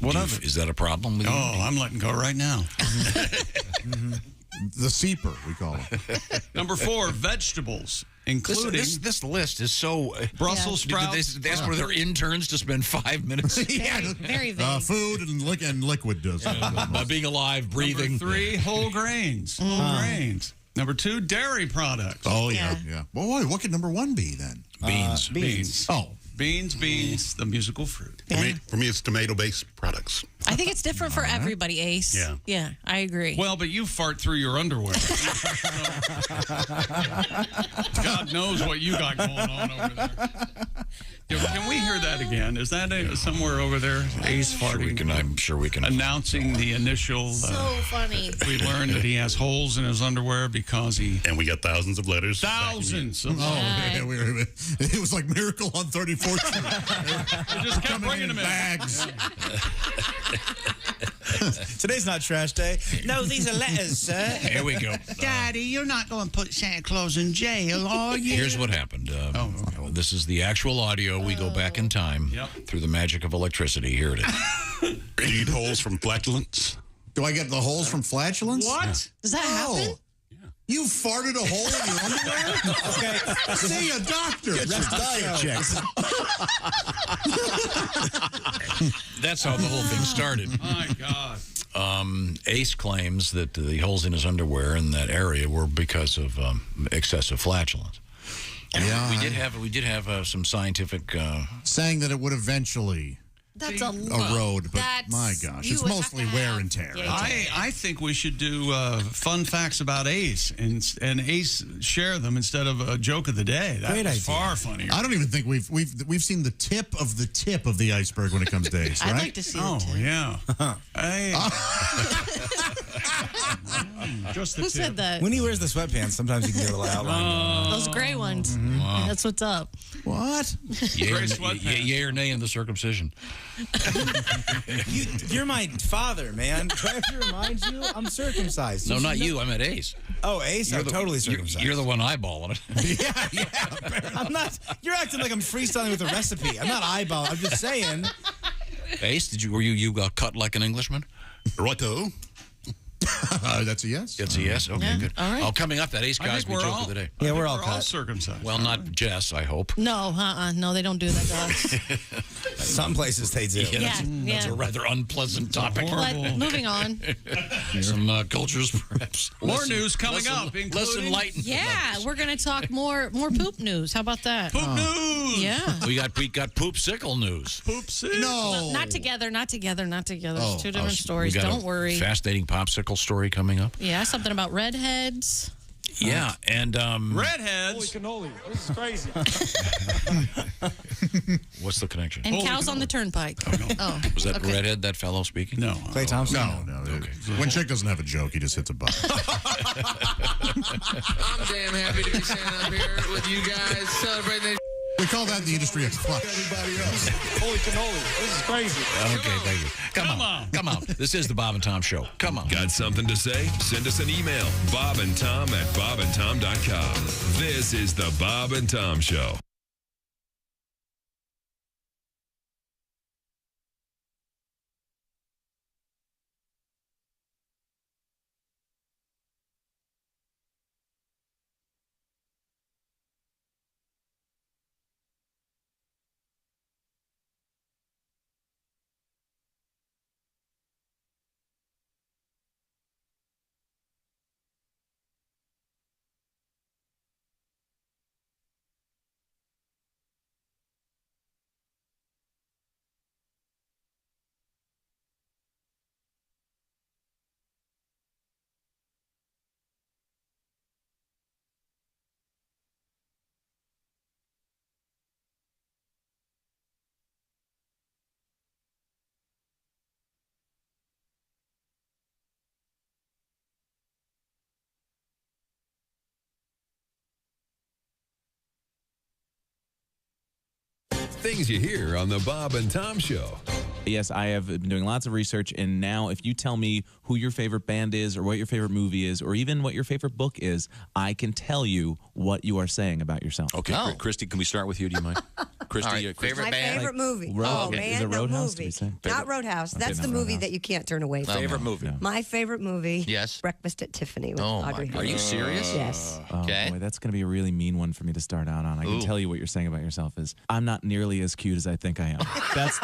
What of it? Is that a problem with you? Oh, I'm letting go right now. The seeper, we call it. Number 4, vegetables, including This list is so Brussels sprouts. They ask for their interns to spend 5 minutes. Very vague. Food and liquid does. By being alive, breathing. Number 3, whole grains. Whole grains. Number 2, dairy products. Oh yeah. Well, what could number 1 be then? Beans. Oh, Beans, the musical fruit. For me, it's tomato-based products. I think it's different for everybody, Ace. Yeah. Yeah, I agree. Well, but you fart through your underwear. God knows what you got going on over there. Can we hear that again? Is that somewhere over there? Ace farting. I'm sure we can. Announcing the initial. So funny. We learned that he has holes in his underwear because he. And we got thousands of letters. Thousands. it was like Miracle on 34th Street. They just kept bringing them in. Bags. Today's not trash day. No, these are letters, sir. Here we go. Daddy, you're not going to put Santa Claus in jail, are you? Here's what happened. This is the actual audio. We go back in time through the magic of electricity. Here it is. Do you eat holes from flatulence? Do I get the holes from flatulence? What? Yeah. Does that happen? You farted a hole in your underwear? Okay. See a doctor. Get your diet checks. That's how the whole thing started. My God. Ace claims that the holes in his underwear in that area were because of excessive flatulence. And we did have some scientific saying that it would eventually That's erode, but my gosh, it's mostly wear and tear. I think we should do fun facts about Ace and Ace share them instead of a joke of the day. That's far funnier. I don't even think we've seen the tip of the iceberg when it comes to Ace, right? I'd like to see it. Yeah. Hey. Just the Who tip. said that? When he wears the sweatpants, sometimes you can get a little outline. Those gray ones. Wow. That's what's up. What? Yay or nay in the circumcision? You're my father, man. Do I have to remind you? I'm circumcised. No, not should you. know- I meant Ace. Oh, Ace? I'm totally circumcised. You're the one eyeballing it. I'm not. You're acting like I'm freestyling with a recipe. I'm not eyeball. I'm just saying. Ace, were you cut like an Englishman? Righto. That's a yes. That's a yes? Okay, Yeah, good. all right. Oh, coming up, that Ace I think Cosby we're joke all- of the day. Yeah, we're all We're all cut. circumcised. Well, not Jess, I hope. No, no, they don't do that to us. Some places they do. That's yeah. a rather unpleasant topic. But moving on. Some cultures, perhaps. More news coming up, Less including enlightened. Yeah, we're gonna talk more poop news. How about that? poop news. Yeah. We got poopsicle news. Poopsie. No. Not together. Oh, It's two different stories. We got Don't a worry. Fascinating popsicle story coming up. Yeah, something about redheads. Yeah, and Redheads. Cannoli. This is crazy. what's the connection? And cows on the turnpike. Oh, Was that okay. redhead, that fellow speaking? No. Clay Thompson? No. When Chick doesn't have a joke, he just hits a button. I'm damn happy to be standing up here with you guys celebrating this. We call that in the industry a clutch. Holy cannoli. This is crazy. Okay, thank you. Come on. This is the Bob and Tom Show. Come on. Got something to say? Send us an email, bobandtom@bobandtom.com. This is the Bob and Tom Show. Things you hear on the Bob and Tom Show. Yes, I have been doing lots of research, and now if you tell me who your favorite band is or what your favorite movie is or even what your favorite book is, I can tell you what you are saying about yourself. Okay, Christy, can we start with you? Do you mind? Christy, All right, My favorite movie. Road- man, is it no Roadhouse, did movie. we say? Not Roadhouse. Okay, That's not the movie Roadhouse. that you can't turn away from. Favorite movie? No. My favorite movie. Yes. Breakfast at Tiffany with Oh, Audrey my God. Are Hepburn. you serious? Yes. Oh, boy, that's going to be a really mean one for me to start out on. I can Ooh. tell you what you're saying about yourself is, I'm not nearly as cute as I think I am. That's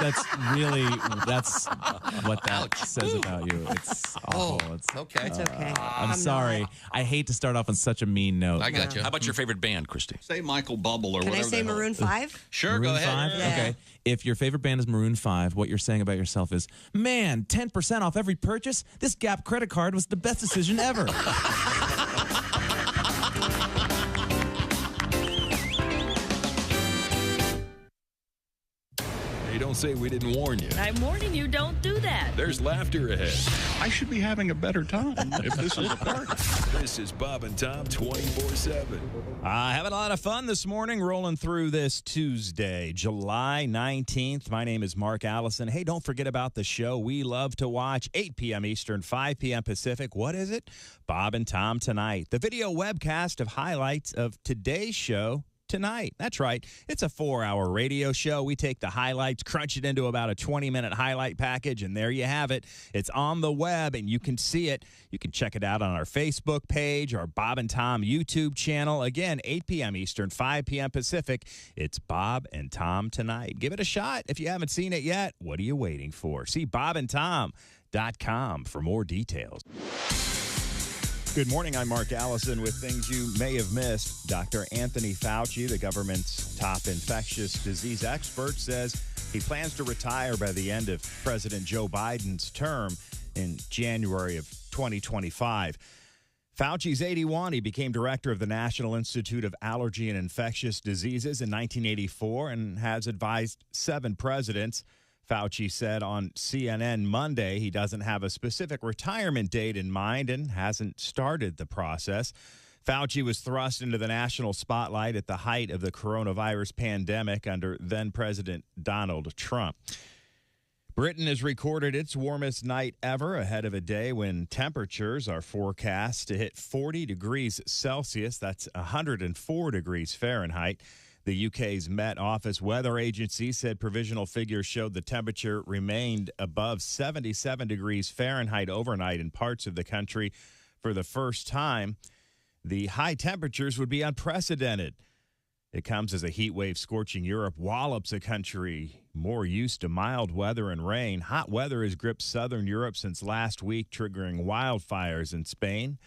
what that says about you. It's awful. Okay. It's okay. I'm sorry. not. I hate to start off on such a mean note. I got you. How about your favorite band, Christy? Say Michael Bubble or Can I whatever. say the hell- Maroon 5? Sure, Maroon go ahead. 5? Yeah. Okay. If your favorite band is Maroon 5, what you're saying about yourself is, man, 10% off every purchase? This Gap credit card was the best decision ever. Hey, don't say we didn't warn you. I'm warning you, don't do that. There's laughter ahead. I should be having a better time if this is a party. This is Bob and Tom 24/7. Having a lot of fun this morning, rolling through this Tuesday, July 19th. My name is Mark Allison. Hey, don't forget about the show we love to watch, 8 p.m. Eastern, 5 p.m. Pacific. What is it? Bob and Tom Tonight, the video webcast of highlights of today's show tonight. That's right. It's a 4-hour radio show. We take the highlights, crunch it into about a 20-minute highlight package, and there you have it. It's on the web, and you can see it. You can check it out on our Facebook page, our Bob and Tom YouTube channel. Again, 8 p.m. Eastern, 5 p.m. Pacific. It's Bob and Tom Tonight. Give it a shot. If you haven't seen it yet, what are you waiting for? See bobandtom.com for more details. Good morning. I'm Mark Allison with things you may have missed. Dr. Anthony Fauci, the government's top infectious disease expert, says he plans to retire by the end of President Joe Biden's term in January of 2025. Fauci's 81. He became director of the National Institute of Allergy and Infectious Diseases in 1984 and has advised 7 presidents. Fauci said on CNN Monday he doesn't have a specific retirement date in mind and hasn't started the process. Fauci was thrust into the national spotlight at the height of the coronavirus pandemic under then-President Donald Trump. Britain has recorded its warmest night ever ahead of a day when temperatures are forecast to hit 40 degrees Celsius. That's 104 degrees Fahrenheit. The UK's Met Office weather agency said provisional figures showed the temperature remained above 77 degrees Fahrenheit overnight in parts of the country for the first time. The high temperatures would be unprecedented. It comes as a heat wave scorching Europe wallops a country more used to mild weather and rain. Hot weather has gripped southern Europe since last week, triggering wildfires in Spain,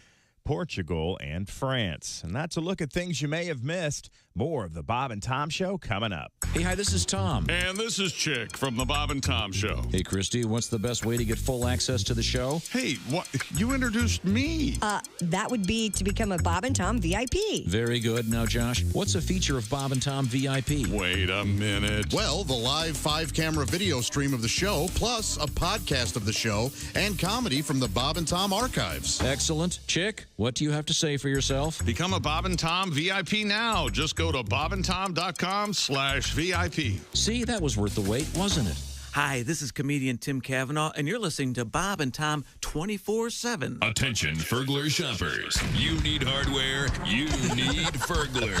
Portugal, and France. And that's a look at things you may have missed. More of the Bob and Tom Show coming up. Hey, hi, this is Tom. And this is Chick from the Bob and Tom Show. Hey, Christy, what's the best way to get full access to the show? Hey, what? You introduced me. That would be to become a Bob and Tom VIP. Very good. Now, Josh, what's a feature of Bob and Tom VIP? Wait a minute. Well, the live 5-camera video stream of the show, plus a podcast of the show and comedy from the Bob and Tom archives. Excellent. Chick, what do you have to say for yourself? Become a Bob and Tom VIP now. Just go to bobandtom.com/VIP. See, that was worth the wait, wasn't it? Hi, this is comedian Tim Cavanaugh, and you're listening to Bob and Tom 24/7. Attention, Fergler shoppers. You need hardware, you need Fergler.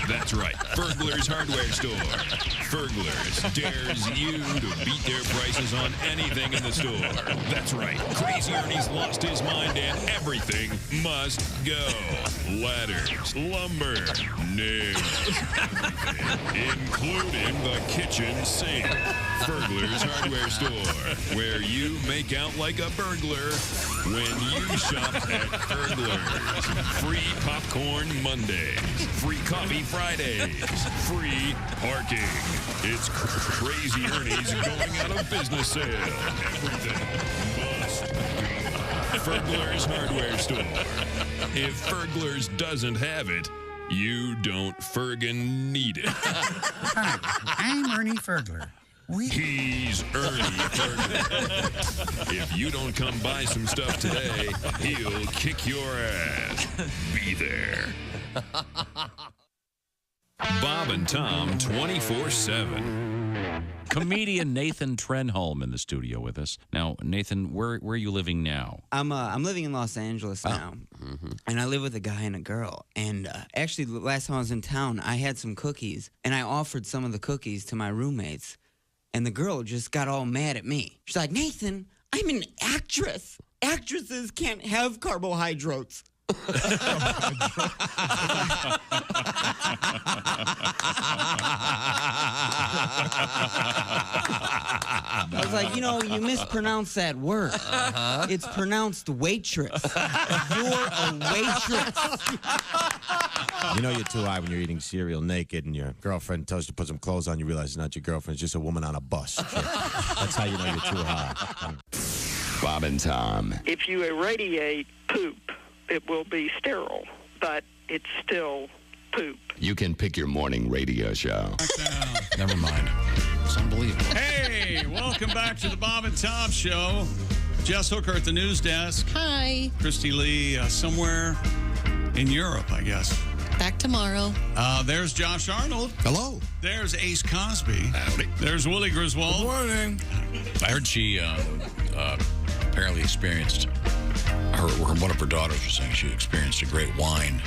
That's right, Fergler's hardware store. Fergler's dares you to beat their prices on anything in the store. That's right, Crazy Ernie's lost his mind and everything must go. Ladders, lumber, nails, including the kitchen sink. Fergler's Hardware Store, where you make out like a burglar when you shop at Fergler's. Free popcorn Mondays, free coffee Fridays, free parking. It's Crazy Ernie's going out of business sale. Everything must go. Fergler's Hardware Store. If Fergler's doesn't have it, you don't Fergin need it. Hi, I'm Ernie Fergler. He's Ernie Fergler. If you don't come buy some stuff today, he'll kick your ass. Be there. Bob and Tom 24/7. Comedian Nathan Trenholm in the studio with us. Now, Nathan, where are you living now? I'm living in Los Angeles now, and I live with a guy and a girl. And actually, the last time I was in town, I had some cookies, and I offered some of the cookies to my roommates. And the girl just got all mad at me. She's like, Nathan, I'm an actress. Actresses can't have carbohydrates. I was like, you mispronounced that word. It's pronounced waitress. You're a waitress. You're too high when you're eating cereal naked and your girlfriend tells you to put some clothes on. You realize it's not your girlfriend. It's just a woman on a bus. That's how you know you're too high. Bob and Tom. If you irradiate poop, it will be sterile, but it's still poop. You can pick your morning radio show. Never mind. It's unbelievable. Hey, welcome back to the Bob and Tom Show. Jess Hooker at the news desk. Hi. Christy Lee somewhere in Europe, I guess. Back tomorrow. There's Josh Arnold. Hello. There's Ace Cosby. Howdy. There's Willie Griswold. Good morning. I heard she apparently experienced, one of her daughters was saying she experienced a great wine.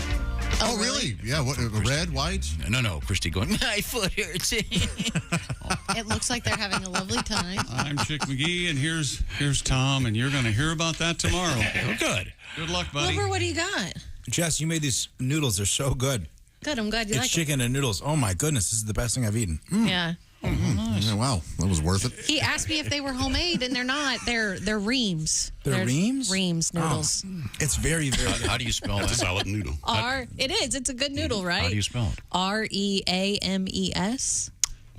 Oh, really? Yeah, what, red, white? No, Christy going, my foot hurts. It looks like they're having a lovely time. I'm Chick McGee, and here's Tom, and you're going to hear about that tomorrow. Good. Good luck, buddy. Wilbur, what do you got? Jess, you made these noodles. They're so good. Good, I'm glad you It's like chicken and noodles. Oh, my goodness. This is the best thing I've eaten. it. Yeah. Nice. Yeah, wow, that was worth it. He asked me if they were homemade, and they're not. They're Reams. They're Reams? Reams noodles. Oh, it's very, very good. How do you spell that? Solid noodle. It is. It's a good noodle, right? How do you spell it? REAMES.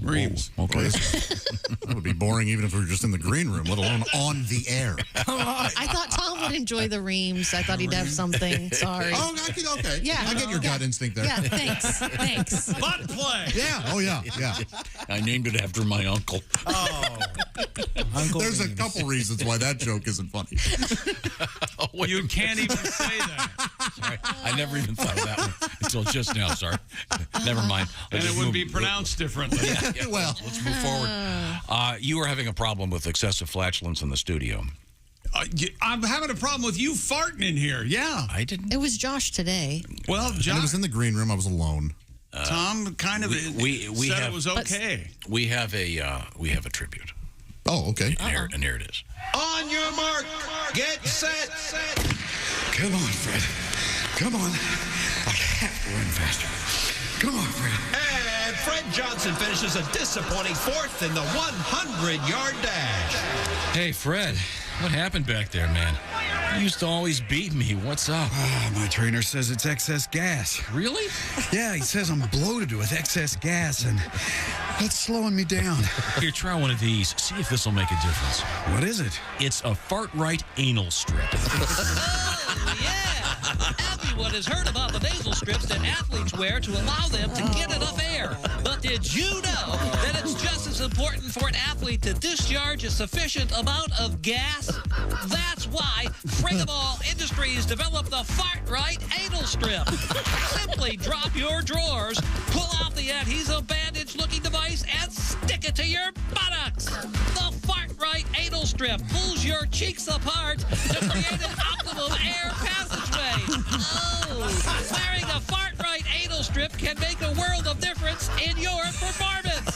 Reams. Okay. That would be boring even if we were just in the green room, let alone on the air. I thought Tom would enjoy the reams. I thought he'd have something. Sorry. Oh, okay. Yeah. I get your gut instinct there. Yeah, thanks. Butt play. Yeah. Oh, yeah. I named it after my uncle. Oh. Uncle There's a Reams. couple reasons why that joke isn't funny. You can't even say that. Sorry, I never even thought of that one until just now. Sorry. Never mind. And it would be pronounced differently. Yeah, well, let's move forward. You were having a problem with excessive flatulence in the studio. I'm having a problem with you farting in here. Yeah. I didn't. It was Josh today. Well, And John, it was in the green room. I was alone. Tom kind of we said have, it was okay. We have a tribute. Oh, okay. And here it is. On your mark, get set. Come on, Fred. Come on. I have to run faster. Come on, Fred. And Fred Johnson finishes a disappointing fourth in the 100-yard dash. Hey, Fred, what happened back there, man? You used to always beat me. What's up? My trainer says it's excess gas. Really? Yeah, he says I'm bloated with excess gas, and that's slowing me down. Here, try one of these. See if this will make a difference. What is it? It's a fart-right anal strip. Everyone has heard about the nasal strips that athletes wear to allow them to get enough air. But did you know that it's just as important for an athlete to discharge a sufficient amount of gas? That's why Frigaball Industries developed the Fart-Right Anal Strip. Simply drop your drawers, pull out the adhesive bandage-looking device, and stick it to your buttocks. The Fart-Right Anal Strip pulls your cheeks apart to create an optimum air passageway. Oh, wearing a Fart-Right Anal Strip can make a world of difference in your performance.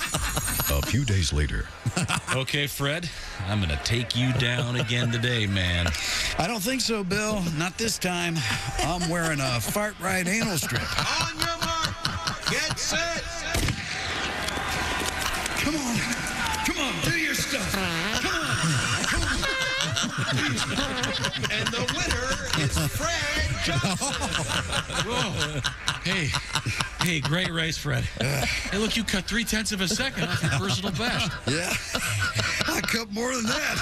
A few days later. Okay, Fred, I'm going to take you down again today, man. I don't think so, Bill. Not this time. I'm wearing a fart-right anal strip. On your mark, get set. Come on. Come on. Do your stuff. Come on. And the winner is Fred Johnson. Whoa. Hey, great race, Fred. Hey, look, you cut 0.3 of a second off your personal best. Yeah. I cut more than that.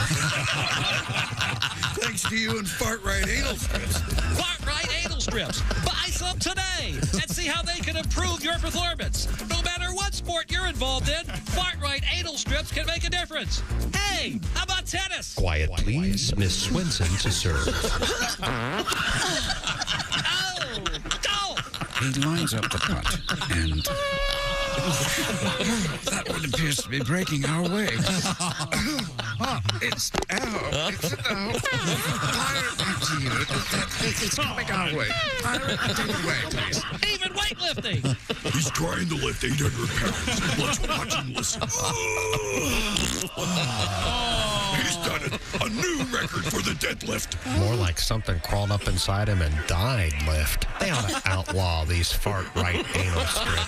Thanks to you and fart-right anal strips. Fart-Right Anal Strips. Buy some today and see how they can improve your performance. No matter what sport you're involved in, Fart-Right Anal Strips can make a difference. Hey, how about tennis? Quiet, please. Miss Swenson to serve. He lines up the putt, and that one appears to be breaking our way. It's out. Fire it back to you. It's coming our way. Fire it. Take it away, please. Even weightlifting. He's trying to lift 800 pounds. Let's watch him listen. He's done it. A new record for the deadlift. More like something crawled up inside him and died lift. They ought to outlaw these fart-right anal strips.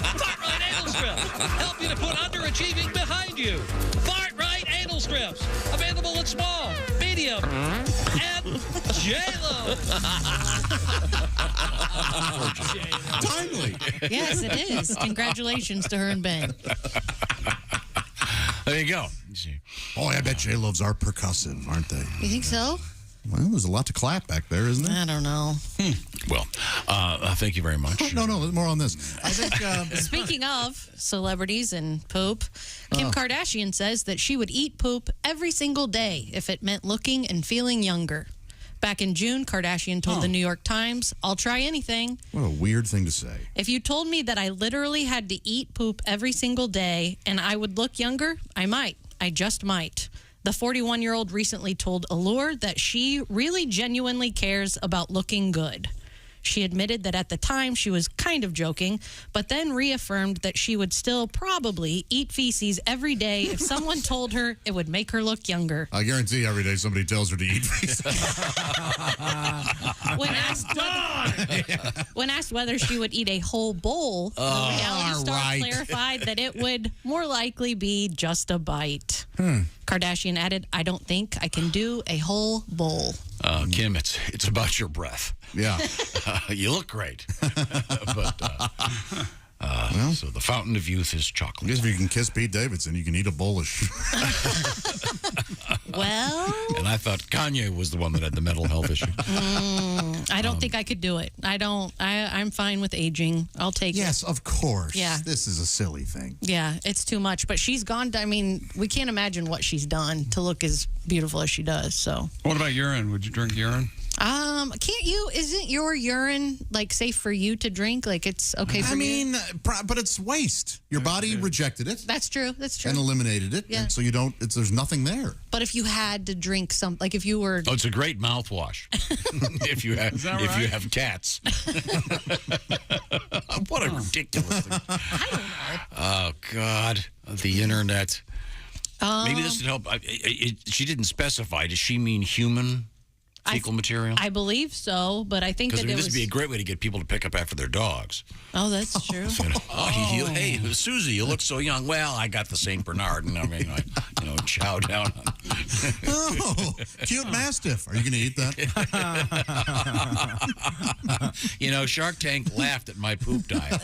Fart-Right Anal Strips. Help you to put underachieving behind you. Fart-Right Anal Strips. Available in small, medium, and J-Lo. Timely. Yes, it is. Congratulations to her and Ben. There you go. Oh, I bet J-Loves are percussive, aren't they? You think so? Well, there's a lot to clap back there, isn't there? I don't know. Well, thank you very much. No, more on this. I think. Speaking of celebrities and poop, Kim Kardashian says that she would eat poop every single day if it meant looking and feeling younger. Back in June, Kardashian told the New York Times, "I'll try anything. What a weird thing to say. If you told me that I literally had to eat poop every single day and I would look younger, I might. I just might." The 41-year-old recently told Allure that she really genuinely cares about looking good. She admitted that at the time she was kind of joking, but then reaffirmed that she would still probably eat feces every day if someone told her it would make her look younger. I guarantee every day somebody tells her to eat feces. When asked whether she would eat a whole bowl, the reality star clarified that it would more likely be just a bite. Kardashian added, "I don't think I can do a whole bowl." Kim, it's about your breath. Yeah. You look great. But So the fountain of youth is chocolate. I guess if you can kiss Pete Davidson, you can eat a bowl of Well, and I thought Kanye was the one that had the mental health issue. I don't think I could do it. I'm fine with aging. I'll take it. Yes, of course. Yeah. This is a silly thing. Yeah, it's too much. But she's gone. I mean, we can't imagine what she's done to look as beautiful as she does. So. What about urine? Would you drink urine? Can't you? Isn't your urine like safe for you to drink? Like it's okay for you? But it's waste. Your body rejected it. That's true. That's true. And eliminated it. Yeah. And so you don't. There's nothing there. But if you had to drink some, like if you were, Oh, it's a great mouthwash. if you have you have cats. What a ridiculous thing. I don't know. Oh God, the internet. Maybe this would help. She didn't specify. Does she mean human fecal material? I believe so, but I think that this would be a great way to get people to pick up after their dogs. Oh, that's true. Hey, Susie, you look so young. Well, I got the St. Bernard, and I mean, chow down on. Oh, cute Mastiff. Are you going to eat that? Shark Tank laughed at my poop diet.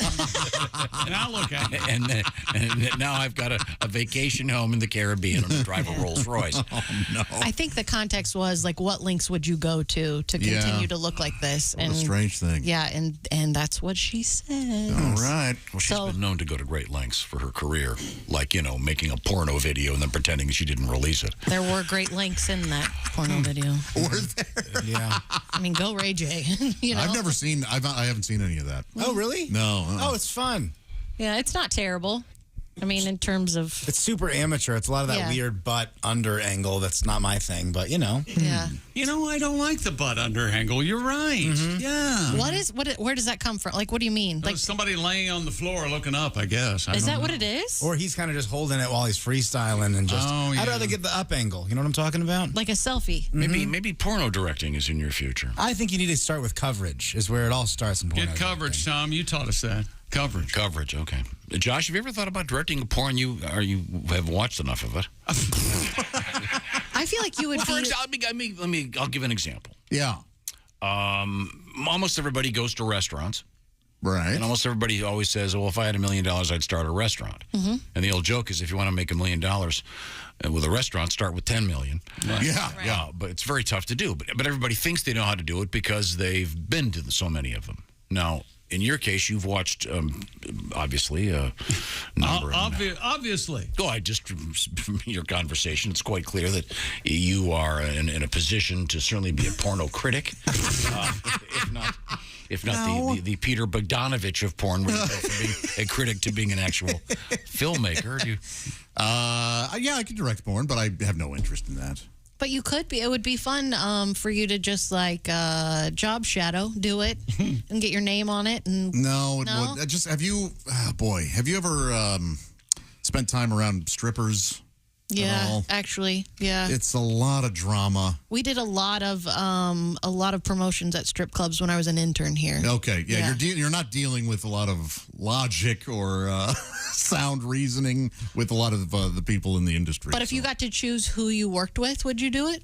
And I'll look at it. And now I've got a vacation home in the Caribbean and I drive a Rolls Royce. Oh, no. I think the context was like, what links would you go to continue to look like this? What a strange thing. Yeah, and that's what she said. All right. Well, she's been known to go to great lengths for her career, like, making a porno video and then pretending she didn't release it. There were great links in that porno video. Were there? Yeah. I mean, go Ray J. I've never seen. I haven't seen any of that. Oh, really? No. Oh, it's fun. Yeah, it's not terrible. I mean, in terms of... It's super amateur. It's a lot of that weird butt under angle. That's not my thing, but Yeah. I don't like the butt under angle. You're right. Mm-hmm. Yeah. Where does that come from? Like, what do you mean? Like somebody laying on the floor looking up, I guess. Is that what it is? Or he's kind of just holding it while he's freestyling and just... Oh, yeah. I'd rather get the up angle. You know what I'm talking about? Like a selfie. Maybe porno directing is in your future. I think you need to start with coverage is where it all starts in porno. Get coverage, Tom. You taught us that. Coverage, okay. Josh, have you ever thought about directing a porn? You have watched enough of it. I feel like you would I'll give an example. Yeah. Almost everybody goes to restaurants. Right. And almost everybody always says, well, if I had $1 million, I'd start a restaurant. Mm-hmm. And the old joke is if you want to make $1 million with a restaurant, start with 10 million. Right. Yeah, but it's very tough to do. But everybody thinks they know how to do it because they've been to so many of them. Now, in your case, you've watched, obviously, a number of them. Obviously. From your conversation, it's quite clear that you are in a position to certainly be a porno critic. If not the Peter Bogdanovich of porn, where you go from being a critic to being an actual filmmaker. Yeah, I could direct porn, but I have no interest in that. But you could be. It would be fun for you to just job shadow, do it, and get your name on it. And no, it would. Have you ever spent time around strippers? Yeah, actually, yeah. It's a lot of drama. We did a lot of promotions at strip clubs when I was an intern here. Okay, yeah. You're not dealing with a lot of logic or sound reasoning with a lot of the people in the industry. But if you got to choose who you worked with, would you do it?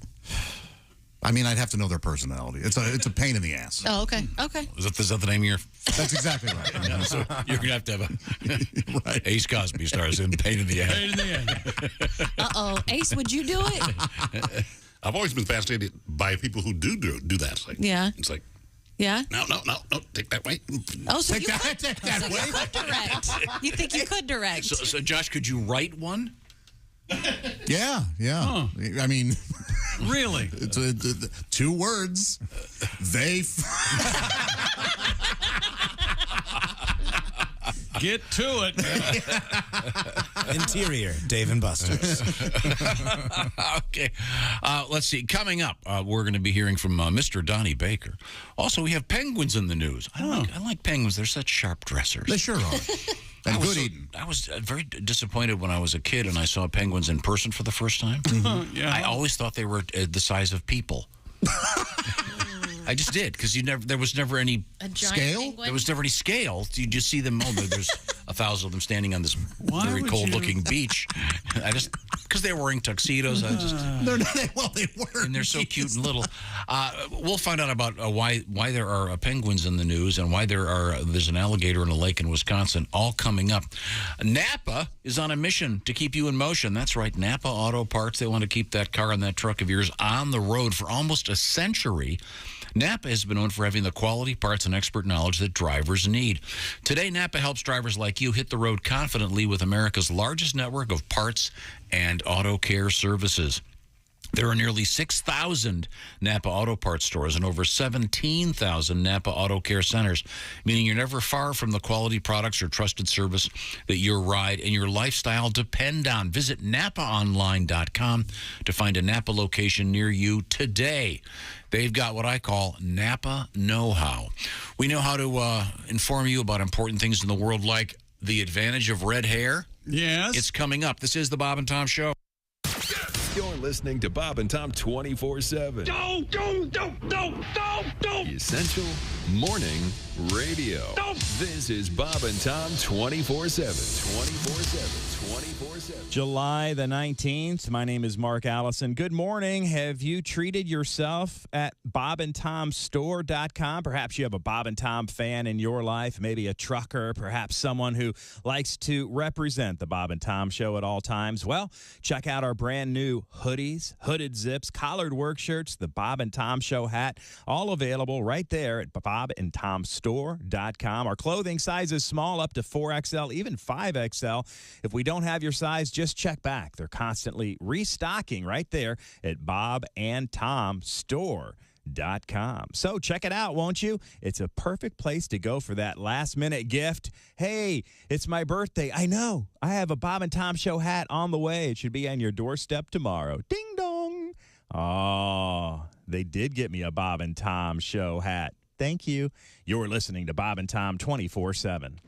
I mean, I'd have to know their personality. It's a pain in the ass. Oh, okay. Okay. Is that the name of your... That's exactly right. Yeah, so you're going to have a right. Ace Cosby stars in Pain in the Ass. Pain in the ass. Uh-oh. Ace, would you do it? I've always been fascinated by people who do that. It's like, yeah. It's like, yeah? No, take that way. Oh, so take that way. You could direct. You think you could direct. So, Josh, could you write one? Yeah. Huh. I mean... Really? It's 2 words. They... Get to it. Interior, Dave and Buster's. Okay. Let's see. Coming up, we're going to be hearing from Mr. Donnie Baker. Also, we have penguins in the news. I like penguins. They're such sharp dressers. They sure are. And good eating. I was very disappointed when I was a kid and I saw penguins in person for the first time. Yeah. I always thought they were the size of people. I just did because there was never any scale. Penguin? There was never any scale. You just see them. There's 1,000 of them standing on this very cold-looking beach. I just because they're wearing tuxedos. They're not, well, they were. And they're so cute and little. We'll find out about why there are penguins in the news and why there's an alligator in a lake in Wisconsin, all coming up. Napa is on a mission to keep you in motion. That's right, Napa Auto Parts. They want to keep that car and that truck of yours on the road for almost a century. Napa has been known for having the quality parts and expert knowledge that drivers need. Today, Napa helps drivers like you hit the road confidently with America's largest network of parts and auto care services. There are nearly 6,000 Napa Auto Parts stores and over 17,000 Napa Auto Care centers, meaning you're never far from the quality products or trusted service that your ride and your lifestyle depend on. Visit NapaOnline.com to find a Napa location near you today. They've got what I call Napa know-how. We know how to inform you about important things in the world, like the advantage of red hair. Yes. It's coming up. This is the Bob and Tom Show. You're listening to Bob and Tom 24/7. Don't. Essential Morning Radio. This is Bob and Tom 24/7. 24/7. July the 19th. My name is Mark Allison. Good morning. Have you treated yourself at bobandtomstore.com? Perhaps you have a Bob and Tom fan in your life, maybe a trucker, perhaps someone who likes to represent the Bob and Tom Show at all times. Well, check out our brand new hoodies, hooded zips, collared work shirts, the Bob and Tom Show hat, all available right there at bobandtomstore.com. Our clothing size is small, up to 4XL, even 5XL. If we don't have your size, just check back. They're constantly restocking right there at bobandtomstore.com. So check it out, won't you? It's a perfect place to go for that last-minute gift. Hey, it's my birthday. I know. I have a Bob and Tom Show hat on the way. It should be on your doorstep tomorrow. Ding dong. Oh, they did get me a Bob and Tom Show hat. Thank you. You're listening to Bob and Tom 24/7.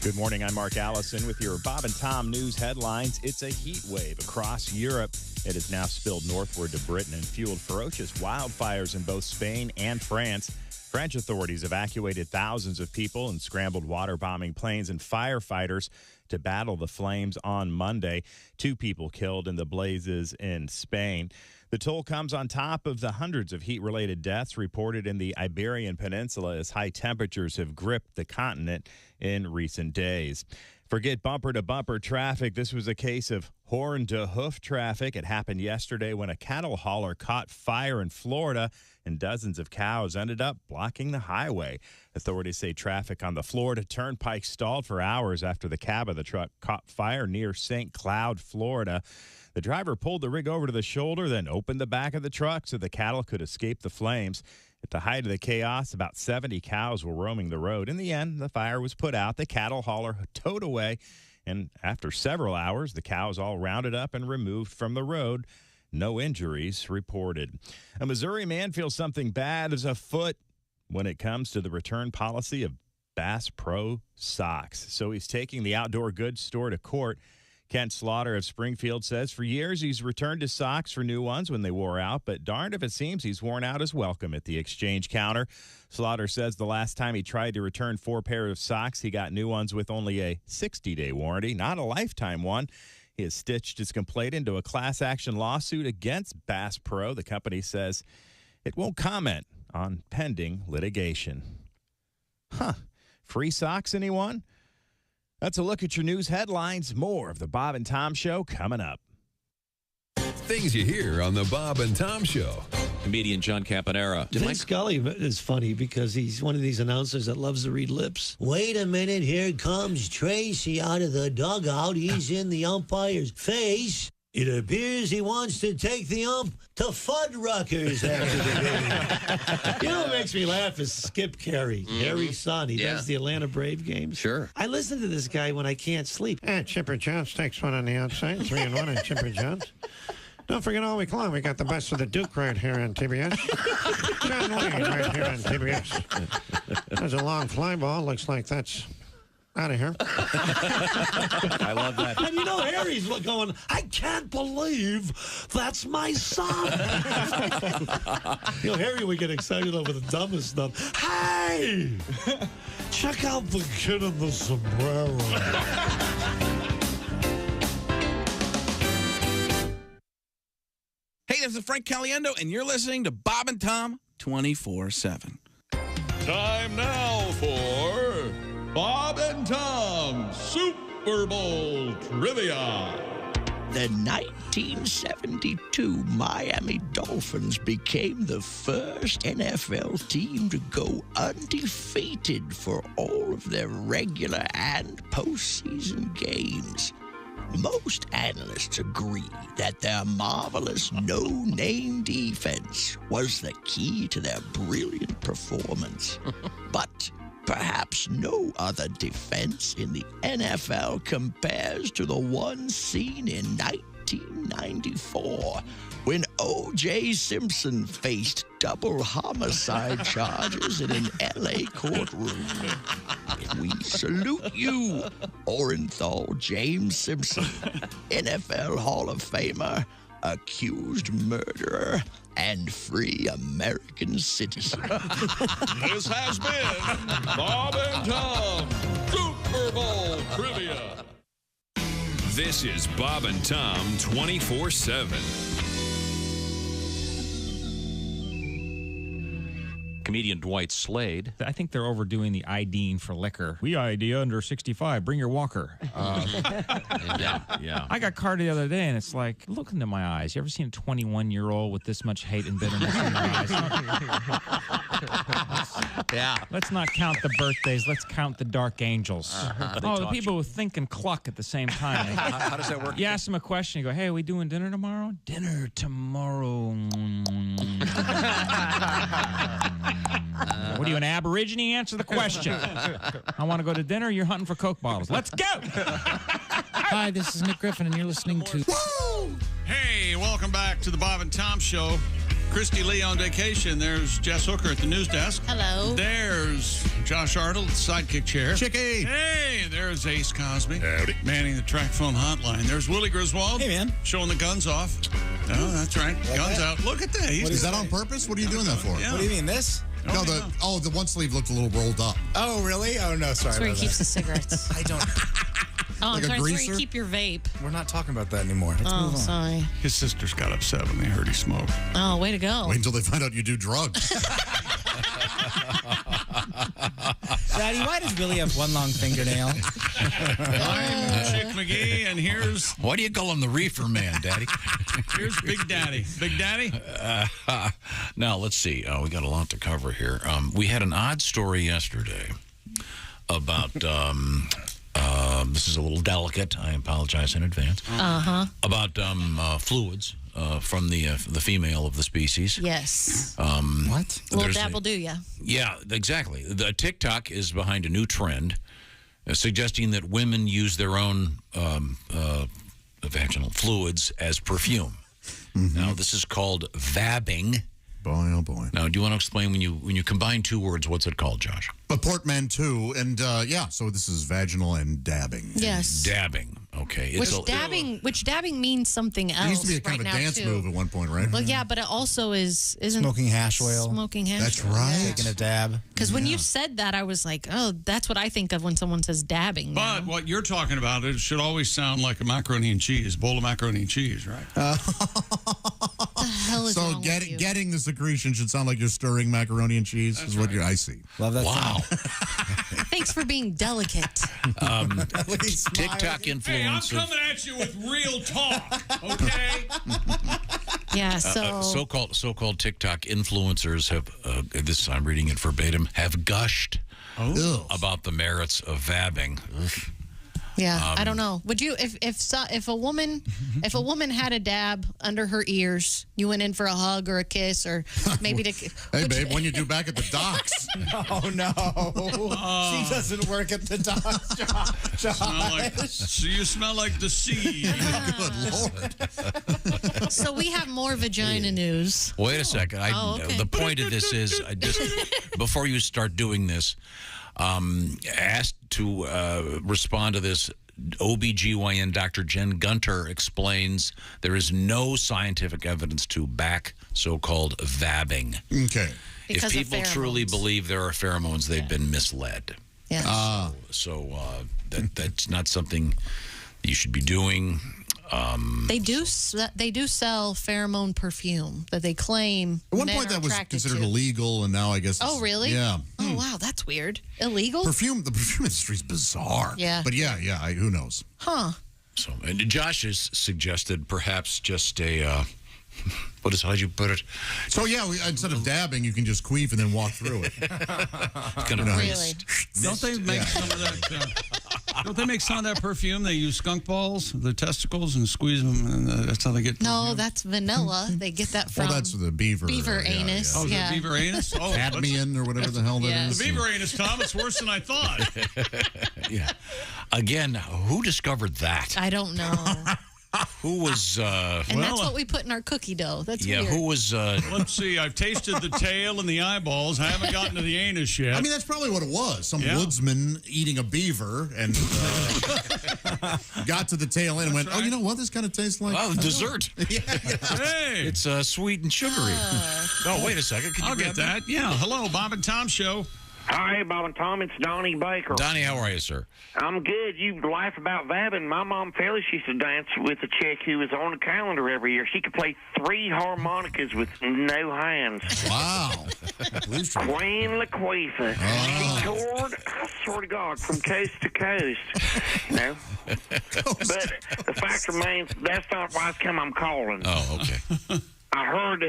Good morning. I'm Mark Allison with your Bob and Tom news headlines. It's a heat wave across Europe. It has now spilled northward to Britain and fueled ferocious wildfires in both Spain and France. French authorities evacuated thousands of people and scrambled water-bombing planes and firefighters to battle the flames on Monday. 2 people killed in the blazes in Spain. The toll comes on top of the hundreds of heat-related deaths reported in the Iberian Peninsula as high temperatures have gripped the continent in recent days. Forget bumper-to-bumper traffic. This was a case of horn-to-hoof traffic. It happened yesterday when a cattle hauler caught fire in Florida and dozens of cows ended up blocking the highway. Authorities say traffic on the Florida Turnpike stalled for hours after the cab of the truck caught fire near St. Cloud, Florida. The driver pulled the rig over to the shoulder, then opened the back of the truck so the cattle could escape the flames. At the height of the chaos, about 70 cows were roaming the road. In the end, the fire was put out. The cattle hauler towed away, and after several hours, the cows all rounded up and removed from the road. No injuries reported. A Missouri man feels something bad is afoot when it comes to the return policy of Bass Pro socks. So he's taking the outdoor goods store to court. Kent Slaughter of Springfield says for years he's returned his socks for new ones when they wore out, but darned if it seems he's worn out his welcome at the exchange counter. Slaughter says the last time he tried to return 4 pairs of socks, he got new ones with only a 60-day warranty, not a lifetime one. He has stitched his complaint into a class action lawsuit against Bass Pro. The company says it won't comment on pending litigation. Free socks, anyone? That's a look at your news headlines. More of the Bob and Tom Show coming up. Things you hear on the Bob and Tom Show. Comedian John Campanera. Vin Scully is funny because he's one of these announcers that loves to read lips. Wait a minute, here comes Tracy out of the dugout. He's in the umpire's face. It appears he wants to take the ump to Fuddruckers after the game. You know what makes me laugh is Skip Carey, Harry's son. He does the Atlanta Brave games. Sure. I listen to this guy when I can't sleep. Chipper Jones takes one on the outside. 3-1 on Chipper Jones. Don't forget all week long, we got the best of the Duke right here on TBS. John Wayne right here on TBS. There's a long fly ball. Looks like that's out of here. I love that. And you know, Harry's going, I can't believe that's my son. You know, Harry would get excited over the dumbest stuff. Hey! Check out the kid in the sombrero. this is Frank Caliendo, and you're listening to Bob and Tom 24/7. Time now for Bob and Tom Super Bowl Trivia. The 1972 Miami Dolphins became the first NFL team to go undefeated for all of their regular and postseason games. Most analysts agree that their marvelous no-name defense was the key to their brilliant performance. But perhaps no other defense in the NFL compares to the one seen in 1994 when O.J. Simpson faced double homicide charges in an L.A. courtroom. We salute you, Orenthal James Simpson, NFL Hall of Famer, accused murderer, and free American citizen. This has been Bob and Tom Super Bowl Trivia. This is Bob and Tom 24/7. Comedian Dwight Slade. I think they're overdoing the IDing for liquor. We ID under 65. Bring your walker. Yeah. I got carded the other day, and it's like, look into my eyes. You ever seen a 21-year-old with this much hate and bitterness in their eyes? Yeah. Let's not count the birthdays. Let's count the dark angels. The people who think and cluck at the same time. How does that work? You ask them a question. You go, hey, are we doing dinner tomorrow? Dinner tomorrow. What are you, an Aborigine? Answer the question. I want to go to dinner. You're hunting for Coke bottles. Let's go. Hi, this is Nick Griffin, and you're listening to... Hey, welcome back to the Bob and Tom Show. Christy Lee on vacation. There's Jess Hooker at the news desk. Hello. There's Josh Arnold, sidekick chair. Chicky. Hey, there's Ace Cosby. Howdy. Manning the track phone hotline. There's Willie Griswold. Hey, man. Showing the guns off. Oh, that's right. Guns out. Look at that. Is that on purpose? What are you doing that for? Yeah. What do you mean, this? No, the one sleeve looked a little rolled up. Oh, really? Oh, no, sorry That's where he about keeps that. the cigarettes. I don't... Oh, Like I'm a sorry. That's where greaser? you keep your vape. We're not talking about that anymore. Let's move on. Sorry. His sisters got upset when they heard he smoked. Oh, way to go. Wait until they find out you do drugs. Daddy, why does Billy have one long fingernail? I'm Chick McGee, and here's... Why do you call him the reefer man, Daddy? Here's Big Daddy. Big Daddy? Now, let's see. We got a lot to cover here. We had an odd story yesterday about... this is a little delicate. I apologize in advance. About fluids from the female of the species. Yes. What? Little dab will do ya. Yeah, exactly. The TikTok is behind a new trend suggesting that women use their own vaginal fluids as perfume. Now, this is called vabbing. Boy, oh boy. Now, do you want to explain when you combine two words, what's it called, Josh? A portmanteau, and so this is vaginal and dabbing. Yes. Dabbing. Okay. Which dabbing means something else. It used to be a kind right of a now, dance too. move at one point, right? Well, yeah, but it also isn't Smoking hash oil. Smoking hash That's oil. right. Taking a dab. Because when you said that, I was like, oh, that's what I think of when someone says dabbing. now. But what you're talking about, it should always sound like a macaroni and cheese, bowl of macaroni and cheese, right? What the hell is wrong with you? Getting the secretion should sound like you're stirring macaroni and cheese. Is what I see. Love that. Wow. Thanks for being delicate. TikTok influencer. Hey, I'm coming at you with real talk, okay? Yeah, so So-called TikTok influencers have, I'm reading it verbatim, have gushed about the merits of vabbing. yeah, I don't know. Would you if a woman had a dab under her ears, you went in for a hug or a kiss or maybe to Hey, babe, when you do back at the docks. No. She doesn't work at the docks, Josh. You smell like the sea. Good Lord. So we have more vagina news. Wait a second. Okay. The point of this is, before you start doing this, asked to respond to this, OBGYN Dr. Jen Gunter explains there is no scientific evidence to back so-called vabbing. Okay. Because if people of truly pheromones. believe there are pheromones, they've been misled. Yeah. So that's not something you should be doing. They do sell pheromone perfume that they claim. At one men point, are that was attracted considered to. illegal, and now I guess. Oh, really? Yeah. Oh, wow, that's weird. Illegal? The perfume industry is bizarre. Yeah. But yeah, who knows? Huh. So, and Josh has suggested perhaps just a. How'd you put it? So yeah, instead of dabbing, you can just queef and then walk through it. It's gonna really? Don't they make some of that? Don't they make some of that perfume? They use skunk balls, the testicles, and squeeze them, and that's how they get. No, perfume? that's vanilla. They get that from. Well, that's the beaver. Anus. Oh, yeah. the beaver anus. Oh, Cadmium or whatever the hell that is. The beaver anus, Tom. It's worse than I thought. Yeah. Again, who discovered that? I don't know. Who was? And that's what we put in our cookie dough. That's weird. Who was? Let's see. I've tasted the tail and the eyeballs. I haven't gotten to the anus yet. I mean, that's probably what it was. Some woodsman eating a beaver and got to the tail end and went, "Oh, you know what? This kind of tastes like dessert." Hey, it's sweet and sugary. Oh, wait a second. Can you I'll get grab that. Yeah. Hello, Bob and Tom Show. Hi, Bob and Tom. It's Donnie Baker. Donnie, how are you, sir? I'm good. You laugh about vabbing. My mom Phyllis used to dance with a chick who was on the calendar every year. She could play 3 harmonicas with no hands. Wow. Queen Laquifa. She toured, I swear to God, from coast to coast. You know? But the fact remains, that's not why I'm calling. Oh, okay. I heard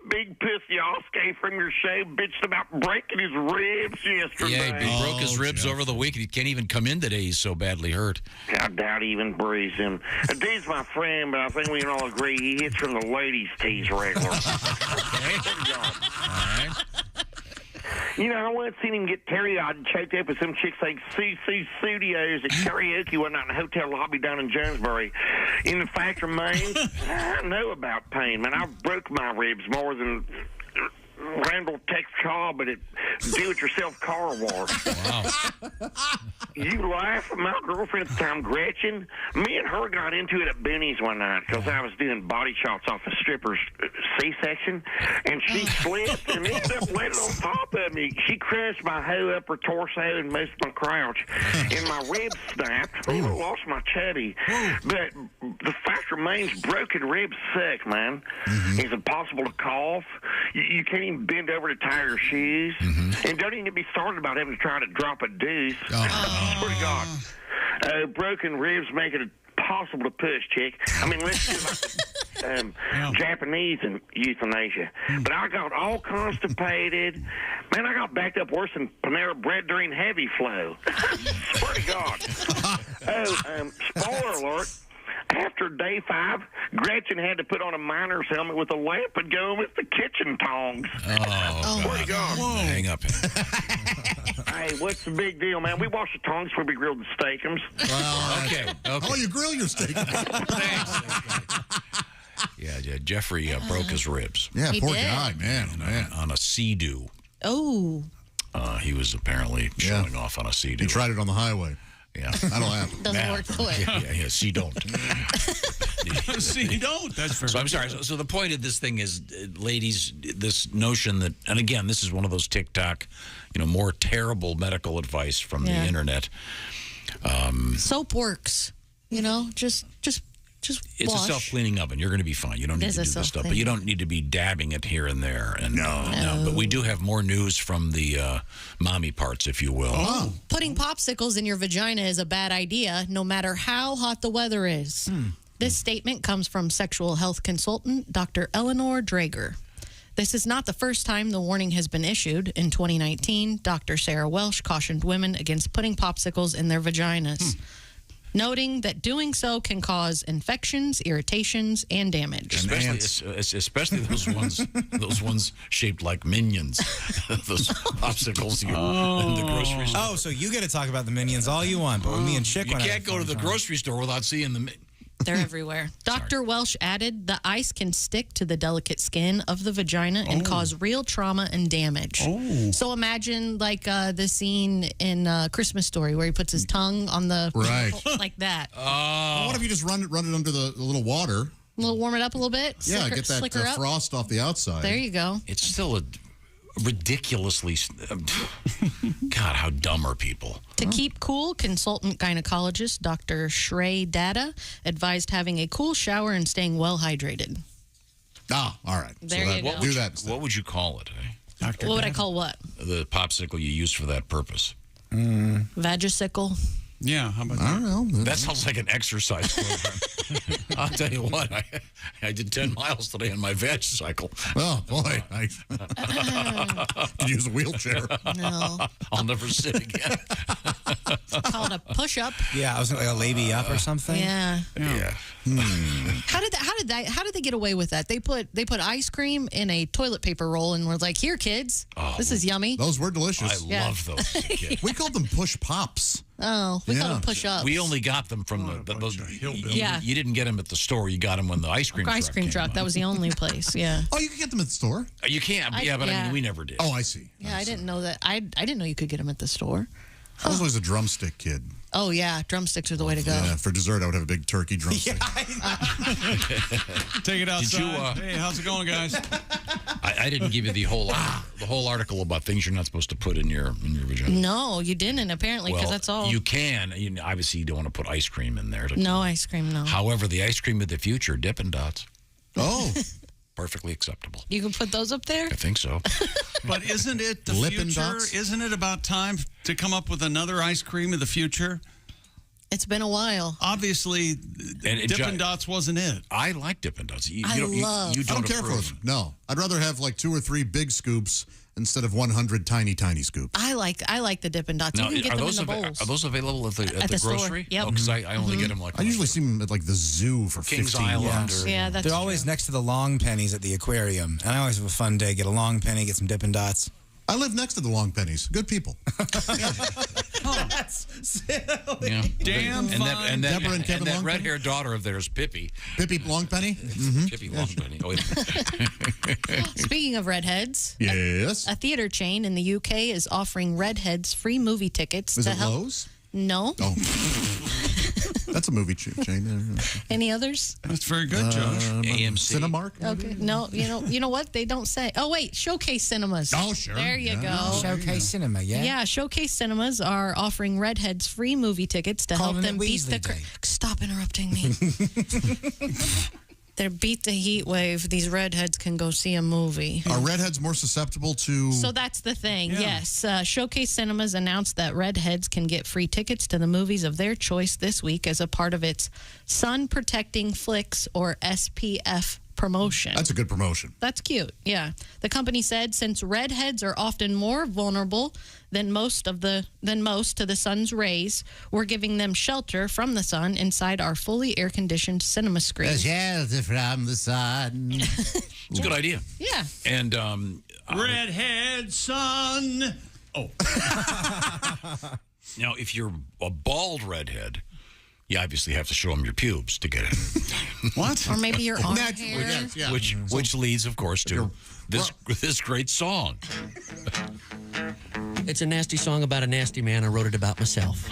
Big Pussy Oscar from your show bitched about breaking his ribs yesterday. Yeah, he broke his ribs over the week. He can't even come in today. He's so badly hurt. I doubt he even bruised him. The dude's my friend, but I think we can all agree he hits from the ladies' tees regular. Okay. All right. You know, I once seen him get teary-eyed and choked up with some chicks like Sue Studios at karaoke one night in a hotel lobby down in Jonesbury. And the fact remains, I know about pain, man. I broke my ribs more than Randall Tex Cobb at a do-it-yourself car wash. Wow. You laugh at my girlfriend at the time, Gretchen. Me and her got into it at Benny's one night because I was doing body shots off a stripper's C-section, and she slipped and ended up landing on top of me. She crushed my whole upper torso and most of my crouch, and my ribs snapped. I lost my chubby. But the fact remains, broken ribs suck, man. It's impossible to cough. You can't even bend over to tie your shoes. And don't even get me started about having to try to drop a deuce. I swear to God. Broken ribs make it impossible to push, chick. I mean, let's do like Japanese and euthanasia. But I got all constipated. Man, I got backed up worse than Panera Bread during heavy flow. Swear to God. Spoiler alert. After day 5, Gretchen had to put on a miner's helmet with a lamp and go with the kitchen tongs. Swear to God. Hang up. Hey, what's the big deal, man? We wash the tongs before we grill the steakums. Well, okay. Oh, you grill your steak. Yeah, Jeffrey broke his ribs. Yeah, He poor did. guy, man. On a Sea-Doo. Oh. He was apparently showing off on a Sea-Doo. He tried it on the highway. Yeah. That'll happen. Doesn't work for it. Yeah, see, don't. See, don't. That's for So I'm sorry. So the point of this thing is, ladies, this notion that, and again, this is one of those TikTok, more terrible medical advice from the internet. Soap works. Just it's wash. a self-cleaning oven. You're going to be fine. You don't need It to is do a this stuff, but you don't need to be dabbing it here and there. And no. But we do have more news from the mommy parts, if you will. Putting popsicles in your vagina is a bad idea, no matter how hot the weather is. This statement comes from sexual health consultant Dr. Eleanor Drager. This is not the first time the warning has been issued. In 2019, Dr. Sarah Welsh cautioned women against putting popsicles in their vaginas, noting that doing so can cause infections, irritations, and damage. Especially those ones shaped like minions. Those popsicles in the grocery store. Oh, so you get to talk about the Minions all you want, but with me and Chick, you can't go to the grocery store without seeing the. They're everywhere. Dr. Welsh added, the ice can stick to the delicate skin of the vagina and cause real trauma and damage. So imagine like the scene in Christmas Story where he puts his tongue on the like that. Well, what if you just run it under the little water? A little warm it up a little bit. Get that frost off the outside. There you go. It's still ridiculously. God, how dumb are people? To keep cool, consultant gynecologist Dr. Shrey Datta advised having a cool shower and staying well hydrated. Ah, all right. There you go. Do that. What would you call it? What would I call what? The popsicle you used for that purpose. Vagisicle. Yeah, how about I don't know. That sounds like an exercise program. I'll tell you what, I did 10 miles today on my veg cycle. Oh, boy. I could use a wheelchair. No. I'll never sit again. It's called a push-up. Yeah, I was like a lady up or something. Yeah. Yeah. How did they get away with that? They put ice cream in a toilet paper roll and were like, "Here, kids, this is yummy." Those were delicious. I love those. as a kid. We called them push pops. Oh, we call them push-ups. We only got them from those. Yeah. You didn't get them at the store. You got them when the ice cream truck. That was the only place. Yeah. Oh, you can get them at the store? You can, but I mean, we never did. Oh, I see. Yeah, I didn't know that. I didn't know you could get them at the store. I was always a drumstick kid. Oh, yeah. Drumsticks are the way to go. Yeah, for dessert, I would have a big turkey drumstick. Take it outside. Hey, how's it going, guys? I didn't give you the whole article about things you're not supposed to put in your vagina. No, you didn't, apparently, because that's all. You can. Obviously, you don't want to put ice cream in there. No ice cream, no. However, the ice cream of the future, Dippin' Dots. Oh. Perfectly acceptable. You can put those up there? I think so. But isn't it the Lippin' future? Dots? Isn't it about time to come up with another ice cream of the future? It's been a while. Obviously, Dippin' Dots wasn't it. I like Dippin' Dots. I don't care for them. No. I'd rather have like 2 or 3 big scoops instead of 100 tiny scoops. I like the Dippin' Dots. Now, you can get them in the bowls. Are those available at the store. grocery? Yep. Because I only get them like... I usually see them at like the zoo for Kings 15 Island. bucks. Yeah, that's They're always next to the long pennies at the aquarium. And I always have a fun day. Get a long penny, get some Dippin' Dots. I live next to the long pennies. Good people. That's silly. Yeah. Damn fine. Deborah and Kevin that Longpenny? red-haired daughter of theirs, Pippi. Pippi Longpenny? Pippi Longpenny. Oh, yeah. Speaking of redheads, Yes. a theater chain in the UK is offering redheads free movie tickets Is to it help. Lowe's? No. Oh. That's a movie chain. Any others? That's very good, Josh. AMC. Cinemark? Okay. No, you know what? They don't say. Oh, wait. Showcase Cinemas. Oh, sure. There you go. Showcase Cinema, yeah? Yeah, Showcase Cinemas are offering redheads free movie tickets to help Calling them it beat Weasley the... Day. Stop interrupting me. They beat the heat wave. These redheads can go see a movie. Are redheads more susceptible to... So that's the thing, yes. Showcase Cinemas announced that redheads can get free tickets to the movies of their choice this week as a part of its Sun Protecting Flicks, or SPF, promotion. That's a good promotion. That's cute, yeah. The company said since redheads are often more vulnerable than most to the sun's rays, we're giving them shelter from the sun inside our fully air-conditioned cinema screen. Shelter from the sun. It's a good idea. Yeah. And Redhead son. Oh. Now, if you're a bald redhead, you obviously have to show them your pubes to get in. What? Or maybe your arm Naturally, hair. yes, yeah. Which leads, of course, to this great song. It's a nasty song about a nasty man. I wrote it about myself.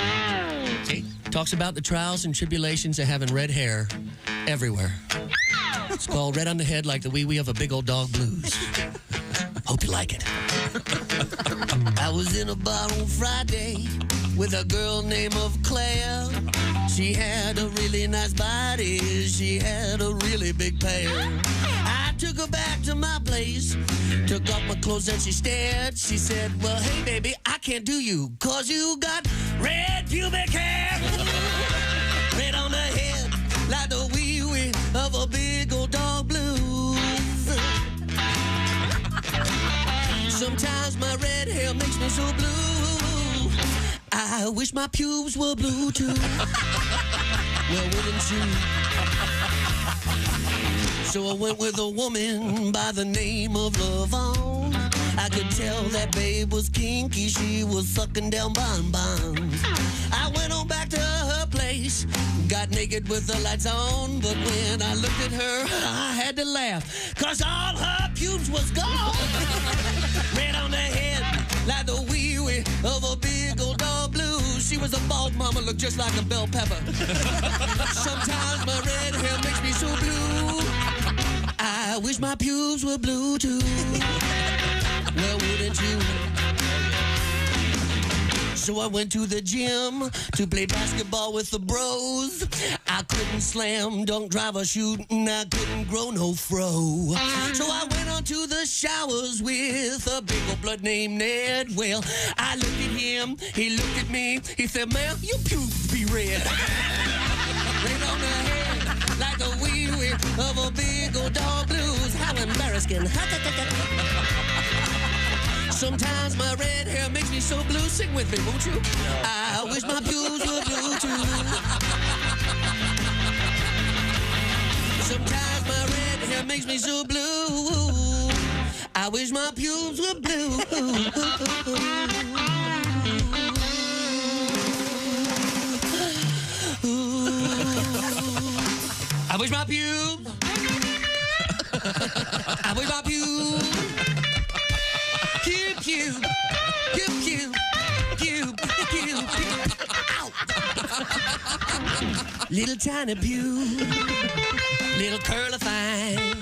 Talks about the trials and tribulations of having red hair everywhere. It's called Red on the Head Like the Wee Wee of a Big Old Dog Blues. Hope you like it. I was in a bar on Friday with a girl named Claire. She had a really nice body. She had a really big pair. I took her back to my place, took off my clothes and she stared. She said, well, hey, baby, I can't do you, 'cause you got red pubic hair. Red on the head, like the wee-wee of a big old dog blues. Sometimes my red hair makes me so blue. I wish my pubes were blue, too. Well, wouldn't you? So I went with a woman by the name of Lavon. I could tell that babe was kinky. She was sucking down bonbons. I went on back to her place, got naked with the lights on. But when I looked at her, I had to laugh, 'cause all her pubes was gone. Red on the head, like the wee-wee of a big old dog blues. She was a bald mama, looked just like a bell pepper. Sometimes my red hair makes me so blue. I wish my pubes were blue, too. Well, wouldn't you? So I went to the gym to play basketball with the bros. I couldn't slam, dunk, drive, or shoot, and I couldn't grow no fro. So I went on to the showers with a big old blood named Ned. Well, I looked at him, he looked at me, he said, "Man, your pubes be red." Right on the head, like the wee of a big old dog blues. How embarrassing. Sometimes my red hair makes me so blue. Sing with me, won't you? I wish my pubes were blue too. Sometimes my red hair makes me so blue. I wish my pubes were blue. I wish my pubes. I wish my pubes. Cube, cube, cube, cube, cube, cube, cube. Ow! Little tiny pube, little curly fine,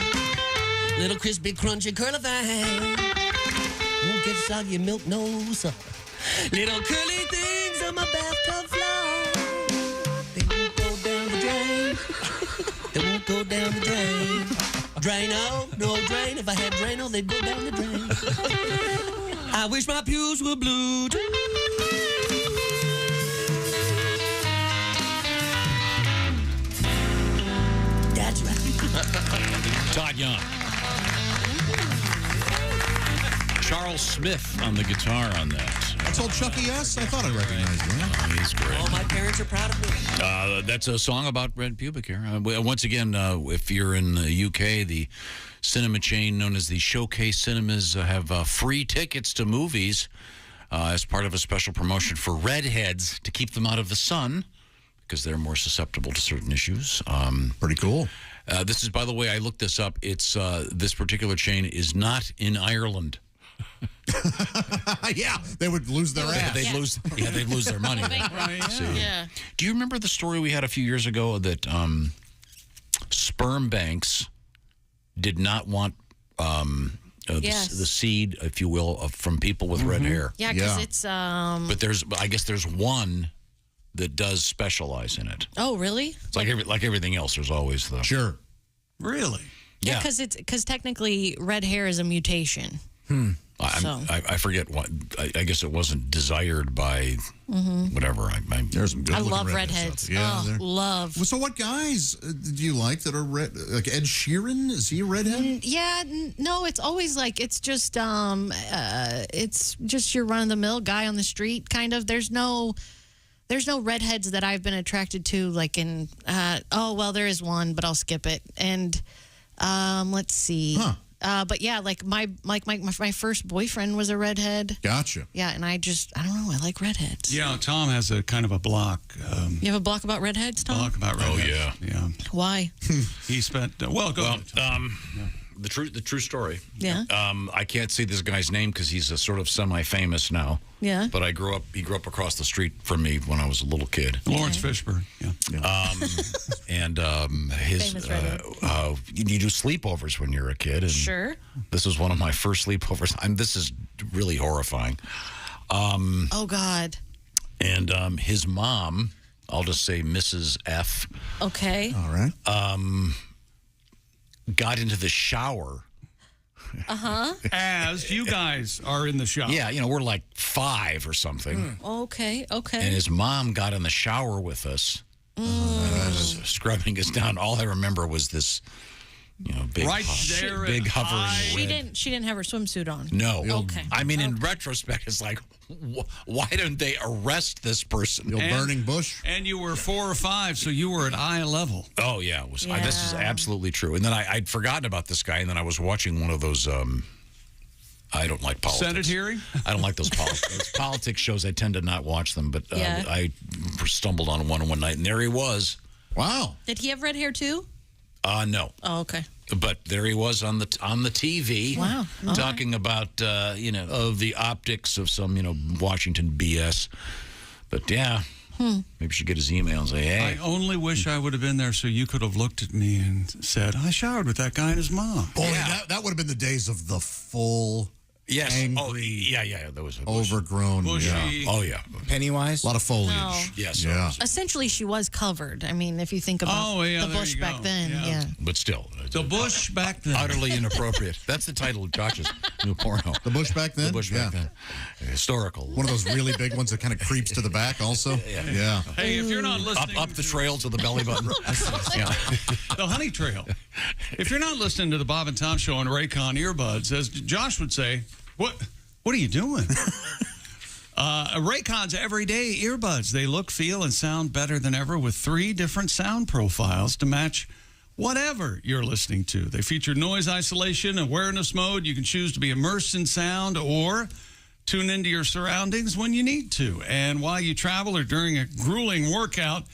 little crispy, crunchy curly fine. Won't get soggy milk, no, sir. Little curly things on my bathtub floor. They won't go down the drain. They won't go down the drain. Drain-o, no drain. If I had Drain-o, they'd go down the drain. I wish my pubes were blue too. That's right. Todd Young. Charles Smith on the guitar on that. That's old Chucky S. I thought I recognized him. Oh, he's great. All my parents are proud of me. That's a song about red pubic hair. Once again, if you're in the UK, the cinema chain known as the Showcase Cinemas have free tickets to movies as part of a special promotion for redheads to keep them out of the sun because they're more susceptible to certain issues. Pretty cool. This is, by the way, I looked this up. It's this particular chain is not in Ireland. Yeah, they would lose their ass. They'd lose. Yeah, they'd lose their money. Yeah. Do you remember the story we had a few years ago that sperm banks did not want the seed, if you will, from people with red hair? Yeah, because it's But I guess there's one that does specialize in it. Oh, really? It's like everything else. There's always the Really? Yeah, because technically red hair is a mutation. I forget what. I guess it wasn't desired by whatever. There's some good I looking love redheads. redheads. Love. So what guys do you like that are red? Like Ed Sheeran? Is he a redhead? Yeah, no, it's always like it's just your run of the mill guy on the street kind of. There's no redheads that I've been attracted to like in there is one, but I'll skip it. And let's see. But yeah, like my first boyfriend was a redhead. Gotcha. Yeah, and I don't know. I like redheads. Yeah, Tom has a kind of a block. You have a block about redheads, Tom? Block about redheads. Oh yeah. Why? He spent go ahead. The true story. Yeah. I can't say this guy's name because he's a sort of semi-famous now. Yeah. But he grew up across the street from me when I was a little kid. Lawrence Fishburne. Yeah. And his you do sleepovers when you're a kid. And Sure. This was one of my first sleepovers. This is really horrifying. Oh God. And his mom, I'll just say Mrs. F. Okay. All right. Got into the shower. As you guys are in the shower. Yeah, we're like 5 or something. Okay. And his mom got in the shower with us, scrubbing us down. All I remember was this, big, big hovering. She didn't have her swimsuit on. No. Okay. I mean, in retrospect, it's like, why didn't they arrest this person? Burning bush. And you were 4 or 5, so you were at eye level. Oh yeah, this is absolutely true. And then I'd forgotten about this guy, and then I was watching one of those. I don't like politics. Senate hearing? I don't like those politics shows. I tend to not watch them, but I stumbled on one night, and there he was. Wow. Did he have red hair too? No. Oh, okay. But there he was on the TV. Wow. Talking about of the optics of some Washington BS. But yeah. Maybe you should get his email and say, hey. I only wish I would have been there so you could have looked at me and said, I showered with that guy and his mom. Boy, that would have been the days of the full Yes. angry, Oh, yeah. There was a overgrown. bushy. Yeah. Oh, yeah. Pennywise. A lot of foliage. No. Yes. Yeah. Essentially, she was covered. I mean, if you think about the there bush you back go. then, yeah. But still. The bush back then. Utterly inappropriate. That's the title of Josh's new porno. The bush back then? The bush back then. Historical. One of those really big ones that kind of creeps to the back also? Yeah. Hey, if you're not listening... Up the trail to the belly button. Yeah. The honey trail. If you're not listening to the Bob and Tom Show on Raycon earbuds, as Josh would say, what are you doing? Raycon's everyday earbuds. They look, feel, and sound better than ever with 3 different sound profiles to match whatever you're listening to. They feature noise isolation, awareness mode. You can choose to be immersed in sound or tune into your surroundings when you need to. And while you travel or during a grueling workout,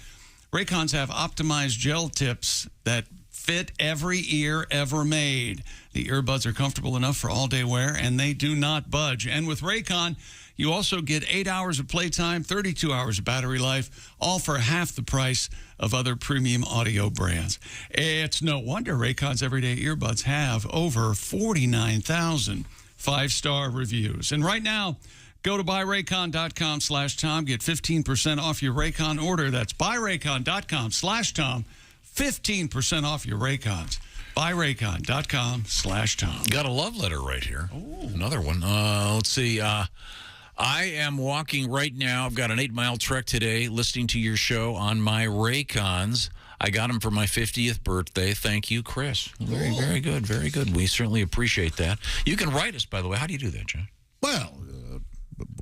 Raycons have optimized gel tips that fit every ear ever made. The earbuds are comfortable enough for all-day wear, and they do not budge. And with Raycon, you also get 8 hours of playtime, 32 hours of battery life, all for half the price of other premium audio brands. It's no wonder Raycon's everyday earbuds have over 49,000 5-star reviews. And right now, go to buyraycon.com/Tom. Get 15% off your Raycon order. That's buyraycon.com/Tom. 15% off your Raycons. Buyraycon.com/Tom. Got a love letter right here. Ooh. Another one. Let's see. I am walking right now. I've got an 8-mile trek today listening to your show on my Raycons. I got them for my 50th birthday. Thank you, Chris. Very good. Very good. We certainly appreciate that. You can write us, by the way. How do you do that, John? Well,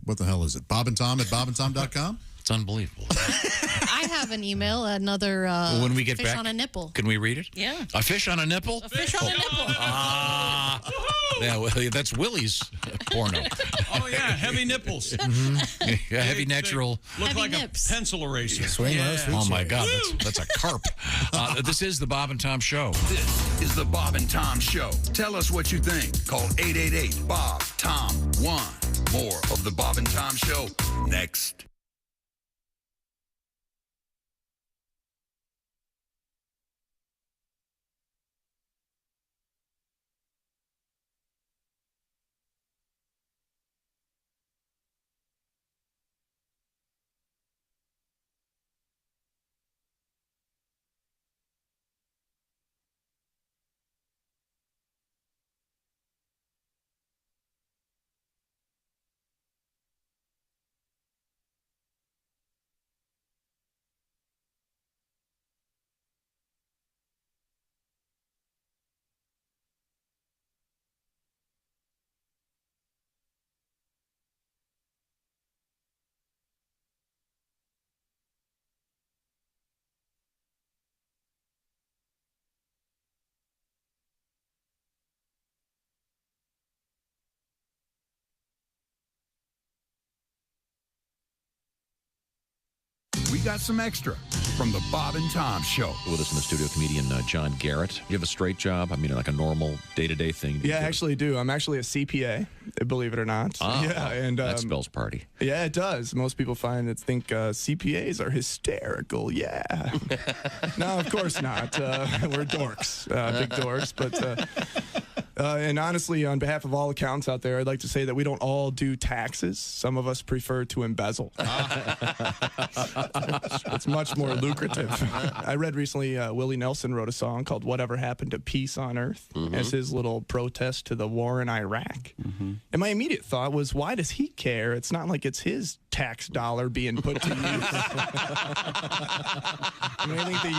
what the hell is it? Bob and Tom at bobandtom.com? It's unbelievable. I have an email, another when we get fish back, on a nipple. Can we read it? Yeah. A fish on a nipple? A fish on a nipple. Yeah, well, that's Willie's porno. Oh, yeah, heavy nipples. Yeah, heavy natural. Look Heavy like nips. a pencil eraser. Oh, my God, that's a carp. This is the Bob and Tom Show. This is the Bob and Tom Show. Tell us what you think. Call 888-BOB-TOM-1. More of the Bob and Tom Show next. We got some extra from the Bob and Tom Show. With us in the studio, comedian John Garrett. You have a straight job? I mean, like a normal day-to-day thing? Yeah, I actually do. I'm actually a CPA, believe it or not. Yeah, and that spells party. Yeah, it does. Most people think CPAs are hysterical. Yeah. No, of course not. We're dorks, big dorks. But and honestly, on behalf of all accountants out there, I'd like to say that we don't all do taxes. Some of us prefer to embezzle. It's much more lucrative. I read recently Willie Nelson wrote a song called Whatever Happened to Peace on Earth as his little protest to the war in Iraq. And my immediate thought was, why does he care? It's not like it's his tax dollar being put to use. I mean, I think the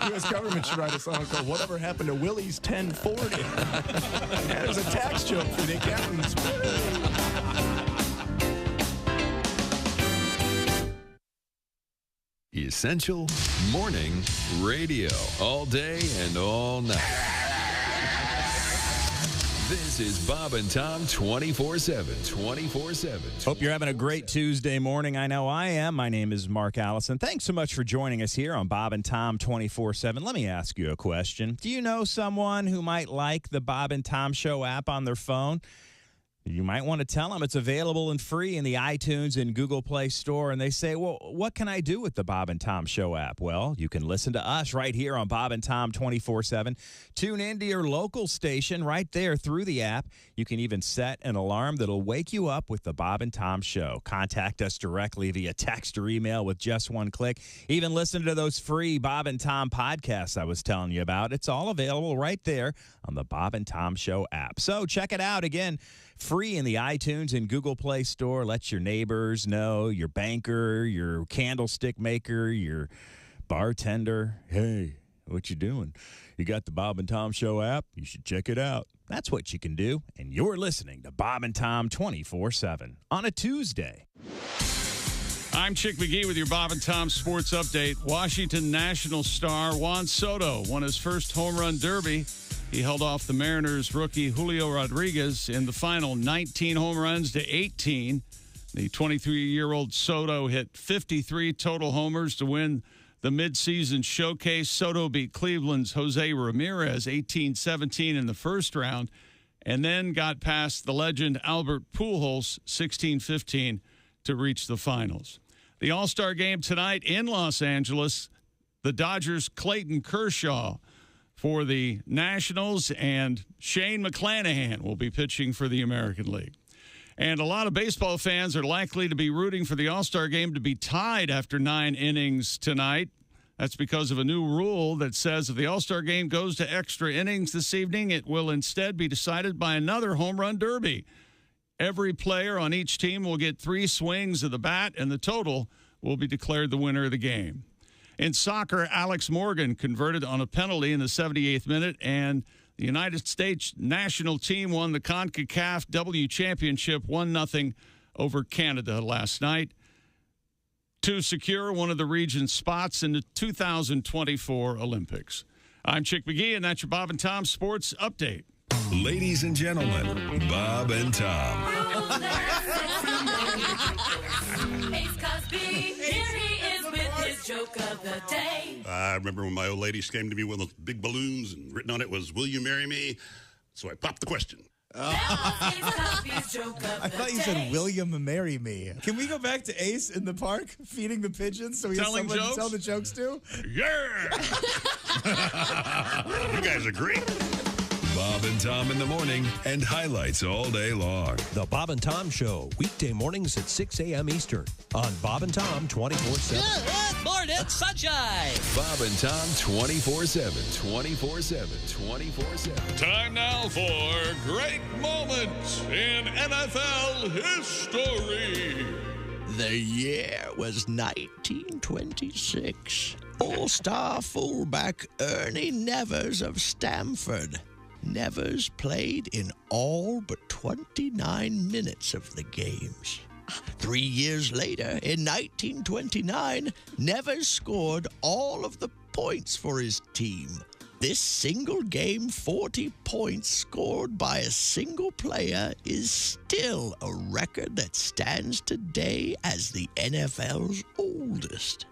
U.S. government should write a song called Whatever Happened to Willie's 1040. Yeah, there's a tax joke for the accountants. Essential Morning Radio. All day and all night. This is Bob and Tom 24/7. 24/7. Hope you're having a great Tuesday morning. I know I am. My name is Mark Allison. Thanks so much for joining us here on Bob and Tom 24/7. Let me ask you a question. Do you know someone who might like the Bob and Tom Show app on their phone? You might want to tell them it's available and free in the iTunes and Google Play Store. And they say, well, what can I do with the Bob and Tom Show app? Well, you can listen to us right here on Bob and Tom 24/7. Tune into your local station right there through the app. You can even set an alarm that'll wake you up with the Bob and Tom Show. Contact us directly via text or email with just one click. Even listen to those free Bob and Tom podcasts I was telling you about. It's all available right there on the Bob and Tom Show app. So check it out again. Free in the iTunes and Google Play Store. Let your neighbors know, your banker, your candlestick maker, your bartender. Hey, what you doing? You got the Bob and Tom Show app? You should check it out. That's what you can do. And you're listening to Bob and Tom 24/7 on a Tuesday. I'm Chick McGee with your Bob and Tom Sports Update. Washington National star Juan Soto won his first home run derby. He held off the Mariners rookie Julio Rodriguez in the final, 19 home runs to 18. The 23-year-old Soto hit 53 total homers to win the midseason showcase. Soto beat Cleveland's Jose Ramirez 18-17 in the first round, and then got past the legend Albert Pujols 16-15 to reach the finals. The All-Star game tonight in Los Angeles, the Dodgers' Clayton Kershaw for the Nationals, and Shane McClanahan will be pitching for the American League. And a lot of baseball fans are likely to be rooting for the All-Star game to be tied after 9 innings tonight. That's because of a new rule that says if the All-Star game goes to extra innings this evening, it will instead be decided by another home run derby. Every player on each team will get 3 swings of the bat, and the total will be declared the winner of the game. In soccer, Alex Morgan converted on a penalty in the 78th minute, and the United States national team won the CONCACAF W Championship 1-0 over Canada last night to secure one of the region's spots in the 2024 Olympics. I'm Chick McGee, and that's your Bob and Tom Sports Update. Ladies and gentlemen, Bob and Tom. Joke of the day. I remember when my old lady came to me with those big balloons and written on it was, "Will you marry me?" So I popped the question. I thought you said, William, marry me. Can we go back to Ace in the park feeding the pigeons so he has someone to tell the jokes to? Yeah! You guys are great. Bob and Tom in the morning and highlights all day long. The Bob and Tom Show, weekday mornings at 6 a.m. Eastern on Bob and Tom 24/7. Good morning, sunshine. Bob and Tom 24/7, 24/7, 24/7. Time now for Great Moments in NFL History. The year was 1926. All-star fullback Ernie Nevers of Stanford. Nevers played in all but 29 minutes of the games. 3 years later, in 1929, Nevers scored all of the points for his team. This single game, 40 points scored by a single player, is still a record that stands today as the NFL's oldest.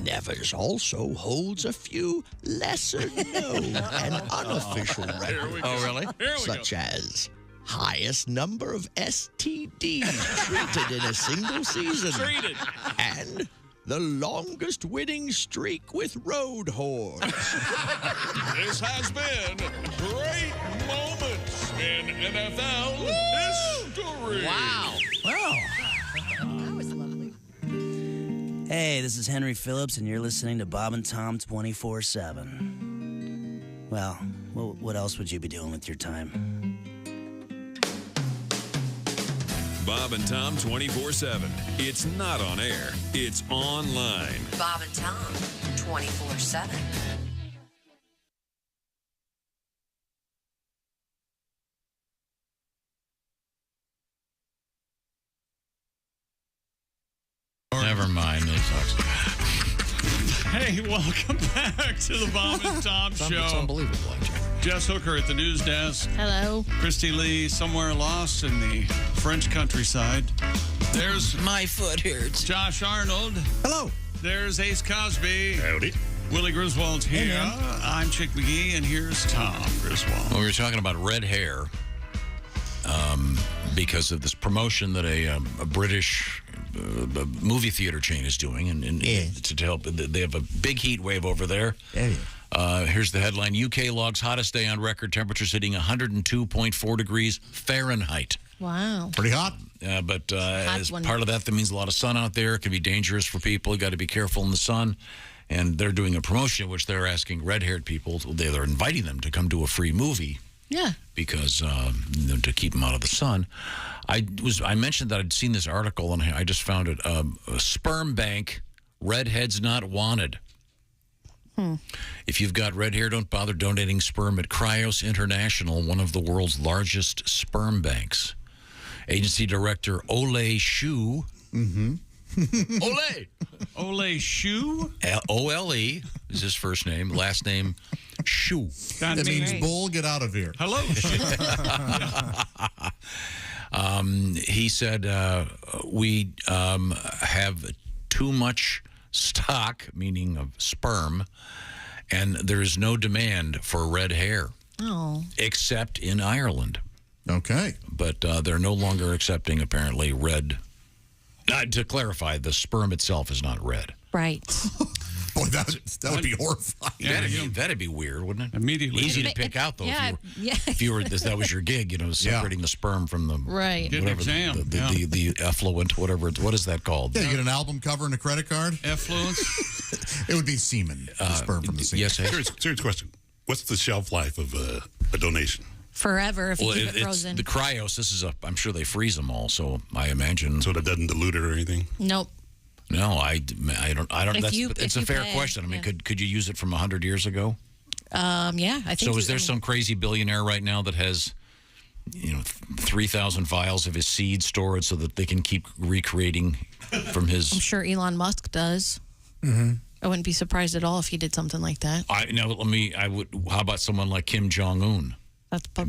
Nevers also holds a few lesser-known and unofficial records. Oh, really? Such as highest number of STDs treated in a single season. Treated. And the longest winning streak with road horse. This has been Great Moments in NFL History. Wow. Wow. Hey, this is Henry Phillips, and you're listening to Bob and Tom 24/7. Well, what else would you be doing with your time? Bob and Tom 24/7. It's not on air. It's online. Bob and Tom 24/7. Never mind. It sucks. Hey, welcome back to the Bob and Tom Show. It's unbelievable, actually. Jess Hooker at the news desk. Hello. Christy Lee somewhere lost in the French countryside. There's my foot hurts. Josh Arnold. Hello. There's Ace Cosby. Howdy. Willie Griswold's here. I'm Chick McGee, and here's Tom Griswold. Well, we were talking about red hair. because of this promotion that a British movie theater chain is doing, and to help. They have a big heat wave over there. Here's the headline: UK logs hottest day on record, temperatures hitting 102.4 degrees Fahrenheit. Wow. Pretty hot. But as part of that means a lot of sun out there. It can be dangerous for people. You got to be careful in the sun. And they're doing a promotion in which they're asking red-haired people, they're inviting them to come to a free movie. Yeah. Because to keep them out of the sun. I mentioned that I'd seen this article, and I just found it. A sperm bank, redheads not wanted. If you've got red hair, don't bother donating sperm at Cryos International, one of the world's largest sperm banks. Agency director Ole Shu. Ole Shu? O-L-E is his first name. Last name, Shu. That means bull, get out of here. Hello, he said, we have too much stock, meaning of sperm, and there is no demand for red hair. Except in Ireland. Okay. But they're no longer accepting, apparently, red. To clarify, the sperm itself is not red. Right. Boy, that would be horrifying. That'd be weird, wouldn't it? Immediately. Easy to pick out, though. If that was your gig, separating the sperm from the the effluent, whatever. What is that called? Yeah, you get an album cover and a credit card. Effluent. It would be semen. The sperm from the semen. Yes. Serious question. What's the shelf life of a donation? Forever if you keep it frozen. The Cryos. This is I'm sure they freeze them all. So I imagine. So that doesn't dilute it or anything. Nope. No, I don't. It's a fair question. I mean, could you use it from 100 years ago? Yeah, I think. So is there some crazy billionaire right now that has, 3,000 vials of his seed stored so that they can keep recreating from his? I'm sure Elon Musk does. I wouldn't be surprised at all if he did something like that. How about someone like Kim Jong-un?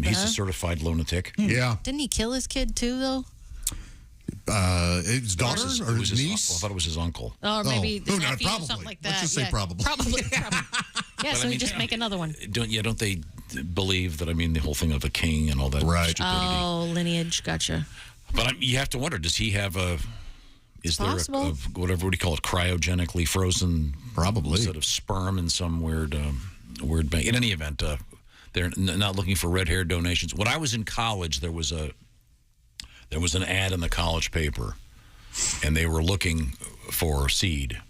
He's a certified lunatic. Yeah. Didn't he kill his kid too, though? His daughter or his niece? I thought it was his uncle. Or maybe his nephew or probably. something like that. Let's just say probably. Probably. Yeah, so he just make another one. Don't they believe that, the whole thing of a king and all that stupidity? Oh, lineage. Gotcha. But you have to wonder, does he have is there possible. what do you call it, cryogenically frozen probably set of sperm in some weird bank? In any event, they're not looking for red hair donations. When I was in college, there was an ad in the college paper, and they were looking for seed.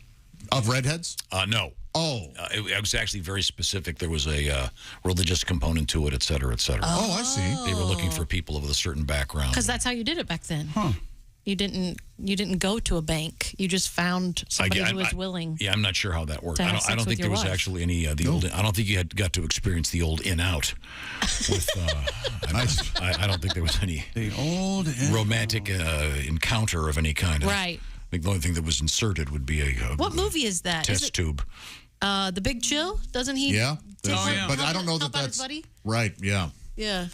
Of redheads? No. Oh. It was actually very specific. There was a religious component to it, et cetera, et cetera. Oh, I see. They were looking for people with a certain background. Because that's how you did it back then. You didn't go to a bank. You just found somebody who was willing. Yeah, I'm not sure how that worked. I don't think there was actually any the old. I don't think you had got to experience the old in-out. With I don't think there was any romantic encounter of any kind. Right. I think the only thing that was inserted would be what movie is that? Test tube. The Big Chill. Doesn't he? Yeah. But I don't know that's buddy? Right. Yeah. Yeah.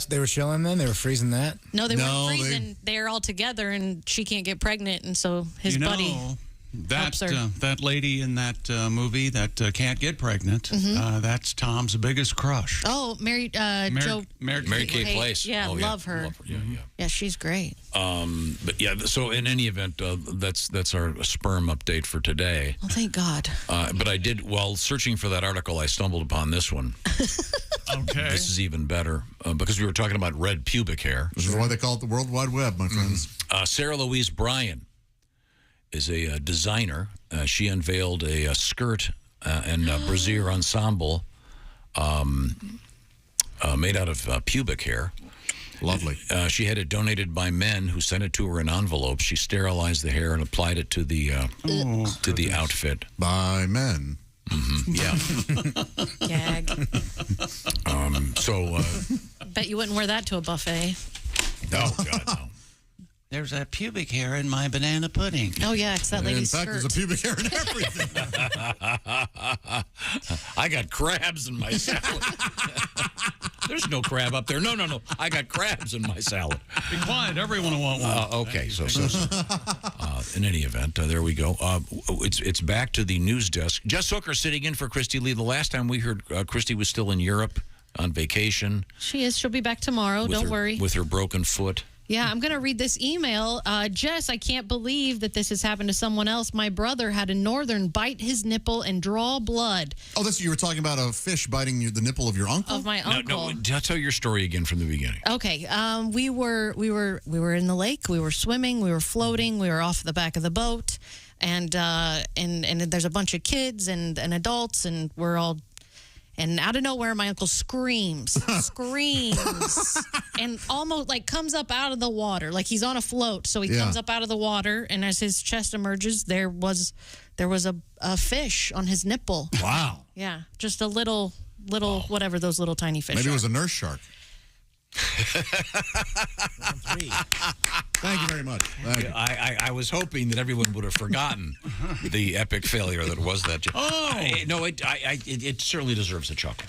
They were chilling then? They were freezing that? No, they weren't freezing. They're all together, and she can't get pregnant, and so his buddy helps her. That lady in that movie that can't get pregnant, that's Tom's biggest crush. Oh, Mary Kay Place. Yeah, love her. Yeah, she's great. But yeah, so in any event, that's our sperm update for today. Oh, thank God. But I did, while searching for that article, I stumbled upon this one. Okay. This is even better because we were talking about red pubic hair. This is why they call it the World Wide Web, my friends. Sarah Louise Bryan is a designer. She unveiled a skirt and brassiere ensemble made out of pubic hair. Lovely. She had it donated by men who sent it to her in envelopes. She sterilized the hair and applied it to the outfit. By men. Yeah. Gag. So. Bet you wouldn't wear that to a buffet. Oh God, no. There's a pubic hair in my banana pudding. Oh, yeah, it's that lady's skirt. In fact, there's a pubic hair in everything. I got crabs in my salad. There's no crab up there. No. I got crabs in my salad. Be quiet. Everyone will want one. Okay, so in any event, there we go. It's back to the news desk. Jess Hooker sitting in for Christy Lee. The last time we heard, Christy was still in Europe on vacation. She is. She'll be back tomorrow. Don't worry. With her broken foot. Yeah, I'm going to read this email. Jess, I can't believe that this has happened to someone else. My brother had a northern bite his nipple and draw blood. Oh, that's you were talking about a fish biting the nipple of your uncle? Of my uncle. No, tell your story again from the beginning. Okay, we were in the lake. We were swimming. We were floating. We were off the back of the boat, and there's a bunch of kids and adults, and we're all. And out of nowhere, my uncle screams, and almost like comes up out of the water, like he's on a float. So he comes up out of the water, and as his chest emerges, there was a fish on his nipple. Wow. Yeah, just a little whatever those little tiny fish. Maybe are. it was a nurse shark. Thank you very much. I was hoping that everyone would have forgotten the epic failure that was that. It certainly deserves a chuckle.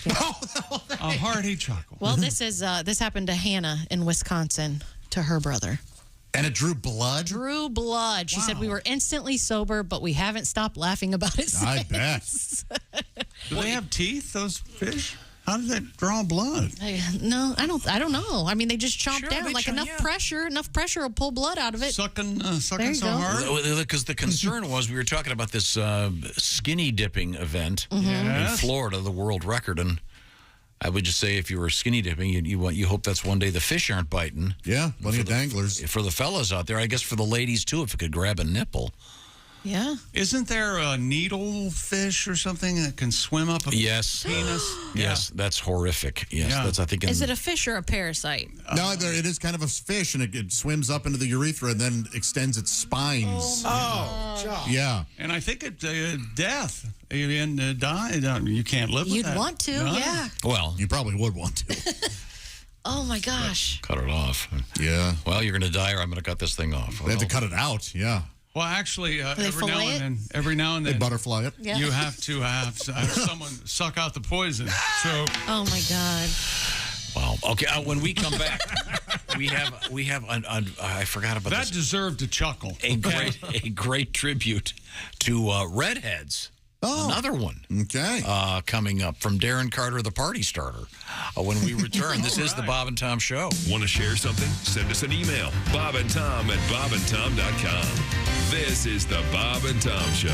A hearty chuckle. Well, this happened to Hannah in Wisconsin to her brother. And it drew blood? Drew blood. She said, we were instantly sober, but we haven't stopped laughing about it since. I bet. Do they have teeth, those fish? How did that draw blood? No, I don't know. I mean, they just chomp down. Like enough pressure will pull blood out of it. Sucking so hard? Because the concern was we were talking about this skinny dipping event Mm-hmm. in Florida, the world record, and I would just say if you were skinny dipping, you hope that's one day the fish aren't biting. Yeah, plenty of danglers. For the fellas out there, I guess for the ladies too, if it could grab a nipple. Yeah. Isn't there a needle fish or something that can swim up a penis? Yes, that's horrific. Yes, that's I think. Is it a fish or a parasite? No, it is kind of a fish, and it swims up into the urethra and then extends its spines. Oh, yeah. And I think it's death. And die. You can't live with You'd that. want to, yeah. Well, you probably would want to. Oh my gosh. Cut it off. Yeah. Well, you're going to die, or I'm going to cut this thing off. They have to cut it out. Yeah. Well, actually, they every now and then, they butterfly it. Yeah. You have to have someone suck out the poison. So. Oh my God. Wow. Okay. When we come back, we have. I forgot about that. This. Deserved a chuckle. A great tribute to redheads. Oh. Another one. Okay. Coming up from Darren Carter, the party starter. When we return, this is the Bob and Tom Show. Want to share something? Send us an email. bobandtom@bobandtom.com. This is the Bob and Tom Show.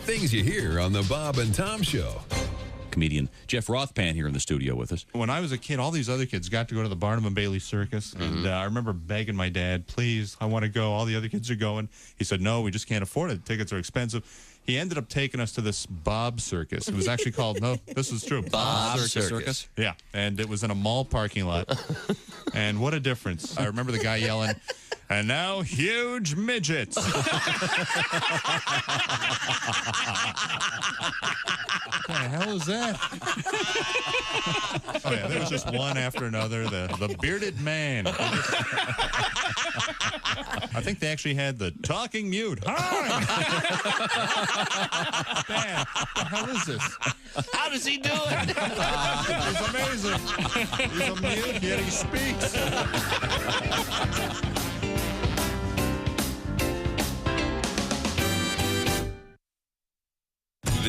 Things you hear on the Bob and Tom Show. Comedian Jeff Rothpan here in the studio with us. When I was a kid, all these other kids got to go to the Barnum and Bailey Circus, and I remember begging my dad, please, I want to go. All the other kids are going. He said, no, we just can't afford it. Tickets are expensive. He ended up taking us to this Bob Circus. It was actually called, no, this is true. Bob Circus. Yeah, and it was in a mall parking lot. And what a difference. I remember the guy yelling, and now huge midgets. What the hell is that? Oh, yeah, there was just one after another. The bearded man. I think they actually had the talking mute. Hi! Man, what the hell is this? How does he do it? He's amazing. He's a mute, yet he speaks.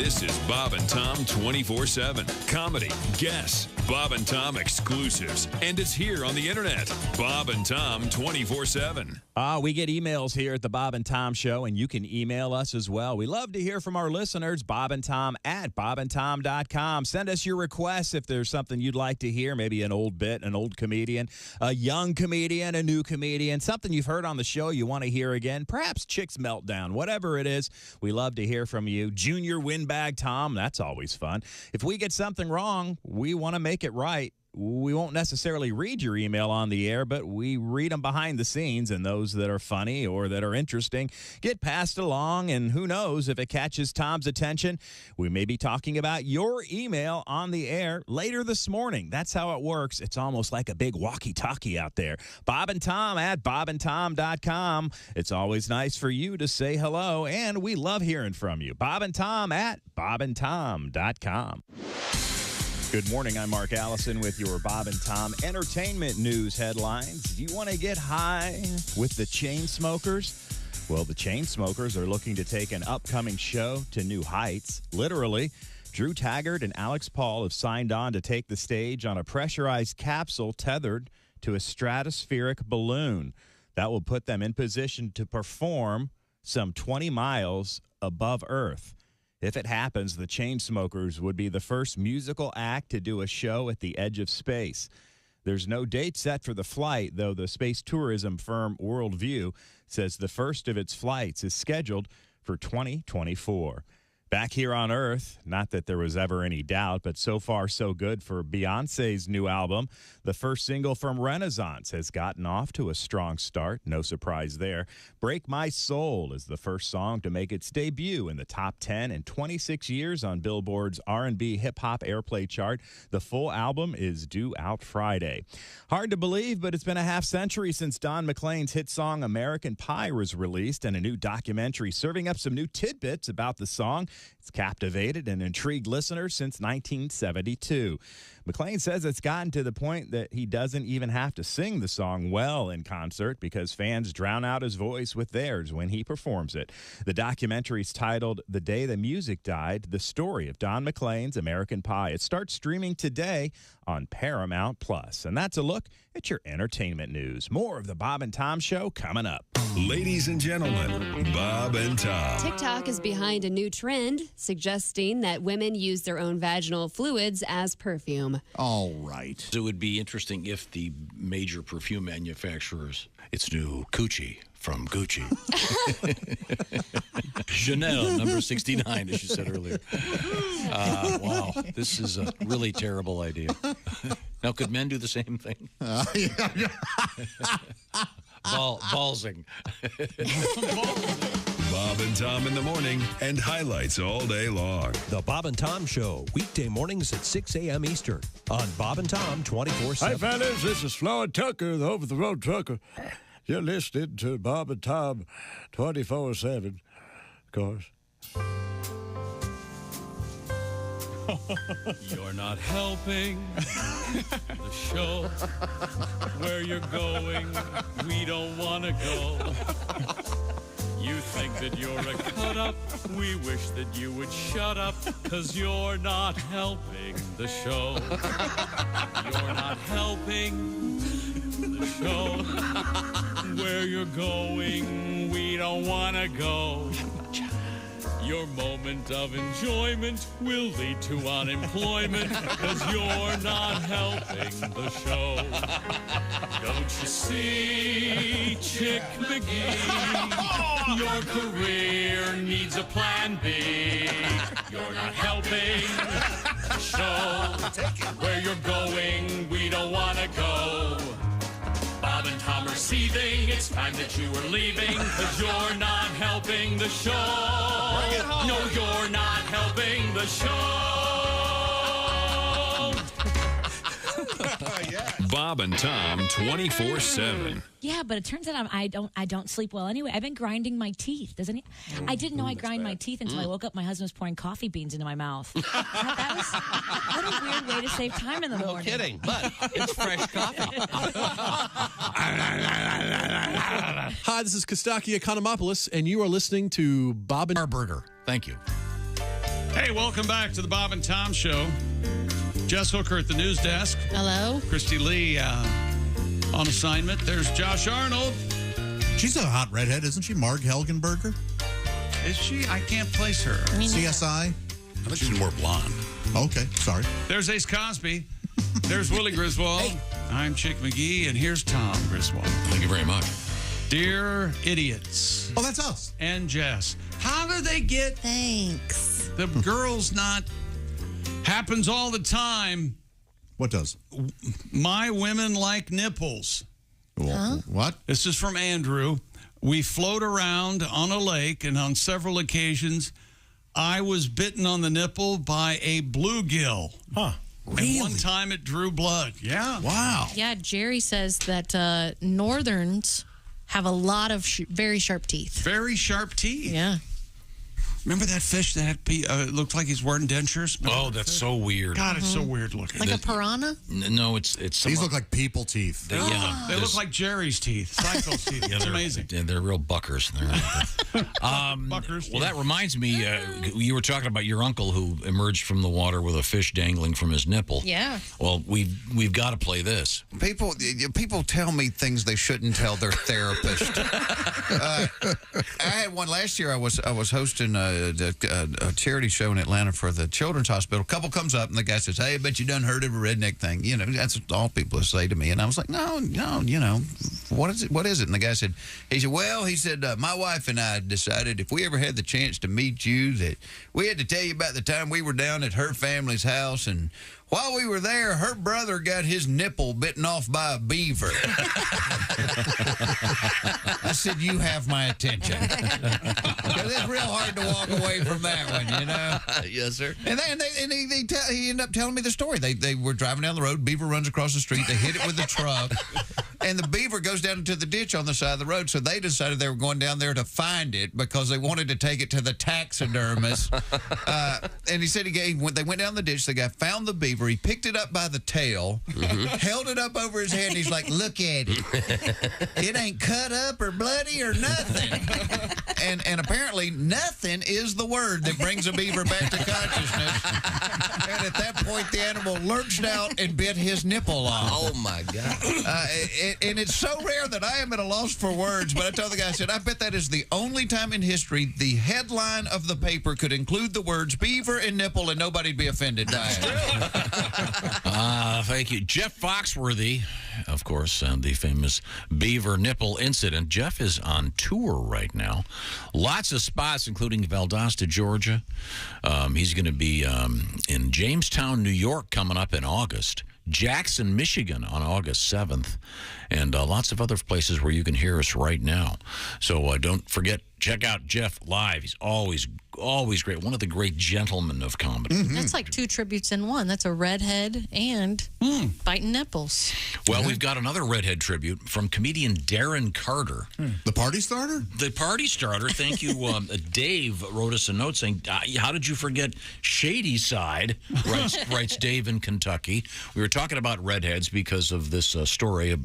This is Bob and Tom 24/7. Comedy, guests, Bob and Tom exclusives, and it's here on the internet. Bob and Tom 24/7. We get emails here at the Bob and Tom Show, and you can email us as well. We love to hear from our listeners, Bob and Tom at bobandtom.com. Send us your requests if there's something you'd like to hear, maybe an old bit, an old comedian, a young comedian, a new comedian, something you've heard on the show you want to hear again, perhaps Chick's Meltdown, whatever it is. We love to hear from you. Junior Windbag Tom, that's always fun. If we get something wrong, we want to make it right. We won't necessarily read your email on the air, but we read them behind the scenes, and those that are funny or that are interesting get passed along, and who knows, if it catches Tom's attention, we may be talking about your email on the air later this morning. That's how it works. It's almost like a big walkie-talkie out there. Bob and Tom at bobandtom.com. It's always nice for you to say hello, and we love hearing from you. Bob and Tom at bobandtom.com. Good morning, I'm Mark Allison with your Bob and Tom entertainment news headlines. Do you want to get high with the Chainsmokers? Well, the Chainsmokers are looking to take an upcoming show to new heights. Literally, Drew Taggart and Alex Paul have signed on to take the stage on a pressurized capsule tethered to a stratospheric balloon. That will put them in position to perform some 20 miles above Earth. If it happens, the Chainsmokers would be the first musical act to do a show at the edge of space. There's no date set for the flight, though the space tourism firm Worldview says the first of its flights is scheduled for 2024. Back here on Earth, not that there was ever any doubt, but so far so good for Beyoncé's new album. The first single from Renaissance has gotten off to a strong start. No surprise there. Break My Soul is the first song to make its debut in the top 10 in 26 years on Billboard's R&B hip-hop airplay chart. The full album is due out Friday. Hard to believe, but it's been a half century since Don McLean's hit song American Pie was released, and a new documentary serving up some new tidbits about the song. It's captivated and intrigued listeners since 1972. McLean says it's gotten to the point that he doesn't even have to sing the song well in concert because fans drown out his voice with theirs when he performs it. The documentary is titled The Day the Music Died, the story of Don McLean's American Pie. It starts streaming today on Paramount+. And that's a look at your entertainment news. More of the Bob and Tom Show coming up. Ladies and gentlemen, Bob and Tom. TikTok is behind a new trend suggesting that women use their own vaginal fluids as perfume. All right. It would be interesting if the major perfume manufacturers, it's new Coochie from Gucci. Chanel, number 69, as you said earlier. Wow, this is a really terrible idea. Now, could men do the same thing? Ballsing. Bob and Tom in the morning and highlights all day long. The Bob and Tom Show, weekday mornings at 6 a.m. Eastern on Bob and Tom 24/7. Hey, fellas, this is Floyd Tucker, the over-the-road trucker. You're listening to Bob and Tom 24/7, of course. You're not helping the show where you're going. We don't want to go. You think that you're a cut-up. We wish that you would shut up, because you're not helping the show. You're not helping the show where you're going. We don't want to go. Your moment of enjoyment will lead to unemployment, because you're not helping the show. Don't you see, Chick McGee? Your career needs a plan B. You're not helping the show. Where you're going, we don't want to go. Bob and Tom are seething. It's time that you are leaving, because you're not helping the show. Bring it home. No, you're not helping the show. Bob and Tom 24/7. Yeah, but it turns out I don't sleep well anyway. I've been grinding my teeth. I didn't know I grind my teeth until I woke up. My husband was pouring coffee beans into my mouth. That was what a weird way to save time in the morning. No kidding, but it's fresh coffee. Hi, this is Kostaki Economopoulos, and you are listening to Bob and Our burger. Thank you. Hey, welcome back to the Bob and Tom Show. Jess Hooker at the news desk. Hello. Christy Lee on assignment. There's Josh Arnold. She's a hot redhead, isn't she? Marg Helgenberger? Is she? I can't place her. CSI? I think she's more blonde. Okay, sorry. There's Ace Cosby. There's Willie Griswold. Hey. I'm Chick McGee, and here's Tom Griswold. Thank you very much. Dear idiots. Oh, that's us. And Jess. How do they get... Thanks. The girls not... Happens all the time. What does? My women like nipples. Huh? What? This is from Andrew. We float around on a lake, and on several occasions, I was bitten on the nipple by a bluegill. Huh. Really? And one time it drew blood. Yeah. Wow. Yeah, Jerry says that northerns have a lot of very sharp teeth. Very sharp teeth. Yeah. Remember that fish that looked like he's wearing dentures? Oh, that's so weird. God, it's so weird looking. Like a piranha? No, it's These look like people teeth. They look like Jerry's teeth, Seinfeld's teeth. It's amazing. They're real buckers. Buckers. Well, that reminds me, you were talking about your uncle who emerged from the water with a fish dangling from his nipple. Yeah. Well, we've got to play this. People tell me things they shouldn't tell their therapist. I had one last year. I was hosting a charity show in Atlanta for the Children's Hospital. A couple comes up and the guy says, "Hey, I bet you done heard of a redneck thing." You know, that's all people say to me. And I was like, no, you know, what is it? What is it? And the guy said, my wife and I decided if we ever had the chance to meet you that we had to tell you about the time we were down at her family's house, and while we were there, her brother got his nipple bitten off by a beaver. I said, you have my attention. Because it's real hard to walk away from that one, you know? Yes, sir. And he ended up telling me the story. They were driving down the road. Beaver runs across the street. They hit it with the truck. And the beaver goes down into the ditch on the side of the road. So they decided they were going down there to find it because they wanted to take it to the taxidermist. And he said they went down the ditch. The guy found the beaver. He picked it up by the tail, held it up over his head, and he's like, look at it. It ain't cut up or bloody or nothing. And apparently nothing is the word that brings a beaver back to consciousness. And at that point, the animal lurched out and bit his nipple off. Oh, my God. And it's so rare that I am at a loss for words, but I told the guy, I said, I bet that is the only time in history the headline of the paper could include the words beaver and nipple and nobody'd be offended by it. Thank you. Jeff Foxworthy, of course, and the famous beaver nipple incident. Jeff is on tour right now. Lots of spots, including Valdosta, Georgia. He's going to be in Jamestown, New York, coming up in August. Jackson, Michigan on August 7th, and lots of other places where you can hear us right now. So don't forget, check out Jeff live. He's always great. One of the great gentlemen of comedy. Mm-hmm. That's like two tributes in one. That's a redhead and biting nipples. Well, we've got another redhead tribute from comedian Darren Carter. The party starter? The party starter. Thank you. Dave wrote us a note saying, how did you forget Shady Side, writes Dave in Kentucky. We were talking about redheads because of this story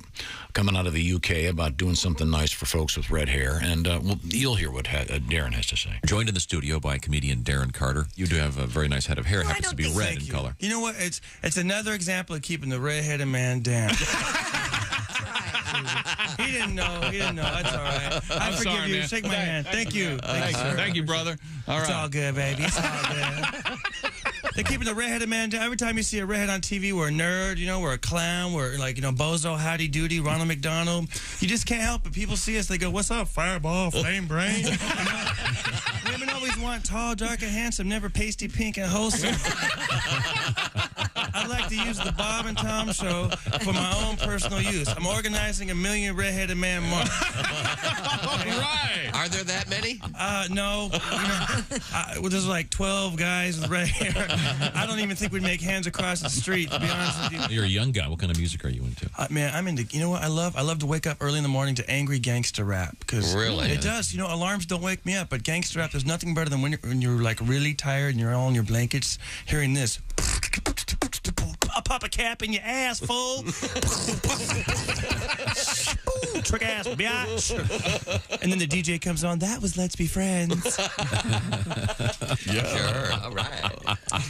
coming out of the UK about doing something nice for folks with red hair. And you'll hear what Darren has to say. Joined in the studio by comedian Darren Carter. You do have a very nice head of hair. It happens to be red in color. You know what? It's another example of keeping the red-headed man down. He didn't know. That's all right. I forgive sorry, you. man. Shake my hand. Thank you. Thank you, brother. All right. It's all good, baby. It's all good. They're keeping the redheaded man down. Every time you see a redhead on TV, we're a nerd, we're a clown, we're like, Bozo, Howdy Doody, Ronald McDonald. You just can't help it. People see us, they go, what's up, Fireball, Flame Brain? Women always want tall, dark, and handsome, never pasty, pink, and wholesome. I'd like to use the Bob and Tom Show for my own personal use. I'm organizing a million redheaded man march. Right. Are there that many? No. There's like 12 guys with red hair. I don't even think we'd make hands across the street, to be honest with you. You're a young guy. What kind of music are you into? Man, I'm into, you know what I love? I love to wake up early in the morning to angry gangster rap. Really? It does. Alarms don't wake me up, but gangster rap, there's nothing better than when you're like really tired and you're all in your blankets hearing this. I'll pop a cap in your ass, fool. trick ass biatch. And then the DJ comes on. That was Let's Be Friends. Sure. All right.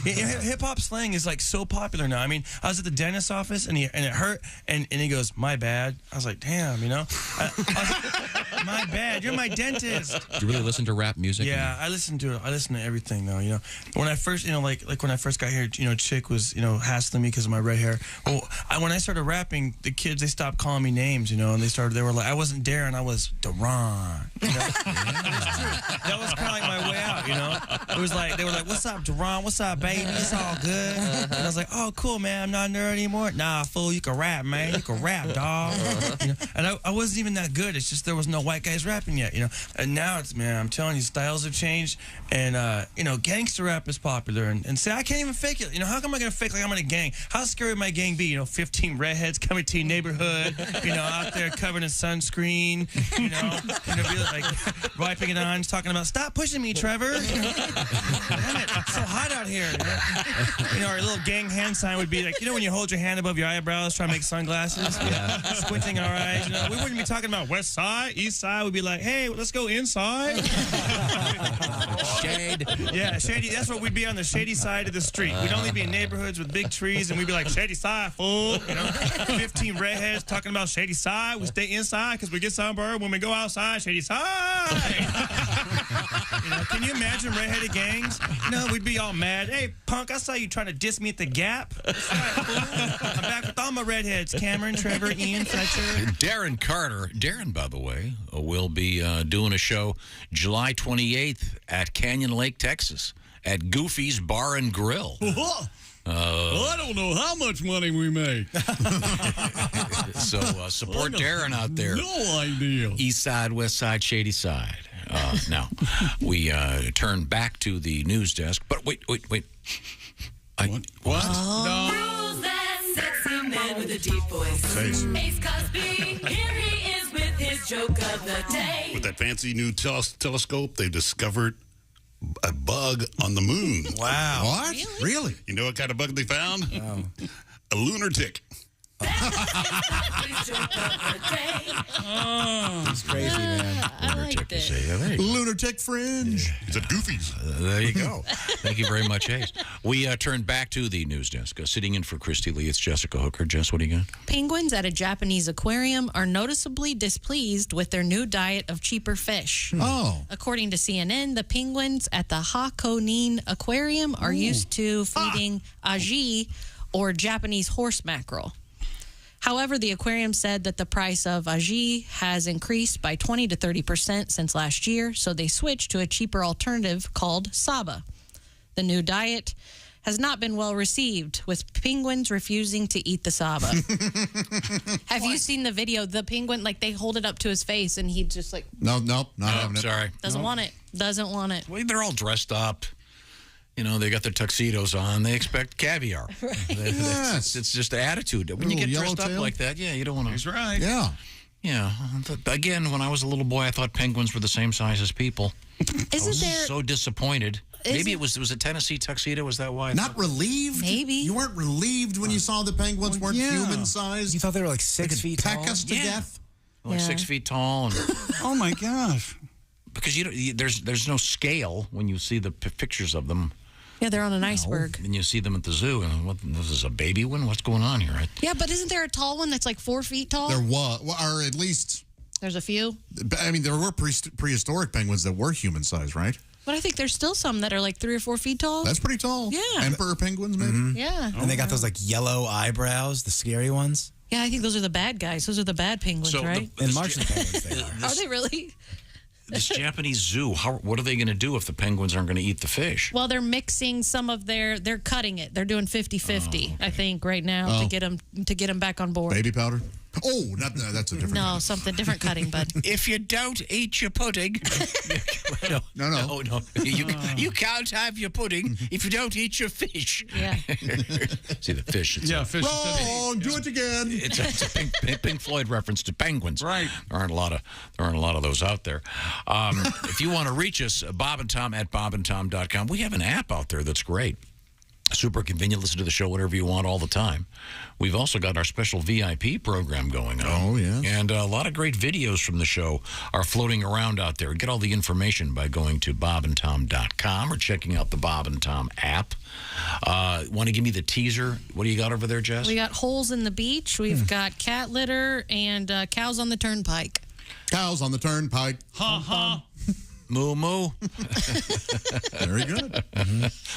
Hip hop slang is like so popular now. I mean, I was at the dentist's office and it hurt, and he goes, "My bad." I was like, "Damn, you know." My bad. You're my dentist. Do you really listen to rap music? Yeah, I listen to it. I listen to everything though. You know, when I first, like when I first got here, chick was hassling me because of my red hair. Well, when I started rapping, the kids they stopped calling me names, and they were like, I wasn't Darren, I was Duran. That was kind of like my way out. It was like they were like, "What's up, Duran? What's up, baby? It's all good." And I was like, "Oh, cool, man. I'm not a nerd anymore." "Nah, fool, you can rap, man. You can rap, dog." And I wasn't even that good. It's just there was no white guys rapping yet, And now it's, man, I'm telling you, styles have changed, and gangster rap is popular. And say I can't even fake it. How come I gonna fake like I'm in a gang? How scary would my gang be? 15 redheads coming to your neighborhood, out there covered in sunscreen, be like wiping it on, talking about, "Stop pushing me, Trevor." Damn it, it's so hot out here. Our little gang hand sign would be like, when you hold your hand above your eyebrows, try to make sunglasses, squinting our eyes. We wouldn't be talking about West Side, East Side. We'd be like, "Hey, let's go inside." Shade. Yeah, shady. That's what we'd be on the shady side of the street. We'd only be in neighborhoods with big trees, and we'd be like, "Shady side, fool." 15 redheads talking about shady side. We stay inside because we get sunburned when we go outside. Shady side. Can you imagine redheaded gangs? We'd be all mad. "Hey, punk, I saw you trying to diss me at the Gap. That's right, fool. I'm back with all my redheads. Cameron, Trevor, Ian, Fletcher." Darren Carter. Darren, by the way, will be doing a show July 28th at Canyon Lake, Texas, at Goofy's Bar and Grill. Well, I don't know how much money we make. So support Darren out there. No idea. East side, west side, shady side. Now, we turn back to the news desk. But wait. What? Rules that sexy man with a deep voice. Ace Cosby, here he is with his joke of the day. With that fancy new telescope, they discovered a bug on the moon. Wow. What? Really? You know what kind of bug they found? A lunar tick. It's crazy, man. I like this. Lunatic fringe. It's at Goofy's. There you go. Thank you very much, Ace. We turn back to the news desk. Sitting in for Christy Lee, it's Jessica Hooker. Jess, what do you got? Penguins at a Japanese aquarium are noticeably displeased with their new diet of cheaper fish. Oh. According to CNN, the penguins at the Hakone Aquarium are used to feeding aji, or Japanese horse mackerel. However, the aquarium said that the price of aji has increased by 20 to 30% since last year, so they switched to a cheaper alternative called saba. The new diet has not been well received, with penguins refusing to eat the saba. Have you seen the video? The penguin, they hold it up to his face, and he just Nope, not having it. Sorry. doesn't want it. Doesn't want it. Well, they're all dressed up. They got their tuxedos on. They expect caviar. Right. It's just the attitude. When you get dressed up like that, you don't want to. He's right. Yeah. Yeah. Again, when I was a little boy, I thought penguins were the same size as people. I was so disappointed. Maybe it was a Tennessee tuxedo. Was that why? Not relieved? Maybe. You weren't relieved when you saw the penguins weren't human sized? You thought they were like 6 feet tall? Peck us to death? Like 6 feet tall. And Oh my gosh. because there's no scale when you see the pictures of them. Yeah, they're on an iceberg. And you see them at the zoo, and this is a baby one? What's going on here? Yeah, but isn't there a tall one that's 4 feet tall? There was, or at least... There's a few. I mean, there were prehistoric penguins that were human sized, right? But I think there's still some that are 3 or 4 feet tall. That's pretty tall. Yeah. Emperor penguins, maybe? Yeah. And they got those yellow eyebrows, the scary ones. Yeah, I think those are the bad guys. Those are the bad penguins, right? In Martian penguins, they are. Are they really? This Japanese zoo, what are they going to do if the penguins aren't going to eat the fish? Well, they're mixing some of they're cutting it. They're doing 50-50, I think, right now to get them back on board. Baby powder? Oh, that's a different. No, something different cutting, bud. If you don't eat your pudding, no. You can't have your pudding if you don't eat your fish. Yeah. See the fish? Yeah, fish. Wrong. Do it again. It's a Pink Floyd reference to penguins. Right. There aren't a lot of those out there. If you want to reach us, Bob and Tom at bobandtom.com. We have an app out there that's great. Super convenient. Listen to the show whenever you want all the time. We've also got our special VIP program going on. Oh, yeah. And a lot of great videos from the show are floating around out there. Get all the information by going to bobandtom.com or checking out the Bob and Tom app. Want to give me the teaser? What do you got over there, Jess? We got holes in the beach. We've got cat litter and cows on the turnpike. Cows on the turnpike. Ha ha. Moo moo. Very good.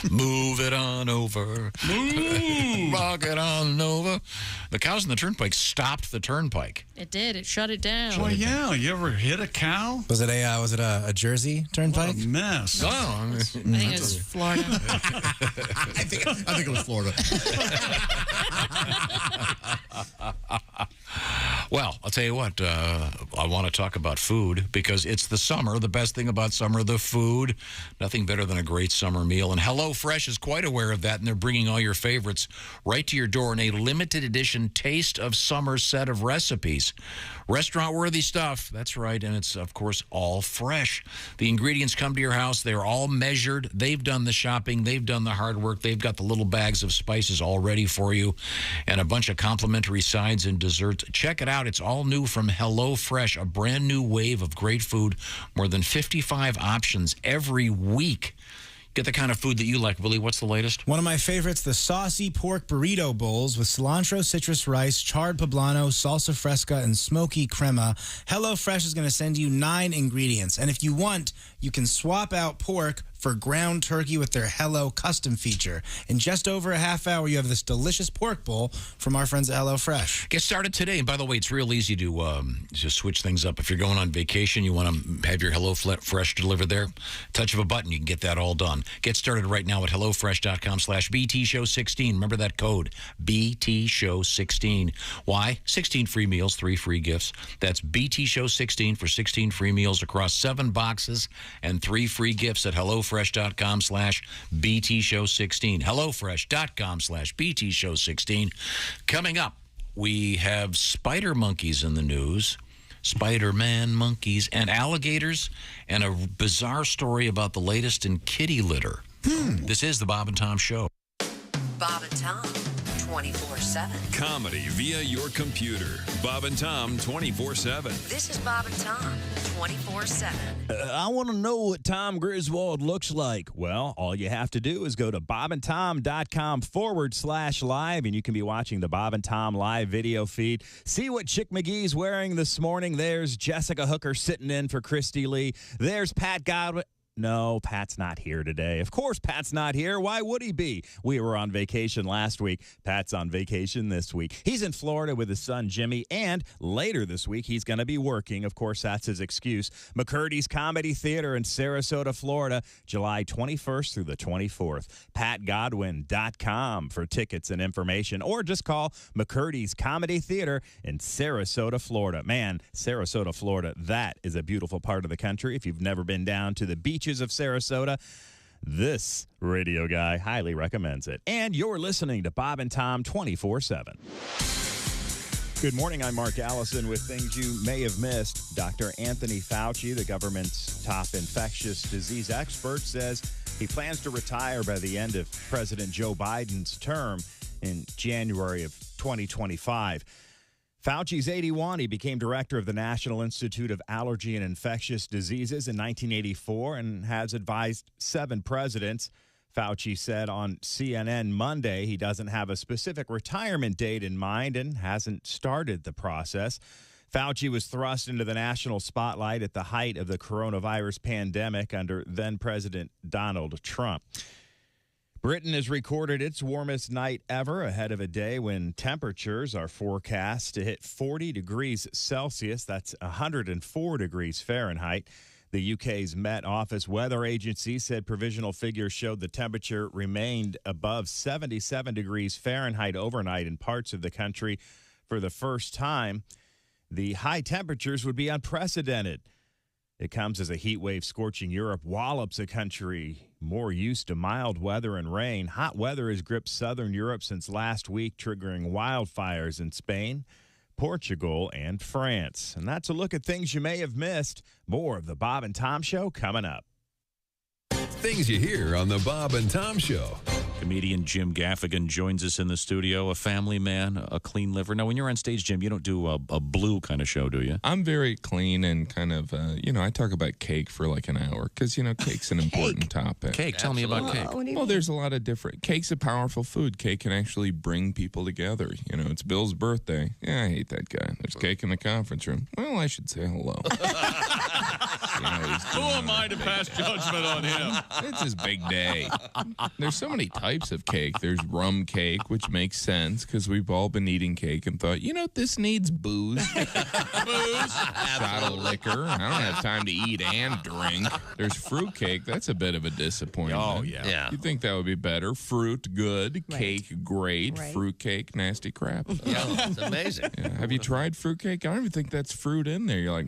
Move it on over. Move. Rock it on over. The cows in the turnpike stopped the turnpike. It did. It shut it down. Well, yeah. You ever hit a cow? Was it a Jersey turnpike? What a mess. Oh, I think it was Florida. I think it was Florida. Well, I'll tell you what, I want to talk about food because it's the summer. The best thing about summer, the food. Nothing better than a great summer meal. And HelloFresh is quite aware of that, and they're bringing all your favorites right to your door in a limited edition Taste of Summer set of recipes. Restaurant-worthy stuff. That's right, and it's, of course, all fresh. The ingredients come to your house. They're all measured. They've done the shopping. They've done the hard work. They've got the little bags of spices all ready for you and a bunch of complimentary sides and desserts. Check it out. It's all new from HelloFresh, a brand new wave of great food. More than 55 options every week. Get the kind of food that you like. Willie, what's the latest? One of my favorites, the saucy pork burrito bowls with cilantro, citrus rice, charred poblano, salsa fresca, and smoky crema. HelloFresh is going to send you 9 ingredients. And if you want, you can swap out pork for ground turkey with their Hello custom feature. In just over a half hour, you have this delicious pork bowl from our friends at HelloFresh. Get started today. And by the way, it's real easy to just switch things up. If you're going on vacation, you want to have your HelloFresh delivered there, touch of a button, you can get that all done. Get started right now at HelloFresh.com/BTShow16. Remember that code, BTShow16. Why? 16 free meals, 3 free gifts. That's BTShow16 for 16 free meals across 7 boxes and 3 free gifts at HelloFresh.com/BTShow16. HelloFresh.com/BTShow16. Coming up, we have spider monkeys in the news. Spider-Man monkeys and alligators, and a bizarre story about the latest in kitty litter. This is the Bob and Tom Show. Bob and Tom, 24/7. Comedy via your computer. Bob and Tom 24/7. This is Bob and Tom, 24/7. I want to know what Tom Griswold looks like. Well, all you have to do is go to bobandtom.com/live, and you can be watching the Bob and Tom live video feed. See what Chick McGee's wearing this morning. There's Jessica Hooker sitting in for Christy Lee. There's Pat Godwin. No, Pat's not here today. Of course, Pat's not here. Why would he be? We were on vacation last week. Pat's on vacation this week. He's in Florida with his son, Jimmy, and later this week, he's going to be working. Of course, that's his excuse. McCurdy's Comedy Theater in Sarasota, Florida, July 21st through the 24th. PatGodwin.com for tickets and information, or just call McCurdy's Comedy Theater in Sarasota, Florida. Man, Sarasota, Florida, that is a beautiful part of the country. If you've never been down to the beaches of Sarasota, this radio guy highly recommends it. And you're listening to Bob and Tom 24/7. Good morning. I'm Mark Allison with things you may have missed. Dr. Anthony Fauci, the government's top infectious disease expert, says he plans to retire by the end of President Joe Biden's term in January of 2025. Fauci's 81. He became director of the National Institute of Allergy and Infectious Diseases in 1984 and has advised 7 presidents. Fauci said on CNN Monday he doesn't have a specific retirement date in mind and hasn't started the process. Fauci was thrust into the national spotlight at the height of the coronavirus pandemic under then-President Donald Trump. Britain has recorded its warmest night ever ahead of a day when temperatures are forecast to hit 40 degrees Celsius. That's 104 degrees Fahrenheit. The UK's Met Office Weather Agency said provisional figures showed the temperature remained above 77 degrees Fahrenheit overnight in parts of the country for the first time. The high temperatures would be unprecedented. It comes as a heat wave scorching Europe wallops a country more used to mild weather and rain. Hot weather has gripped southern Europe since last week, triggering wildfires in Spain, Portugal, and France. And that's a look at things you may have missed. More of the Bob and Tom Show coming up. Things you hear on the Bob and Tom Show. Comedian Jim Gaffigan joins us in the studio, a family man, a clean liver. Now, when you're on stage, Jim, you don't do a blue kind of show, do you? I'm very clean and kind of, I talk about cake for like an hour because, cake's an important topic. Cake, tell me about cake. Well, there's a lot of different. Cake's a powerful food. Cake can actually bring people together. It's Bill's birthday. Yeah, I hate that guy. There's cake in the conference room. Well, I should say hello. Who am I to pass judgment on him? It's his big day. There's so many types of cake. There's rum cake, which makes sense because we've all been eating cake and thought, this needs booze. Shot of liquor. I don't have time to eat and drink. There's fruit cake. That's a bit of a disappointment. Oh, yeah. You'd think that would be better. Fruit, good. Right. Cake, great. Right. Fruit cake, nasty crap. Yeah, it's amazing. Yeah. Have you tried fruit cake? I don't even think that's fruit in there. You're like,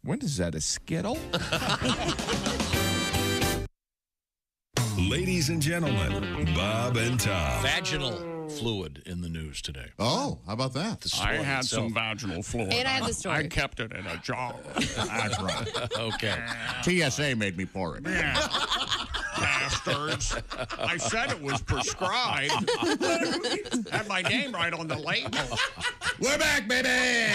what is that, a Skittle? Ladies and gentlemen, Bob and Tom. Vaginal fluid in the news today. Oh, how about that? I had some vaginal fluid. And I have the story. I kept it in a jar. That's right. Okay. TSA made me pour it. Bastards. I said it was prescribed. Had my name right on the label. We're back, baby!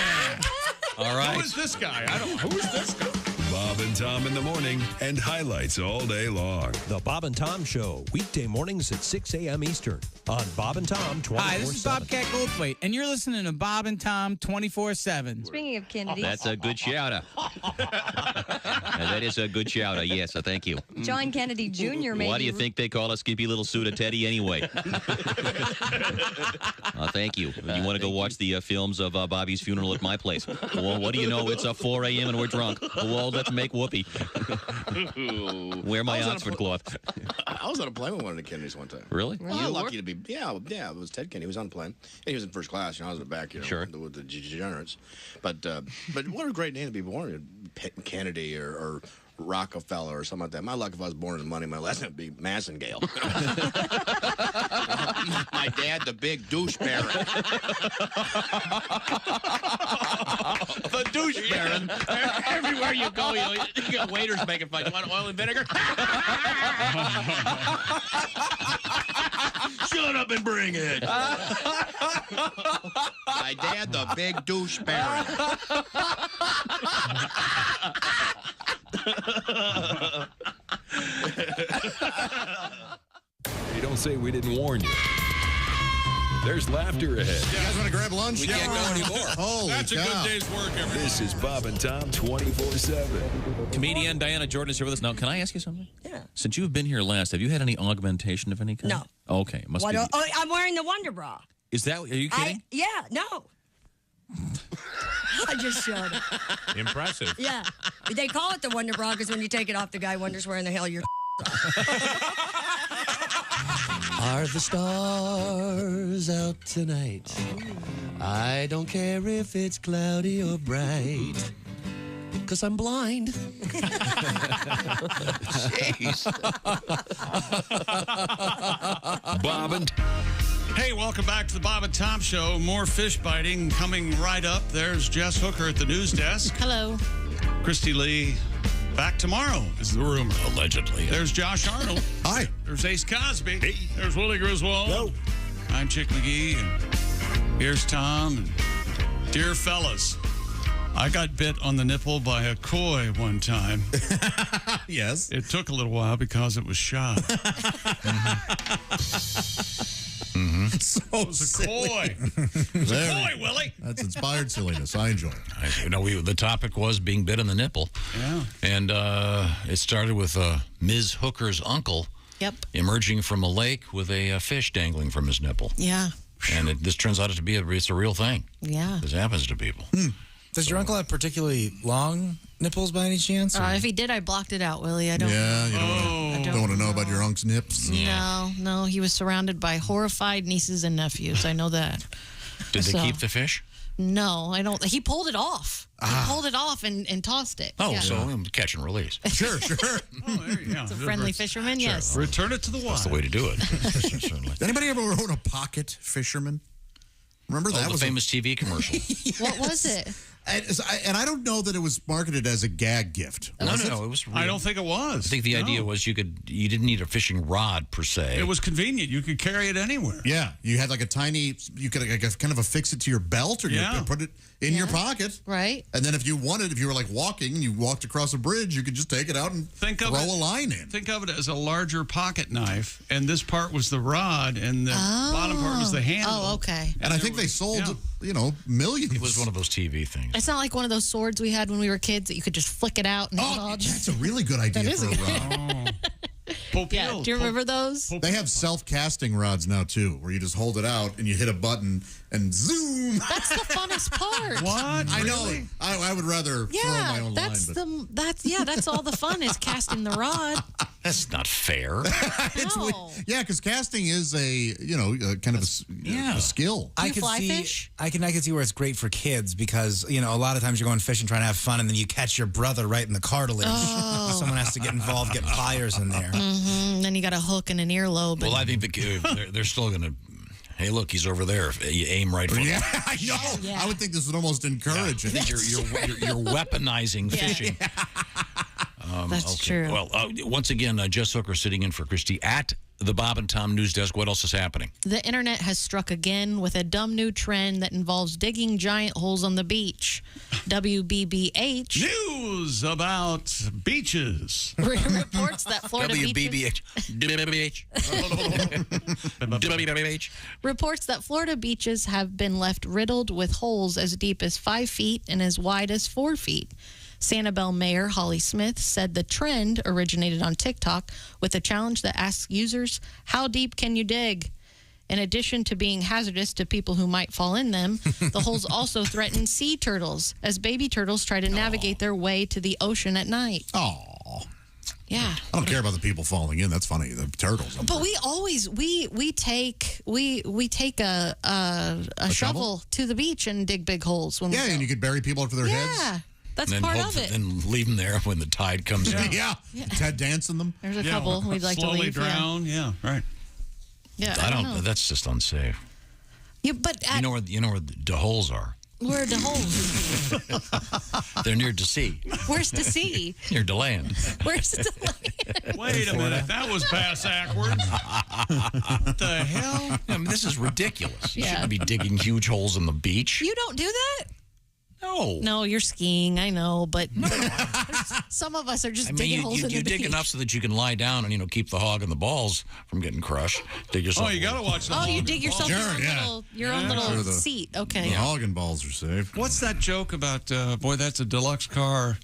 All right. Who is this guy? Who is this guy? Bob and Tom in the morning and highlights all day long. The Bob and Tom Show, weekday mornings at 6 a.m. Eastern on Bob and Tom 24/7. Hi, this is Bobcat Goldthwait, and you're listening to Bob and Tom 24/7. Speaking of Kennedy, That's a good shout-out. That is a good shout-out, yes, thank you. John Kennedy Jr. made Why do you think they call us Skimpy Little Suda Teddy anyway? Thank you. You want to go watch the films of Bobby's funeral at my place? Well, what do you know? It's 4 a.m. and we're drunk. Well, let's make whoopee. Wear my Oxford cloth. I was on a plane with one of the Kennedys one time. Really? Well, you're lucky to be. Yeah, it was Ted Kennedy. He was on the plane. And he was in first class. I was in the back. Sure. With the degenerates. But what a great name to be born. Kennedy or Rockefeller or something like that. My luck if I was born in money, my last name would be Massengale. My dad, the big douche baron. The douche baron. Everywhere you go, you got waiters making fun. You want oil and vinegar? Shut up and bring it. My dad, the big douche baron. Hey, don't say we didn't warn you. There's laughter ahead. You guys want to grab lunch? We can't go anymore. Holy That's cow. a good day's work, everybody. This is Bob and Tom 24/7. Comedian Diana Jordan is here with us. Now, can I ask you something? Yeah. Since you've been here last, have you had any augmentation of any kind? No. Okay. Must be. I'm wearing the Wonder Bra. Is that? Are you kidding? No. I just showed it. Impressive. Yeah. They call it the Wonder Bra because when you take it off, the guy wonders where in the hell you're. Are the stars out tonight? I don't care if it's cloudy or bright, 'cause I'm blind. Jeez. Bob and Hey, welcome back to the Bob and Tom Show. More fish biting coming right up. There's Jess Hooker at the news desk. Hello. Christy Lee back tomorrow is the rumor. Allegedly. There's Josh Arnold. Hi. There's Ace Cosby. Hey. There's Willie Griswold. Hello. I'm Chick McGee. And here's Tom. And dear fellas, I got bit on the nipple by a koi one time. Yes. It took a little while because it was shot. So It was a koi. It was a koi, Willie. That's inspired silliness. I enjoy it. The topic was being bit on the nipple. Yeah. And it started with Ms. Hooker's uncle emerging from a lake with a fish dangling from his nipple. Yeah. And this turns out to be it's a real thing. Yeah. This happens to people. Does your uncle have particularly long nipples by any chance? or- If he did, I blocked it out, Willie. I don't. Yeah, you don't want to know about your unc's nips. No. He was surrounded by horrified nieces and nephews. I know that. Did they So- keep the fish? No, I don't. He pulled it off. He pulled it off and tossed it. Oh, Yeah. so catch and release. Sure. Oh, there you go. It's a friendly fisherman, Sure. yes. Return it to the wild. That's the way to do it. Certainly. Anybody ever own a pocket fisherman? Remember that the was famous TV commercial. What was it? And I don't know that it was marketed as a gag gift. No, it was. I don't think it was. I think the idea was you didn't need a fishing rod per se. It was convenient. You could carry it anywhere. Yeah, you had like a tiny. You could kind of affix it to your belt or put it in your pocket. Right. And then if you were like walking and you walked across a bridge, you could just take it out and throw a line in. Think of it as a larger pocket knife, and this part was the rod, and the bottom part was the handle. Oh, okay. And I think they sold, millions. It was one of those TV things. It's not like one of those swords we had when we were kids that you could just flick it out. And That's a really good idea for a rod. Yeah, do you remember those? They have self-casting rods now, too, where you just hold it out and you hit a button and zoom. That's the funnest part. What? I know. I would rather throw my own line. That's all the fun is casting the rod. That's not fair. Yeah, because casting is a kind of a skill. I can see where it's great for kids because a lot of times you're going fishing trying to have fun and then you catch your brother right in the cartilage. Oh. Someone has to get involved, get pliers in there. Mm-hmm. Then you got a hook and an earlobe. Well, I think they're still going to. Hey, look, he's over there. You aim right for him. Yeah, I know. Yeah. I would think this would almost encourage it. I think you're weaponizing fishing. That's true. Well, once again, Jess Hooker sitting in for Christy at the Bob and Tom News Desk. What else is happening? The internet has struck again with a dumb new trend that involves digging giant holes on the beach. WBBH news about beaches reports that Florida WBBH reports that Florida beaches have been left riddled with holes as deep as 5 feet and as wide as 4 feet. Sanibel Mayor Holly Smith said the trend originated on TikTok with a challenge that asks users, how deep can you dig? In addition to being hazardous to people who might fall in them, the holes also threaten sea turtles as baby turtles try to navigate their way to the ocean at night. Oh. Yeah. I don't care about the people falling in. That's funny. The turtles. But we always we take a shovel to the beach and dig big holes when we go. And you could bury people over their heads. Yeah. That's part of it. And leave them there when the tide comes in. Yeah. Ted dancing them. There's a couple we'd like to leave. Slowly drown. Yeah, right. Yeah, I don't know. That's just unsafe. Yeah, but you know where the holes are. Where are the holes? They're near the sea. Where's the sea? Near the land. Where's the land? Wait a minute. That was bass backwards. What the hell? I mean, this is ridiculous. You Yeah. shouldn't be digging huge holes in the beach. You don't do that? No. No, you're skiing, I know, but some of us are just digging holes in the you dig beach. enough so that you can lie down and keep the hog and the balls from getting crushed. Dig yourself. You got to watch the Oh, hog you and dig balls. yourself your own little seat. Okay. The hog and balls are safe. What's that joke about, boy, that's a deluxe car.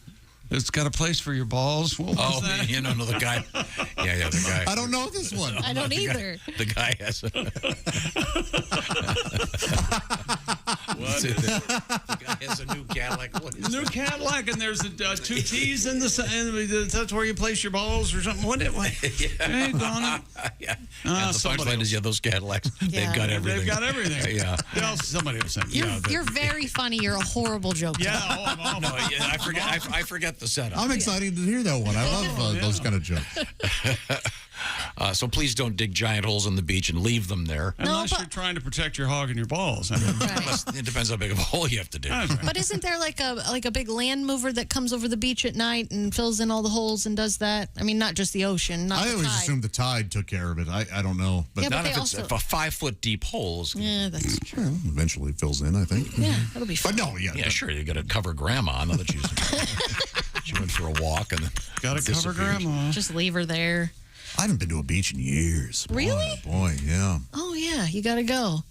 It's got a place for your balls. What was that? The guy. Yeah, the guy. I don't know this one. I don't either. The guy has a. The guy has a new Cadillac. What is New Cadillac, and there's two T's in the. That's where you place your balls or something. What? Hey, Donna. Yeah. The punchline is, those Cadillacs. Yeah. They've got everything. They've got everything. Yeah. Somebody will say. You're very funny. You're a horrible joke. Yeah. I'm awful. No, I forget the setup. I'm excited to hear that one. I love those kind of jokes. So please don't dig giant holes in the beach and leave them there. Unless you're trying to protect your hog and your balls. I mean, It depends how big of a hole you have to dig. But isn't there like a big land mover that comes over the beach at night and fills in all the holes and does that? I mean, not just the ocean. I always assumed the tide took care of it. I don't know. But not if it's a 5-foot deep hole. Yeah, that's true. Well, eventually it fills in, I think. Yeah, that'll be fun. But no, Yeah, sure. You got to cover grandma. I know that she went for a walk and then got to cover grandma. Just leave her there. I haven't been to a beach in years. Really? Boy, yeah. Oh, yeah. You got to go.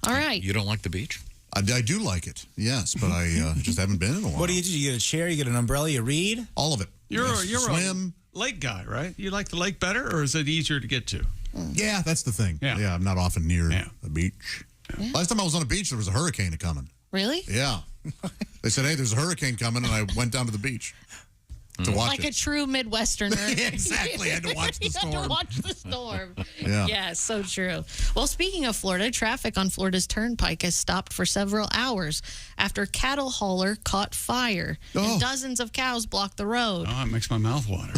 All right. You don't like the beach? I do like it, yes, but I just haven't been in a while. What do? You get a chair, you get an umbrella, you read? All of it. You're swim. a lake guy, right? You like the lake better, or is it easier to get to? Yeah, that's the thing. Yeah, I'm not often near a beach. Yeah. Last time I was on a beach, there was a hurricane coming. Really? Yeah. They said, hey, there's a hurricane coming, and I went down to the beach. To watch like it. a true Midwesterner. Exactly. I had to watch the storm. Had to watch the storm. Yeah. So true. Well, speaking of Florida, traffic on Florida's Turnpike has stopped for several hours after a cattle hauler caught fire. And dozens of cows blocked the road. Oh, it makes my mouth water.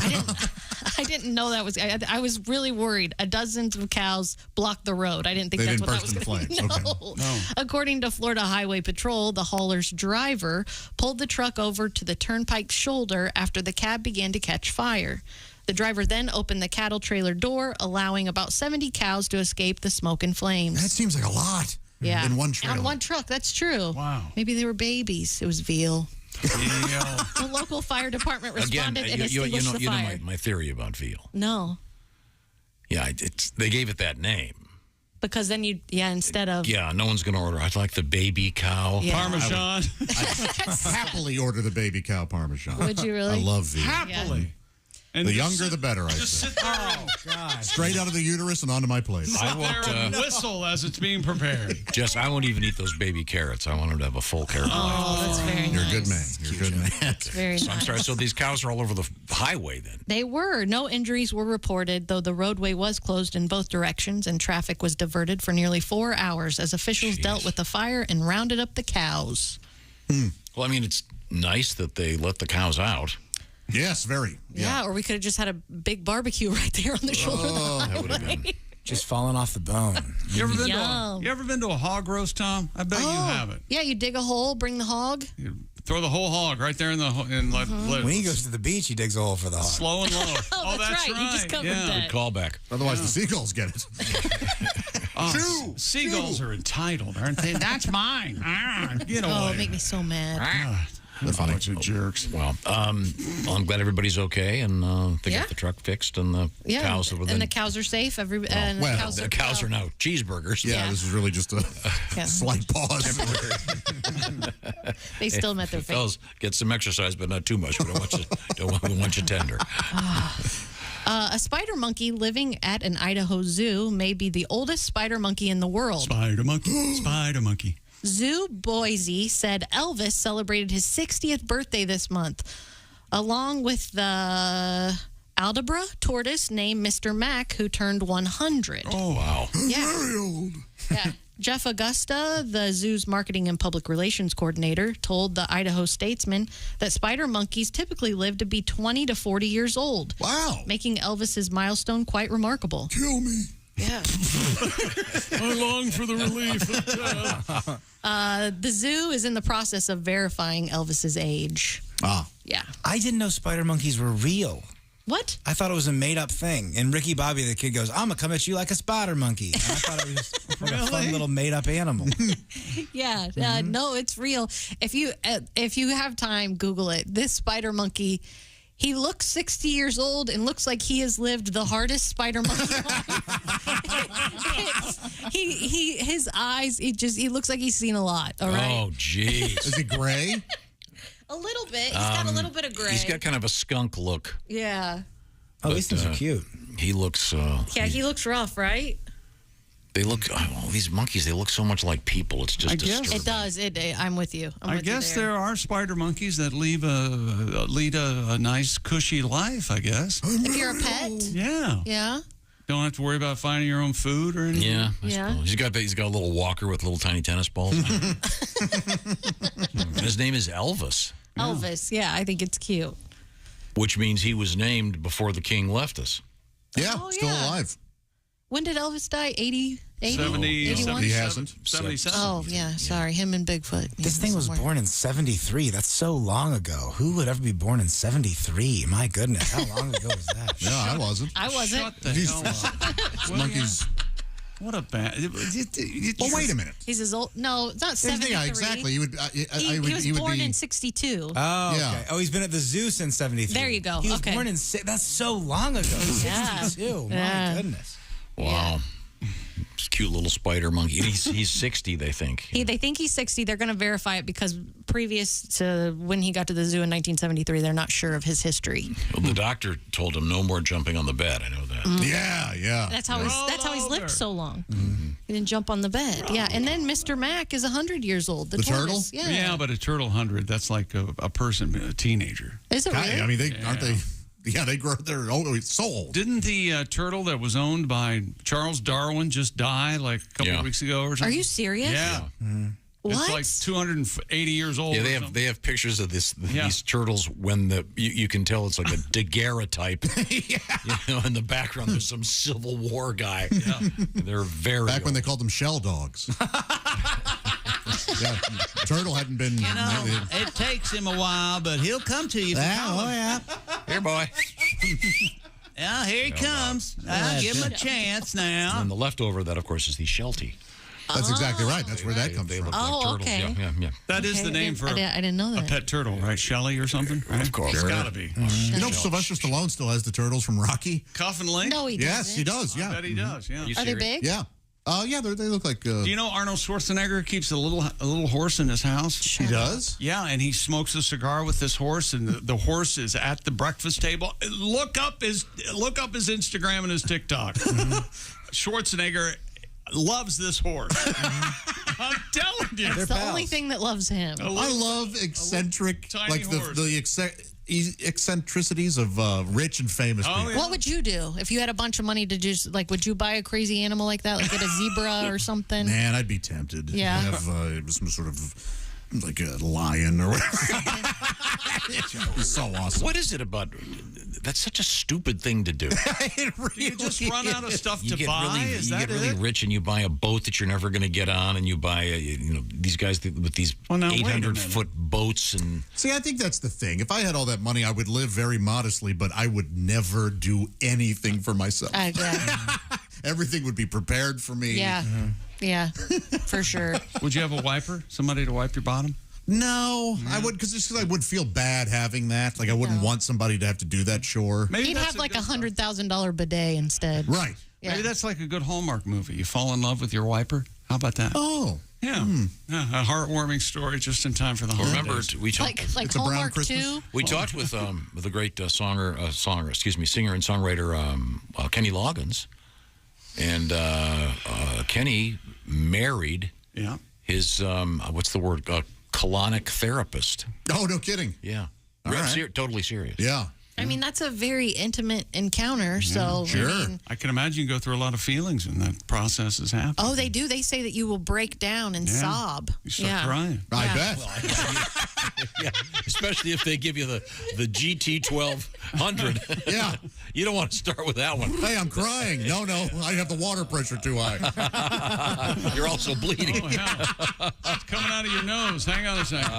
I didn't know that was. I was really worried. Dozens of cows blocked the road. I didn't think They that's didn't what that was burst going into to be. flames. No. According to Florida Highway Patrol, the hauler's driver pulled the truck over to the turnpike shoulder after the cab began to catch fire. The driver then opened the cattle trailer door, allowing about 70 cows to escape the smoke and flames. That seems like a lot. Yeah. In one trailer. On one truck. That's true. Wow. Maybe they were babies. It was veal. The local fire department responded and extinguished the fire. You know my theory about veal. No. Yeah, they gave it that name. Because then instead of... Yeah, no one's going to order. I'd like the baby cow. Yeah. Parmesan. I happily order the baby cow Parmesan. Would you really? I love veal. Happily. And The younger, the better, I Just say. sit there Oh, God. Straight out of the uterus and onto my plate. I won't and whistle as it's being prepared. Jess, I won't even eat those baby carrots. I want them to have a full carrot. Oh, that's very You're nice. a good man. You're a good man. That's very So I'm nice. sorry. So these cows are all over the highway then? They were. No injuries were reported, though the roadway was closed in both directions and traffic was diverted for nearly 4 hours as officials dealt with the fire and rounded up the cows. Well, I mean, it's nice that they let the cows out. Yes, very. Yeah, or we could have just had a big barbecue right there on the shoulder of the That would have highway. been. Just falling off the bone. You ever been Yum. you ever been to a hog roast, Tom? I bet you haven't. Yeah, you dig a hole, bring the hog. You throw the whole hog right there in the let When he goes to the beach, he digs a hole for the hog. slow and low. Oh, that's right. You just covered that. Good callback. Otherwise, the seagulls get it. Seagulls are entitled, aren't they? That's mine. Get away. Oh, make me so mad. They're bunch of jerks. Well, I'm glad everybody's okay, and they got the truck fixed, and the Yeah, cows that were and the cows are safe. And the cows are now cheeseburgers. Yeah, this is really just a slight pause. They still met their fate. Fellas, get some exercise, but not too much. We don't want you tender. A spider monkey living at an Idaho zoo may be the oldest spider monkey in the world. Spider monkey. Spider monkey. Zoo Boise said Elvis celebrated his 60th birthday this month, along with the Aldabra tortoise named Mr. Mac, who turned 100. Oh, wow. Yeah. Very old. Yeah. Jeff Augusta, the zoo's marketing and public relations coordinator, told the Idaho Statesman that spider monkeys typically live to be 20 to 40 years old. Wow. Making Elvis's milestone quite remarkable. Kill me. Yeah. I long for the relief of death. The zoo is in the process of verifying Elvis's age. Ah. Yeah. I didn't know spider monkeys were real. What? I thought it was a made-up thing. And Ricky Bobby, the kid, goes, "I'm going to come at you like a spider monkey." And I thought it was just like a fun little made-up animal. Yeah. No, it's real. If you have time, Google it. This spider monkey, he looks 60 years old and looks like he has lived the hardest spider monkey life. His eyes, he looks like he's seen a lot. All right. Oh, jeez. Is he gray? A little bit. He's got a little bit of gray. He's got kind of a skunk look. Yeah. Oh, these things are cute. He looks. Yeah, he looks rough, right? They look. Oh, these monkeys. They look so much like people. It's just disturbing. It does. I'm with you. I guess there are spider monkeys that lead a nice, cushy life, I guess. If you're a pet. Yeah. Yeah. Don't have to worry about finding your own food or anything. Yeah. Yeah. He's got a little walker with little tiny tennis balls. His name is Elvis. Elvis. Yeah, I think it's cute. Which means he was named before the king left us. Yeah, Oh, still yeah. alive. When did Elvis die? 80? 81? He hasn't. 77. Oh, yeah. Sorry. Him and Bigfoot. This thing was born in 73. That's so long ago. Who would ever be born in 73? My goodness. How long ago was that? No, I wasn't. I wasn't. Shut the hell up. Monkeys. What a bad. Well, wait a minute. He's as old. No, it's not 73. Yeah, exactly. You would. He was born in 62. Oh, Yeah. okay. Oh, he's been at the zoo since 73. There you go. He was Okay. born in... That's so long ago. 62. Yeah. My goodness. Wow. It's a cute little spider monkey. He's 60, they think. They think he's 60. They're going to verify it because previous to when he got to the zoo in 1973, they're not sure of his history. Well, the doctor told him no more jumping on the bed. I know that. Yeah. That's how he's lived so long. Mm-hmm. He didn't jump on the bed. Yeah, and then Mr. Mac is 100 years old. The tortoise. turtle? Yeah. But a turtle 100, that's like a person, a teenager. Is it really? I mean, aren't they? Yeah, they grow. They're so old. Didn't the turtle that was owned by Charles Darwin just die like a couple of weeks ago or something? Are you serious? Yeah. What? It's like 280 years old. Yeah, they have pictures of these turtles when you can tell it's like a daguerreotype. In the background there's some Civil War guy. Yeah. They're very back when they called them shell dogs. Turtle hadn't been. It takes him a while, but he'll come to you. Yeah. Here, boy. Yeah, here he comes. I'll give him a chance now. And the leftover of that, of course, is the Sheltie. That's exactly right. That's where that comes from. Okay. Yeah. That is the name for I didn't know that. a pet turtle, right? Shelley or something? Right? Of course. It's got to be. You know, Sylvester Stallone still has the turtles from Rocky. Cuff and Link? No, he doesn't. Yes, he does. Yeah. I bet he does, yeah. Are they big? Yeah. Yeah, they look like. Do you know Arnold Schwarzenegger keeps a little horse in his house? He does? Yeah, and he smokes a cigar with this horse, and the horse is at the breakfast table. Look up his Instagram and his TikTok. Schwarzenegger loves this horse. I'm telling you. It's the only thing that loves him. I love eccentric, tiny horse. the eccentricities of rich and famous people. What would you do if you had a bunch of money to just, like, would you buy a crazy animal like that, like get a zebra or something? Man, I'd be tempted. Yeah. Have some sort of like a lion or whatever. It's so awesome. What is it about? That's such a stupid thing to do. It really You just run out of stuff You to get buy? you get really rich and you buy a boat that you're never going to get on, and you buy these guys with these now, wait a 800-foot boats and. See, I think that's the thing. If I had all that money, I would live very modestly, but I would never do anything for myself. I agree. Everything would be prepared for me. Yeah. Yeah, for sure. Would you have a wiper? Somebody to wipe your bottom? No, I would, because I would feel bad having that. Like, I wouldn't want somebody to have to do that chore. He'd have like a $100,000 bidet instead. Right. Yeah. Maybe that's like a good Hallmark movie. You fall in love with your wiper. How about that? Oh. Yeah. A heartwarming story just in time for the holidays. Remember, we talked like Hallmark 2? We talked with the great singer and songwriter Kenny Loggins, and Kenny married his what's the word, colonic therapist. Oh, no kidding. Yeah, All right. Totally serious. Yeah. I mean, that's a very intimate encounter. So Sure. I mean, I can imagine you go through a lot of feelings when that process is happening. oh, they do. They say that you will break down and sob. You start crying. I bet. Yeah, especially if they give you the GT 1200. Yeah. You don't want to start with that one. Hey, I'm crying. No, I have the water pressure too high. You're also bleeding. Oh, yeah. It's coming out of your nose. Hang on a second.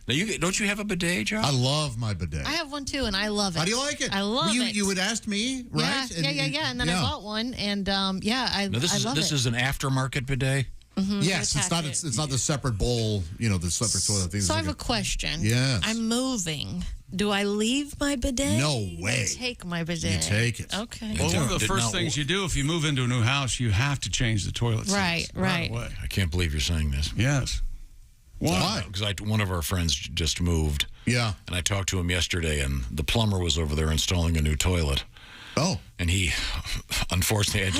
Now, don't you have a bidet, Joe? I love my bidet. I have one too, and I love it. How do you like it? I love it. You would ask me, right? Yeah. And then I bought one, and I love it. This is an aftermarket bidet? Yes, it's not the separate bowl, the separate toilet thing. So I have a question. Yes. I'm moving. Do I leave my bidet? No way. Take my bidet. You take it. Okay. Well, one of the first things you do if you move into a new house, you have to change the toilet seats. Right. away. I can't believe you're saying this. Yes. Why? Because one of our friends just moved. Yeah. And I talked to him yesterday, and the plumber was over there installing a new toilet. Oh. And he, unfortunately,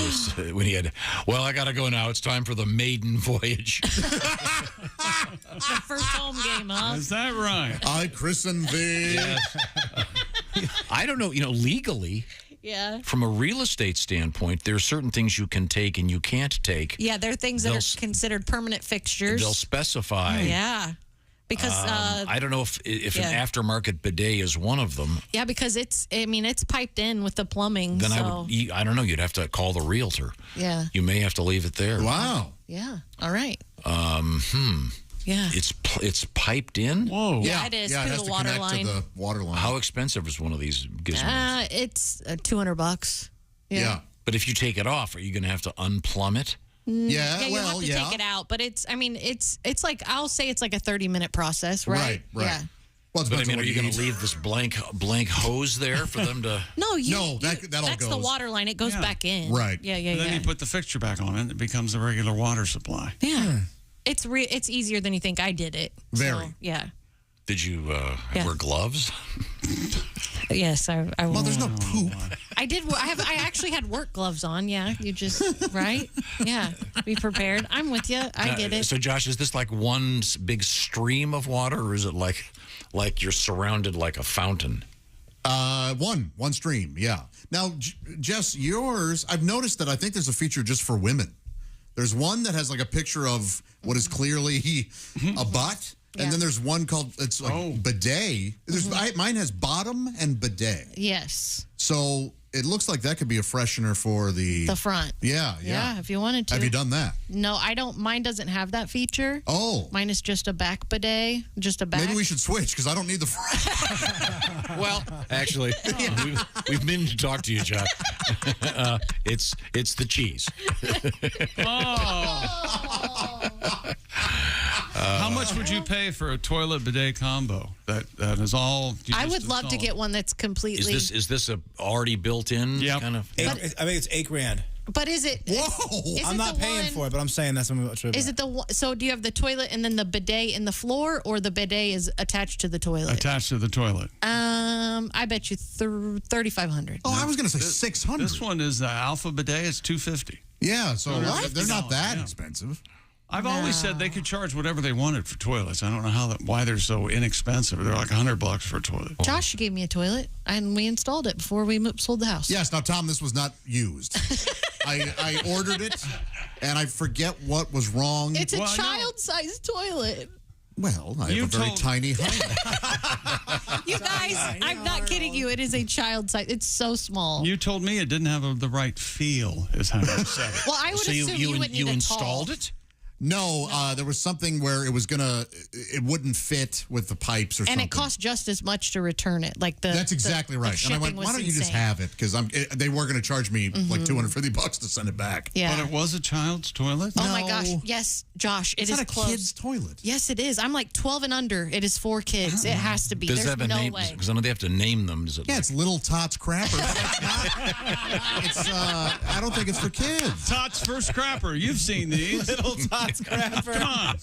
I got to go now. It's time for the maiden voyage. The first home game, huh? Is that right? I christened thee. Yes. I don't know, legally. Yeah. From a real estate standpoint, there are certain things you can take and you can't take. Yeah, there are things that are considered permanent fixtures. They'll specify. Yeah. Because I don't know if an aftermarket bidet is one of them. Yeah, because it's piped in with the plumbing. Then so. I don't know. You'd have to call the realtor. Yeah. You may have to leave it there. Wow. Yeah. All right. Yeah. It's piped in. Whoa. Yeah, it is Yeah, it through has the to water connect line. to the water line. How expensive is one of these gizmos? It's $200. Yeah. But if you take it off, are you going to have to unplumb it? Yeah, you have to take it out, but it's like, I'll say it's like a 30-minute process, right? Right. Yeah. Well, But are you going to leave this blank hose there for them to? No, that'll that's goes. the water line. It goes back in. Right. Yeah. And then you put the fixture back on it. It becomes a regular water supply. Yeah. It's easier than you think. I did it. Very. So, yeah. Did you wear gloves? Yes, I Well, there's no poop. I did. I actually had work gloves on. Yeah, you just right. Yeah, be prepared. I'm with you. I get it. So, Josh, is this like one big stream of water, or is it like you're surrounded like a fountain? One stream. Yeah. Now, Jess, yours. I've noticed that I think there's a feature just for women. There's one that has like a picture of what is clearly a butt. And then there's one called, it's like bidet. There's mine has bottom and bidet. Yes. So it looks like that could be a freshener for the front. Yeah. Yeah, if you wanted to. Have you done that? No, I don't. Mine doesn't have that feature. Oh. Mine is just a back bidet, just a back. Maybe we should switch because I don't need the front. Well, actually, we've been to talk to you, Josh. It's the cheese. How much would you pay for a toilet bidet combo? That is all. I would love to get one that's completely. Is this a already built in kind of? I think it's $8,000. But is it? Whoa! Is I'm it not the paying one- for it, but I'm saying that's how much. Is it the one? So do you have the toilet and then the bidet in the floor, or the bidet is attached to the toilet? Attached to the toilet. I bet you $3,500. Oh, I was going to say $600. This one is the Alpha bidet. It's $250. Yeah, so they're not that expensive. I've always said they could charge whatever they wanted for toilets. I don't know why they're so inexpensive. They're like $100 for a toilet. Josh gave me a toilet, and we installed it before we sold the house. Yes. Now, Tom, this was not used. I ordered it, and I forget what was wrong. It's a child-sized toilet. Well, I have a very tiny home. You guys, I'm not kidding you. It is a child-sized. It's so small. You told me it didn't have the right feel, is how you said it. Well, I would assume you would need a installed tall. it? No, there was something where it wouldn't fit with the pipes or And something. it cost just as much to return it. Like That's exactly right. And I went, why don't you just have it? Because they were going to charge me like $250 to send it back. Yeah. But it was a child's toilet? Oh my gosh. Yes, Josh. It It's is not a close. kid's toilet. Yes, it is. I'm like 12 and under. It is for kids. It has to be. Does There's that have a no name? way. Because I know they have to name them. Does it? Yeah, it's Little Tots Crapper. It's I don't think it's for kids. Tots First Crapper. You've seen these. Little Tots Crapper. Come on.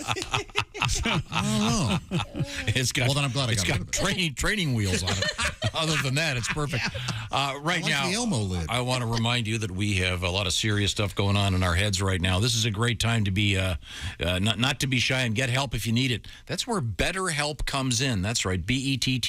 I don't know. It's got. Well, then I'm glad I it's got got training wheels on it. Other than that, it's perfect. Right like now, the Elmo lid. I want to remind you that we have a lot of serious stuff going on in our heads right now. This is a great time to be not to be shy and get help if you need it. That's where BetterHelp comes in. That's right, BetterHelp.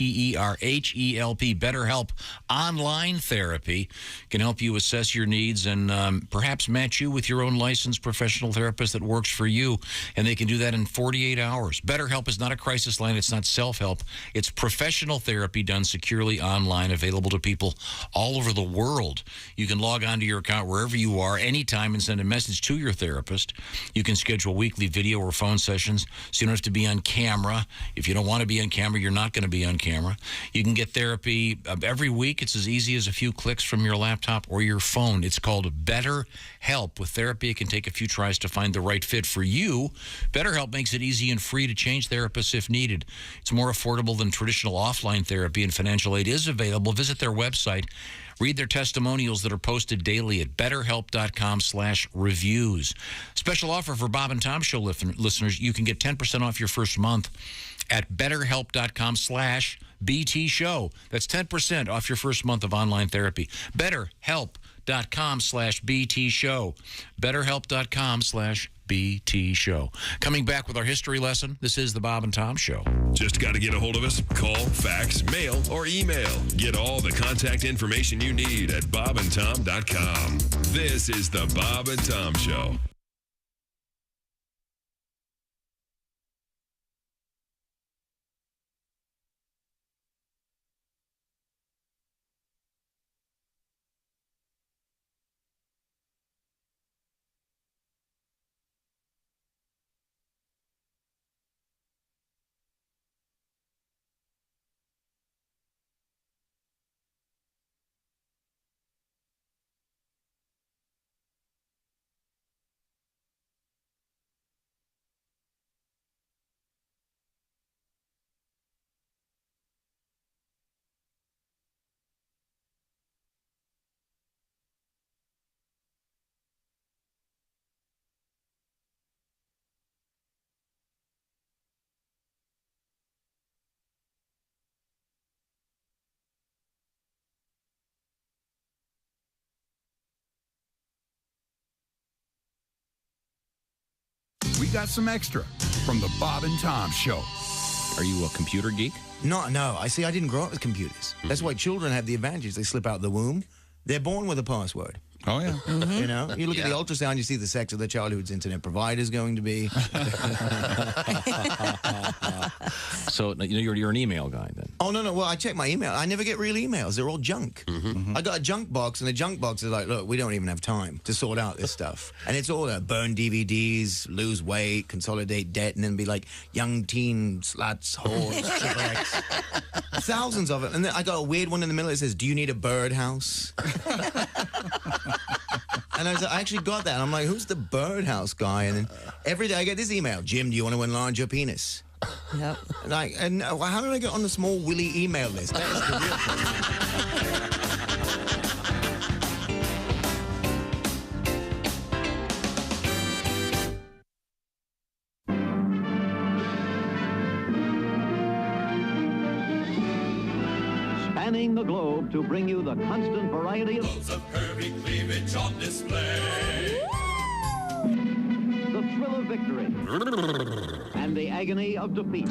BetterHelp online therapy can help you assess your needs and perhaps match you with your own licensed professional therapist that works for you. And they can do that in 48 hours. BetterHelp is not a crisis line. It's not self-help. It's professional therapy done securely online, available to people all over the world. You can log onto your account wherever you are, anytime, and send a message to your therapist. You can schedule weekly video or phone sessions, so you don't have to be on camera. If you don't want to be on camera, you're not going to be on camera. You can get therapy every week. It's as easy as a few clicks from your laptop or your phone. It's called BetterHelp. With therapy, it can take a few tries to find the right fit for you. BetterHelp makes it easy and free to change therapists if needed. It's more affordable than traditional offline therapy, and financial aid is available. Visit their website. Read their testimonials that are posted daily at betterhelp.com/reviews. Special offer for Bob and Tom Show listeners. You can get 10% off your first month at betterhelp.com/BT Show. That's 10% off your first month of online therapy. BetterHelp.com/BT Show. BetterHelp.com/BT Show. Coming back with our history lesson. This is the Bob and Tom Show. Just got to get a hold of us? Call, fax, mail, or email. Get all the contact information you need at bobandtom.com. This is the Bob and Tom Show. we got some extra from the Bob and Tom Show. Are you a computer geek? No. I see. I didn't grow up with computers. That's why children have the advantage. They slip out the womb. They're born with a password. Oh, yeah. You know, you look at the ultrasound, you see the sex of the child whose internet provider is going to be. So you're an email guy then? Oh, no. Well, I check my email. I never get real emails. They're all junk. I got a junk box, and the junk box is like, look, we don't even have time to sort out this stuff. And it's all burn DVDs, lose weight, consolidate debt, and then be like young teen sluts, whores, triple X. Thousands of it. And then I got a weird one in the middle that says, do you need a birdhouse? And I actually got that. And I'm like, who's the birdhouse guy? And then every day I get this email. Jim, do you want to enlarge your penis? Yep. And how did I get on the small Willy email list? That is the real problem. Spanning the globe to bring you the constant variety of curvy cleavage on display. The thrill of victory and the agony of defeat.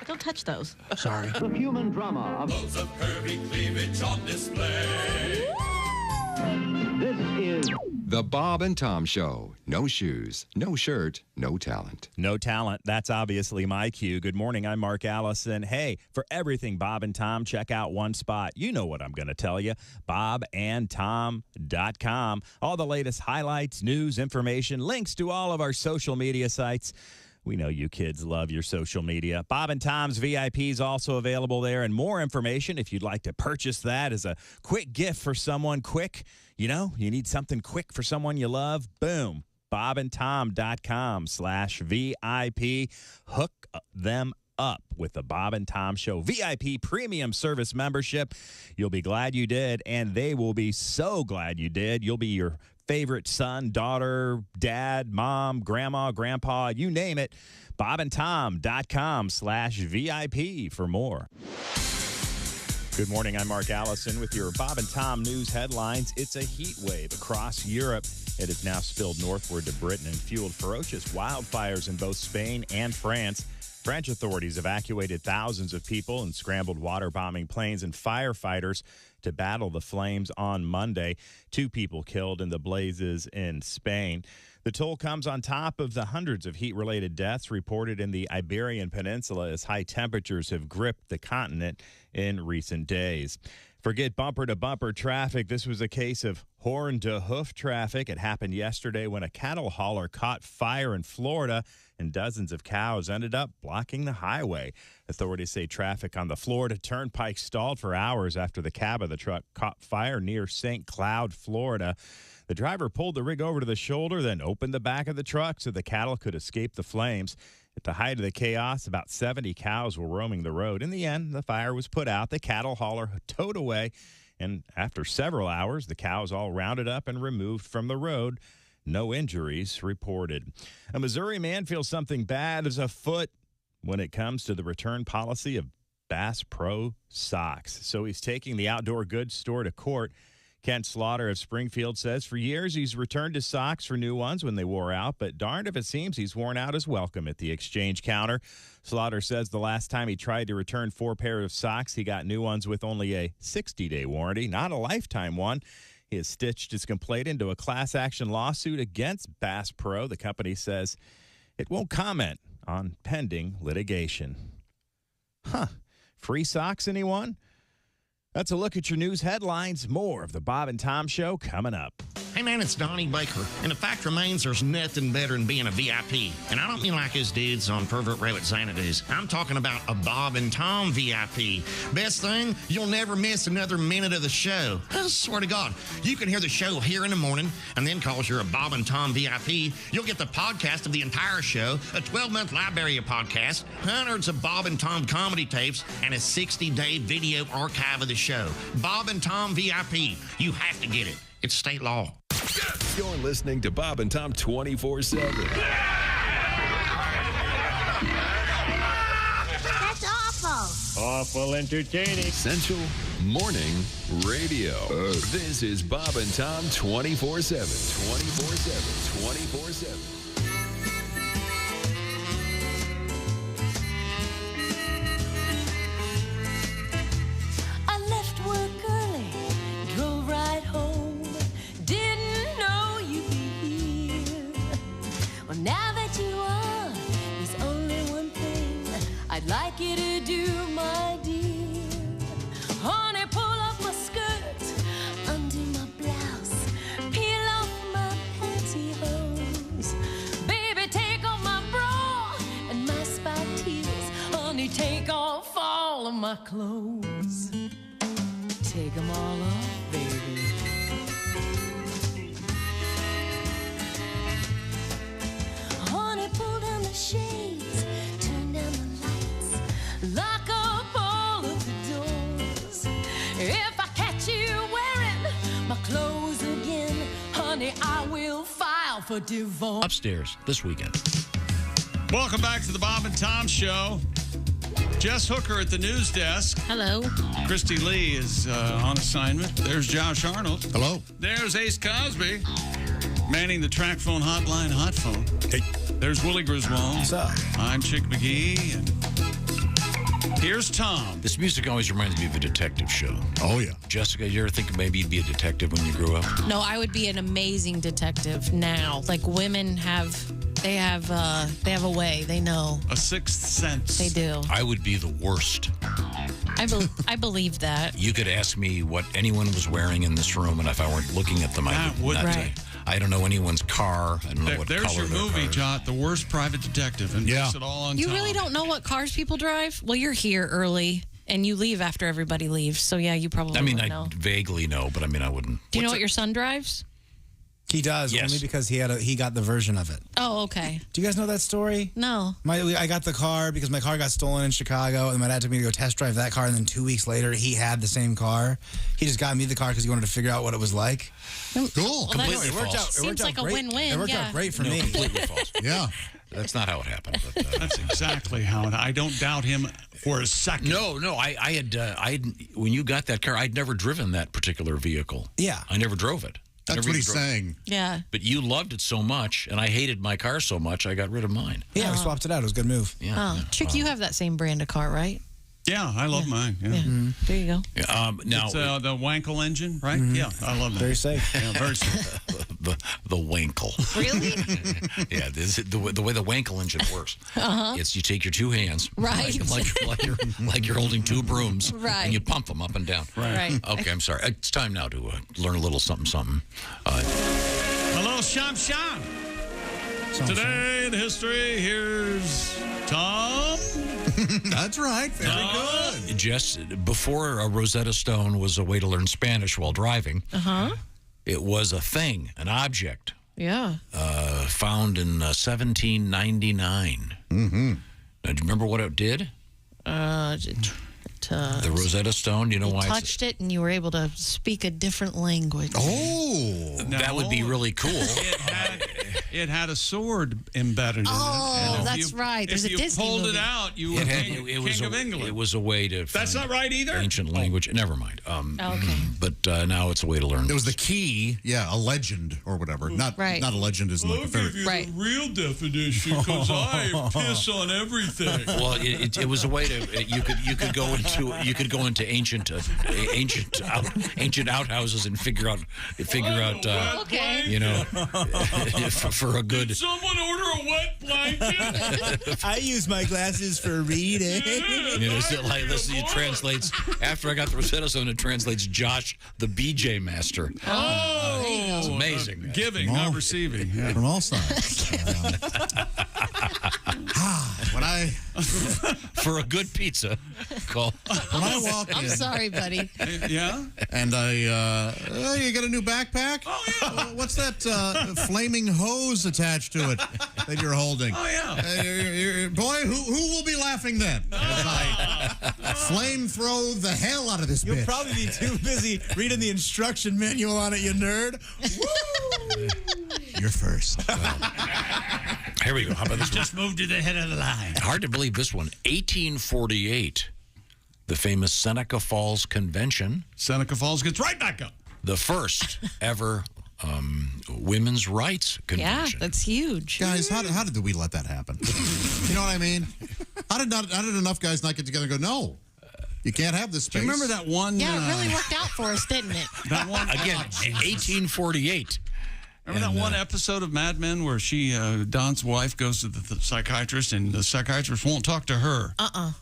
Don't touch those. Sorry. The human drama of curvy cleavage on display. This is The Bob and Tom Show. No shoes, no shirt, no talent. No talent. That's obviously my cue. Good morning. I'm Mark Allison. Hey, for everything Bob and Tom, check out one spot. You know what I'm going to tell you. bobandtom.com. All the latest highlights, news, information, links to all of our social media sites. We know you kids love your social media. Bob and Tom's VIP is also available there, and more information if you'd like to purchase that as a quick gift for someone quick. You know, you need something quick for someone you love. Boom. bobandtom.com/VIP. Hook them up with the Bob and Tom Show VIP Premium Service Membership. You'll be glad you did, and they will be so glad you did. You'll be your favorite son, daughter, dad, mom, grandma, grandpa, you name it. bobandtom.com/VIP for more. Good morning. I'm Mark Allison with your Bob and Tom news headlines. It's a heat wave across Europe. It has now spilled northward to Britain and fueled ferocious wildfires in both Spain and France. French authorities evacuated thousands of people and scrambled water-bombing planes and firefighters to battle the flames on Monday. 2 people killed in the blazes in Spain. The toll comes on top of the hundreds of heat-related deaths reported in the Iberian Peninsula as high temperatures have gripped the continent in recent days. Forget bumper-to-bumper traffic. This was a case of horn-to-hoof traffic. It happened yesterday when a cattle hauler caught fire in Florida and dozens of cows ended up blocking the highway. Authorities say traffic on the Florida Turnpike stalled for hours after the cab of the truck caught fire near St. Cloud, Florida. The driver pulled the rig over to the shoulder, then opened the back of the truck so the cattle could escape the flames. At the height of the chaos, about 70 cows were roaming the road. In the end, the fire was put out. The cattle hauler towed away, and after several hours, the cows all rounded up and removed from the road. No injuries reported. A Missouri man feels something bad is afoot when it comes to the return policy of Bass Pro socks. So he's taking the outdoor goods store to court. Kent Slaughter of Springfield says for years he's returned his socks for new ones when they wore out, but darned if it seems he's worn out his welcome at the exchange counter. Slaughter says the last time he tried to return 4 pairs of socks, he got new ones with only a 60-day warranty, not a lifetime one. He has stitched his complaint into a class action lawsuit against Bass Pro. The company says it won't comment on pending litigation. Free socks, anyone? That's a look at your news headlines. More of the Bob and Tom Show coming up. Hey, man, it's Donnie Baker. And the fact remains there's nothing better than being a VIP. And I don't mean like us dudes on Pervert Rabbit Xanadu's. I'm talking about a Bob and Tom VIP. Best thing, you'll never miss another minute of the show. I swear to God, you can hear the show here in the morning, and then because you're a Bob and Tom VIP, you'll get the podcast of the entire show, a 12-month library of podcasts, hundreds of Bob and Tom comedy tapes, and a 60-day video archive of the show. Bob and Tom VIP. You have to get it. It's state law. You're listening to Bob and Tom 24/7. That's awful. Awful entertaining. Essential Morning Radio. This is Bob and Tom 24/7. 24/7. 24/7. my clothes. Take them all off, baby. Honey, pull down the shades, turn down the lights, lock up all of the doors. If I catch you wearing my clothes again, honey, I will file for divorce. Upstairs this weekend. Welcome back to the Bob and Tom Show. Jess Hooker at the news desk. Hello. Christy Lee is on assignment. There's Josh Arnold. Hello. There's Ace Cosby, manning the track phone hotline hot phone. Hey. There's Willie Griswold. What's up? I'm Chick McGee. And here's Tom. This music always reminds me of a detective show. Oh, yeah. Jessica, you ever think maybe you'd be a detective when you grew up? No, I would be an amazing detective now. Like women have a way. They know. A sixth sense. They do. I would be the worst. I believe that. You could ask me what anyone was wearing in this room, and if I weren't looking at them, I would not. Right. I don't know anyone's car. I don't know what There's color your their movie, car is. Jot, The Worst Private Detective, and Yeah. puts it all on You Tom. really don't know what cars people drive? Well, you're here early, and you leave after everybody leaves. So, yeah, you probably I mean, would I know. vaguely know, but I mean, I wouldn't. Do you know what your son drives? He does, Yes. only because he got the version of it. Oh, okay. Do you guys know that story? No. I got the car because my car got stolen in Chicago, and my dad took me to go test drive that car, and then 2 weeks later, he had the same car. He just got me the car because he wanted to figure out what it was like. Cool. Well, Completely that false. seems like a win-win. It worked yeah. out great for No, me. completely false. Yeah. That's not how it happened. But, That's exactly how it. I don't doubt him for a second. No, I had when you got that car, I'd never driven that particular vehicle. Yeah. I never drove it. That's Never what even he's drove- saying. Yeah. But you loved it so much, and I hated my car so much, I got rid of mine. Yeah, we swapped it out. It was a good move. Yeah. Oh, Chick, you have that same brand of car, right? Yeah, I love mine. Yeah. There you go. Now It's the Wankel engine, right? Yeah, I love that. Very safe. Yeah, very safe. the Wankel. Really? Yeah, the way the Wankel engine works. Uh-huh. It's you take your two hands, Right. like you're holding two brooms, Right. and you pump them up and down. Right. Okay, I'm sorry. It's time now to learn a little something. Hello, Sham Sham. Today in history, here's Tom. That's right. Very good. Just before a Rosetta Stone was a way to learn Spanish while driving, it was a thing, an object. Yeah. Found in 1799. Mm-hmm. Now, do you remember what it did? The Rosetta Stone. Do you know you why? touched it and you were able to speak a different language. Oh, that would be really cool. It had a sword embedded in it. Oh, And if that's right. There's a If you Disney pulled movie. it out, you were king of England. It was a way to. That's find not right either? Ancient language. Never mind. Okay. But now it's a way to learn. It was the key. Yeah, a legend or whatever. Not Right. not a legend isn't like a fairy. Right. real definition because I piss on everything. Well, it was a way to you could go into ancient outhouses and figure out Okay. you know for a good. Someone order a wet blanket. I use my glasses for reading. You know, so like it translates after I got the Rosetta Stone. It translates Josh the BJ Master. Oh, it's amazing. Giving, not receiving. Yeah. From all sides. When I For a good pizza, call. when I walk in, I'm sorry, buddy. Yeah? and you got a new backpack? Oh yeah. What's that flaming hose attached to it that you're holding? Oh, yeah. Boy, who will be laughing then? As I flamethrow the hell out of this You'll bitch. probably be too busy reading the instruction manual on it, you nerd. Woo! You're first. Here we go. How about this one? Just moved to the head of the line. Hard to believe this one. 1848, the famous Seneca Falls Convention. Seneca Falls gets right back up. The first ever women's rights Yeah, convention. that's huge. Guys, how did we let that happen? You know what I mean? How did enough guys not get together and go, no, you can't have this Do space? you remember that one? Yeah, it really worked out for us, didn't it? That one Again, 1848. Remember that one episode of Mad Men where Don's wife goes to the psychiatrist and the psychiatrist won't talk to her.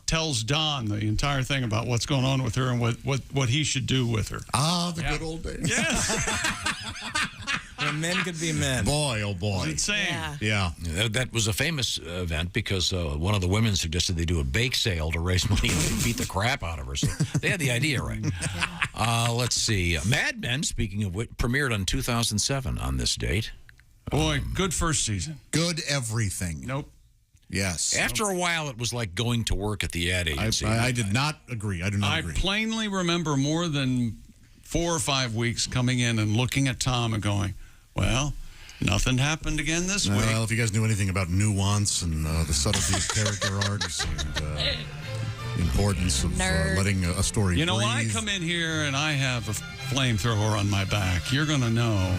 Tells Don the entire thing about what's going on with her and what he should do with her. Ah, the good old days. Yes. When men could be men. Boy, oh boy. It's insane. Yeah. That was a famous event because one of the women suggested they do a bake sale to raise money and beat the crap out of her. So they had the idea right. Let's see. Mad Men, speaking of which, premiered on 2007 on this date. Boy, good first season. Good everything. Nope. Yes. After a while, it was like going to work at the ad agency. I did not agree. I do not agree. I plainly remember more than 4 or 5 weeks coming in and looking at Tom and going, well, nothing happened again this week. Well, if you guys knew anything about nuance and the subtlety of character arcs and the importance of letting a story You know, breathe. when I come in here and I have a flamethrower on my back, you're going to know.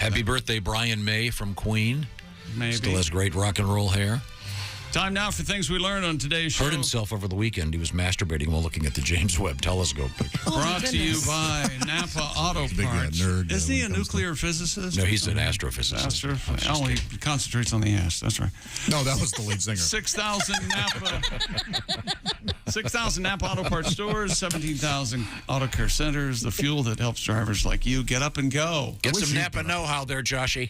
Happy birthday, Brian May from Queen. Maybe. Still has great rock and roll hair. Time now for things we learned on today's show. Hurt himself over the weekend. He was masturbating while looking at the James Webb Telescope picture. Brought to you by Napa Auto Parts. Isn't he a nuclear physicist? No, he's an astrophysicist. Oh, he concentrates on the ass. That's right. No, that was the lead singer. 6,000 Napa Auto Parts stores, 17,000 auto care centers, the fuel that helps drivers like you get up and go. Get some Napa know-how there, Joshy.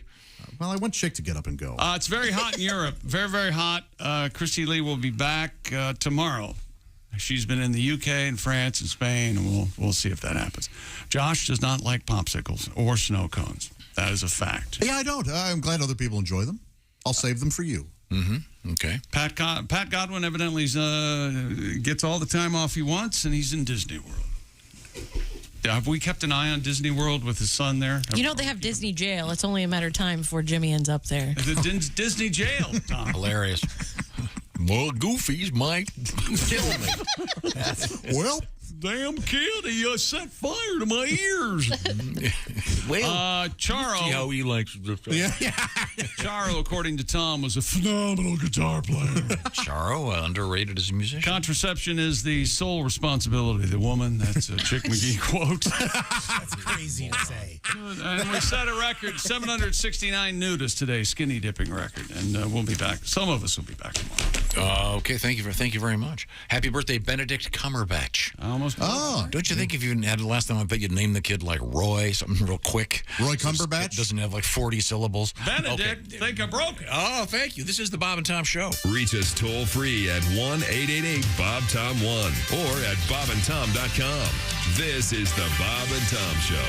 Well, I want Chick to get up and go. It's very hot in Europe. Very, very hot. Christy Lee will be back tomorrow. She's been in the UK and France and Spain, and we'll see if that happens. Josh does not like popsicles or snow cones. That is a fact. Yeah, I don't. I'm glad other people enjoy them. I'll save them for you. Mm-hmm. Okay. Pat Godwin evidently gets all the time off he wants, and he's in Disney World. Have we kept an eye on Disney World with his son there? You know, they have Disney jail. It's only a matter of time before Jimmy ends up there. The Disney jail, Tom. Hilarious. Well, Goofy's might kill me. Well, damn kid, he set fire to my ears. Well, Charo. See how he likes it. Yeah. Charo, according to Tom, was a phenomenal guitar player. Charo, underrated as a musician. Contraception is the sole responsibility of the woman. That's a Chick McGee quote. That's crazy to say. And we set a record, 769 nudists today, skinny dipping record. And we'll be back. Some of us will be back tomorrow. Okay, thank you very much. Happy birthday, Benedict Cumberbatch. Almost. Oh, don't you think if you had the last time I bet you'd name the kid like Roy, something real quick? Roy Cumberbatch? It doesn't have like 40 syllables. Benedict, think I broke it. Oh, thank you. This is the Bob and Tom Show. Reach us toll free at 1-888-BOB-TOM-1 or at bobandtom.com. This is the Bob and Tom Show.